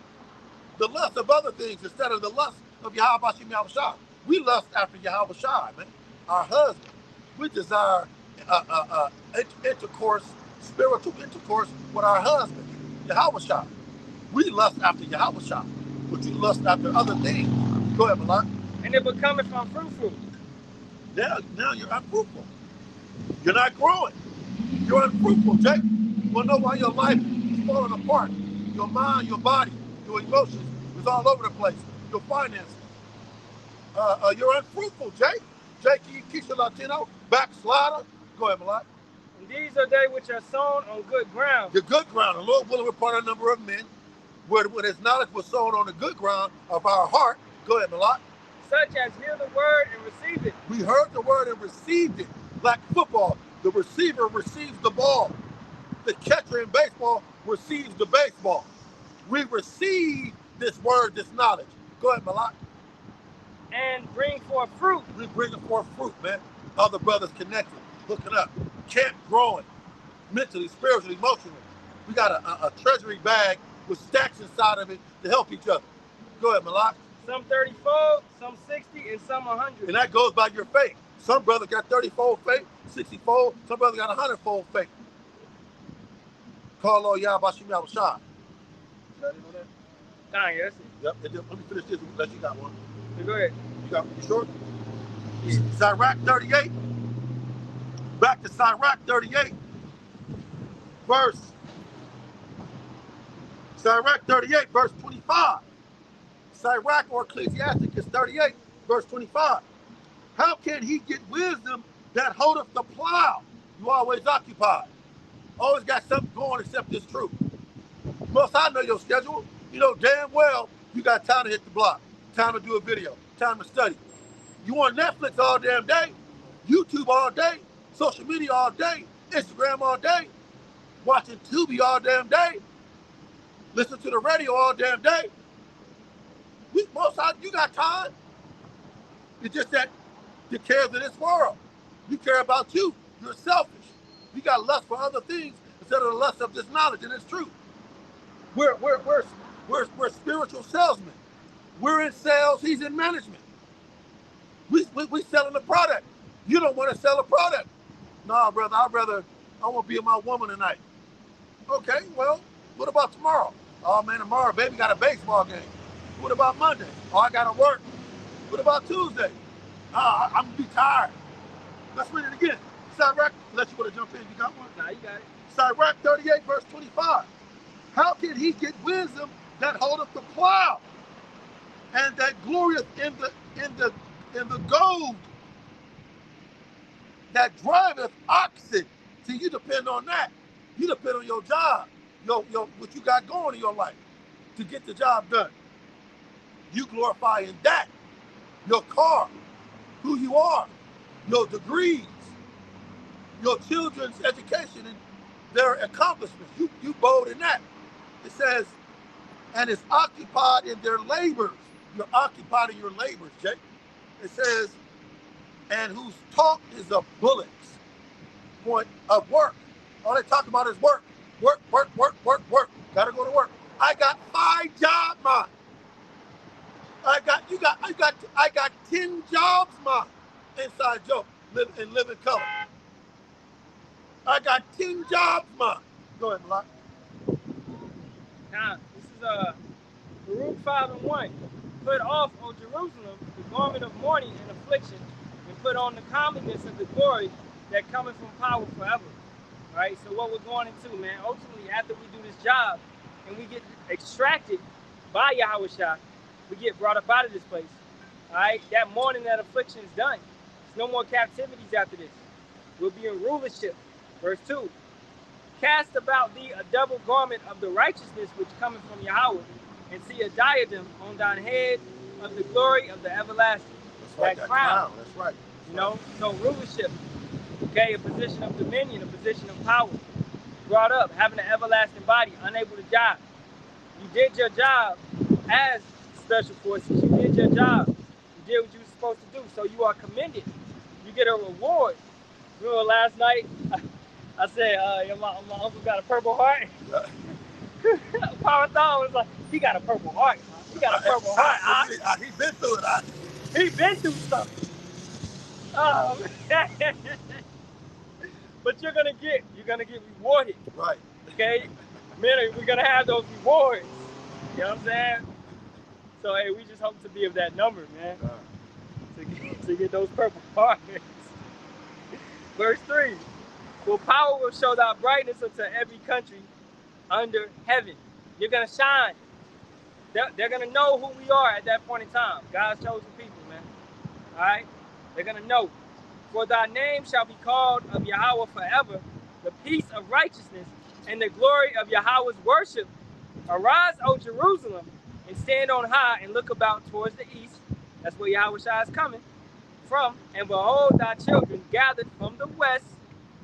The lust of other things instead of the lust of Yahweh Shem Yahushua. We lust after Yahweh Shai, man. Our husband. We desire intercourse, spiritual intercourse with our husband, Yahweh Shai. We lust after Yahweh Shai, but you lust after other things. Go ahead, Malak. And it becometh unfruitful. Now you're unfruitful. You're not growing. You're unfruitful, Jake. You want to know why your life is falling apart? Your mind, your body, your emotions is all over the place. Your finances. You're unfruitful, Jake. Jake, Keisha Latino. backslider. Go ahead, Malak. And these are they which are sown on good ground. The good ground. The Lord willing, we're part of a number of men where his knowledge was sown on the good ground of our heart. Go ahead, Malak. Such as hear the word and receive it. We heard the word and received it. Like football, the receiver receives the ball. The catcher in baseball receives the baseball. We receive this word, this knowledge. Go ahead, Malak. And bring forth fruit. We bringing forth fruit, man. Other brothers connected, hooking up, camp growing, mentally, spiritually, emotionally. We got a treasury bag with stacks inside of it to help each other. Go ahead, Malak. Some 30-fold, some 60, and some 100. And that goes by your faith. Some brothers got 30-fold faith, 60-fold. Some brothers got 100-fold faith. Call all y'all Bashim Yahushua. Did I know that? Yes. Yep. Let me finish this unless you got one. Go ahead. You sure? Sirach 38. Back to Sirach 38. Sirach 38, verse 25. Sirach or Ecclesiasticus 38, verse 25. How can he get wisdom that holdeth the plow? You always occupied. Always got something going except this truth. Most I know your schedule. You know damn well you got time to hit the block, time to do a video, time to study. You on Netflix all damn day, YouTube all day, social media all day, Instagram all day, watching Tubi all damn day, listen to the radio all damn day. Most of you got time. It's just that you care of this world. You care about you. You're selfish. You got lust for other things instead of the lust of this knowledge, and it's true. We're spiritual salesmen. We're in sales. He's in management. We selling a product. You don't want to sell a product. No, brother. I want to be with my woman tonight. Okay, well, what about tomorrow? Oh man, tomorrow, baby got a baseball game. What about Monday? Oh, I gotta work. What about Tuesday? I'm gonna be tired. Let's read it again. Sirach, unless you want to jump in, you got one? Nah, you got it. Sirach 38, verse 25. How can he get wisdom that holdeth the plow, and that glorieth in the gold that driveth oxen? See, you depend on that. You depend on your job, your what you got going in your life to get the job done. You glorify in that. Your car, who you are, your degrees, your children's education and their accomplishments. You bold in that. It says, and is occupied in their labors. You're occupied in your labors, Jake. It says, and whose talk is a bullet's point of work. All they talk about is work. Work. Gotta go to work. I got 5 jobs, man. I got 10 jobs, man. Inside joke, live in color. I got 10 jobs, man. Go ahead, Malak. Now, this is Baruch 5:1. Put off, O Jerusalem, the garment of mourning and affliction, and put on the comeliness of the glory that cometh from power forever. All right, so what we're going into, man, ultimately, after we do this job and we get extracted by Yahushua, we get brought up out of this place. All right, that mourning, that affliction is done. There's no more captivities after this. We'll be in rulership. Verse 2. Cast about thee a double garment of the righteousness which cometh from Yahweh, and see a diadem on thine head of the glory of the everlasting. That's right, that crown. That's right. You know, so rulership, okay, a position of dominion, a position of power. Brought up, having an everlasting body, unable to die. You did your job as special forces. You did your job. You did what you were supposed to do. So you are commended. You get a reward. Remember last night, I said, my uncle got a purple heart. Power Thon was like, he got a purple heart. He got a purple heart. He been through it. He been through something. But you're gonna get rewarded. Right. Okay? Men, we're gonna have those rewards. You know what I'm saying? So hey, we just hope to be of that number, man. To get those purple hearts. Verse 3. For power will show thy brightness unto every country under heaven. You're gonna shine. They're gonna know who we are at that point in time. God's chosen people, man. All right? They're gonna know. For thy name shall be called of Yahweh forever, the peace of righteousness and the glory of Yahweh's worship. Arise, O Jerusalem, and stand on high and look about towards the east. That's where Yahweh Shai is coming from. And behold, thy children gathered from the west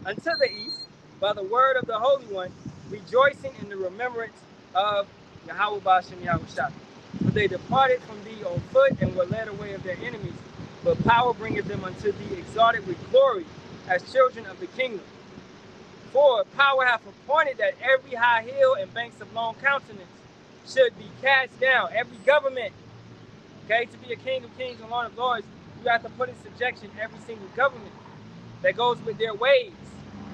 unto the east by the word of the Holy One, rejoicing in the remembrance of Yahweh Bashem Yahweh Shai. For they departed from thee on foot and were led away of their enemies. But power bringeth them unto thee, exalted with glory, as children of the kingdom. For power hath appointed that every high hill and banks of long countenance should be cast down. Every government, okay, to be a king of kings and lord of lords, you have to put in subjection every single government that goes with their ways,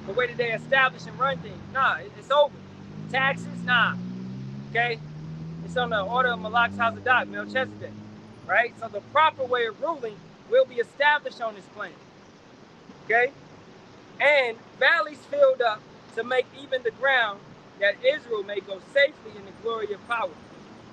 the way that they establish and run things. Nah, it's over. Taxes, nah, okay? It's on the order of Malak Hazadak, Melchizedek, right? So the proper way of ruling will be established on this planet, okay? And valleys filled up to make even the ground, that Israel may go safely in the glory of power.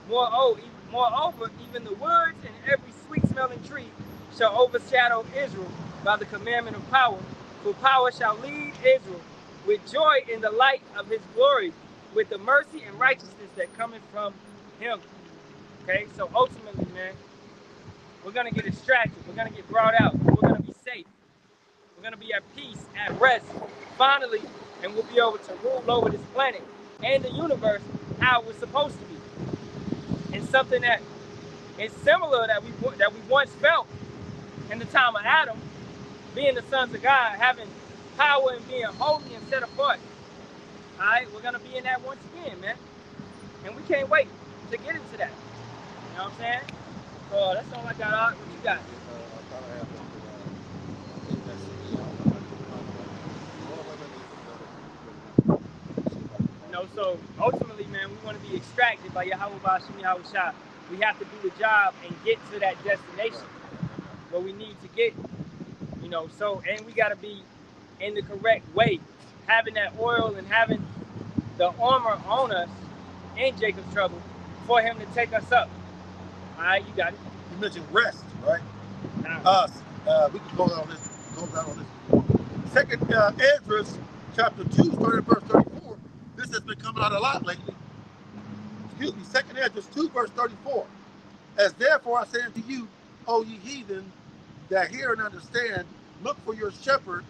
Moreover, even the woods and every sweet-smelling tree shall overshadow Israel by the commandment of power. For power shall lead Israel with joy in the light of his glory, with the mercy and righteousness that cometh from him. Okay, so ultimately, man, we're going to get extracted. We're going to get brought out. We're going to be safe. We're going to be at peace, at rest, finally, and we'll be able to rule over this planet and the universe how we're supposed to be. And something that is similar that we once felt in the time of Adam, being the sons of God, having power and being holy and set apart. All right, we're going to be in that once again, man. And we can't wait to get into that. You know what I'm saying? So that's all I got. What you got? So ultimately, man, we want to be extracted by Yahweh Bashem Yahweh Shai. We have to do the job and get to that destination where we need to get, you know, so, and we got to be in the correct way, having that oil and having the armor on us in Jacob's trouble for him to take us up. All right, you got it. You mentioned rest, right? We can go out on this. Second Ezra, chapter 2, starting at verse 34. This has been coming out a lot lately. Excuse me, 2 Ezra 2, verse 34. As therefore I say unto you, O ye heathen, that hear and understand, look for your shepherd,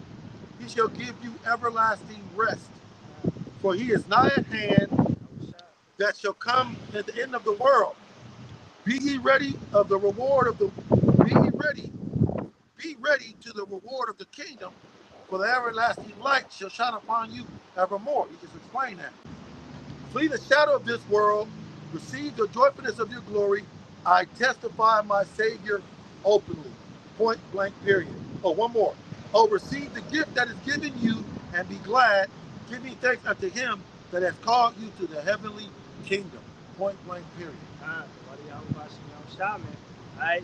he shall give you everlasting rest. For he is nigh at hand, that shall come at the end of the world. Be ye ready of the reward of the be ready to the reward of the kingdom, for the everlasting light shall shine upon you evermore. He just explained that. Flee the shadow of this world, receive the joyfulness of your glory. I testify my Savior openly. Point blank, period. Oh, one more. Oh, receive the gift that is given you and be glad, giving thanks unto him that has called you to the heavenly kingdom. Point blank, period. All right,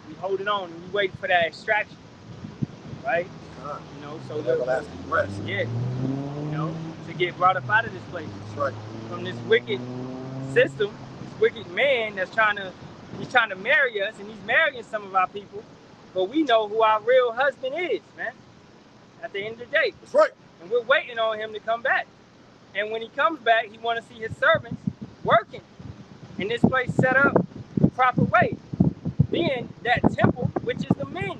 we holding on and we waiting for that extraction, right? You know, so the everlasting rest. Yeah, you know, to get brought up out of this place. That's right. From this wicked system, this wicked man that's trying to marry us, and he's marrying some of our people, but we know who our real husband is, man. At the end of the day. That's right. And we're waiting on him to come back. And when he comes back, he want to see his servants working in this place set up the proper way. Being that temple, which is the men.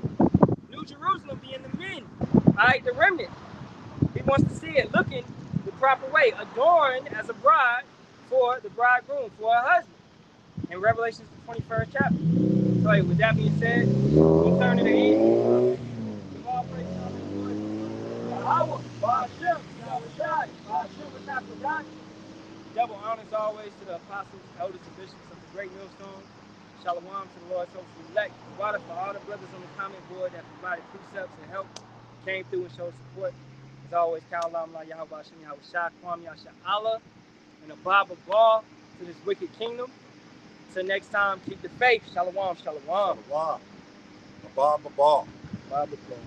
New Jerusalem being the men. All right, the remnant. He wants to see it looking the proper way, adorned as a bride for the bridegroom, for her husband. In Revelation, the 21st chapter. So hey, with that being said, we'll turn to the east. Double honors always to the apostles, elders, and bishops of the great millstone. Shalom to the Lord's hopeful elect. Water for all the brothers on the comment board that provided precepts and help, came through and showed support. As always, Ka'alam La Yahweh Hashem Yahweh Shah, Kwam Yasha Allah, and a Bible ball to this wicked kingdom. Till next time, keep the faith. Shalom, shalom. Shalom. Baba ball. Baba ball.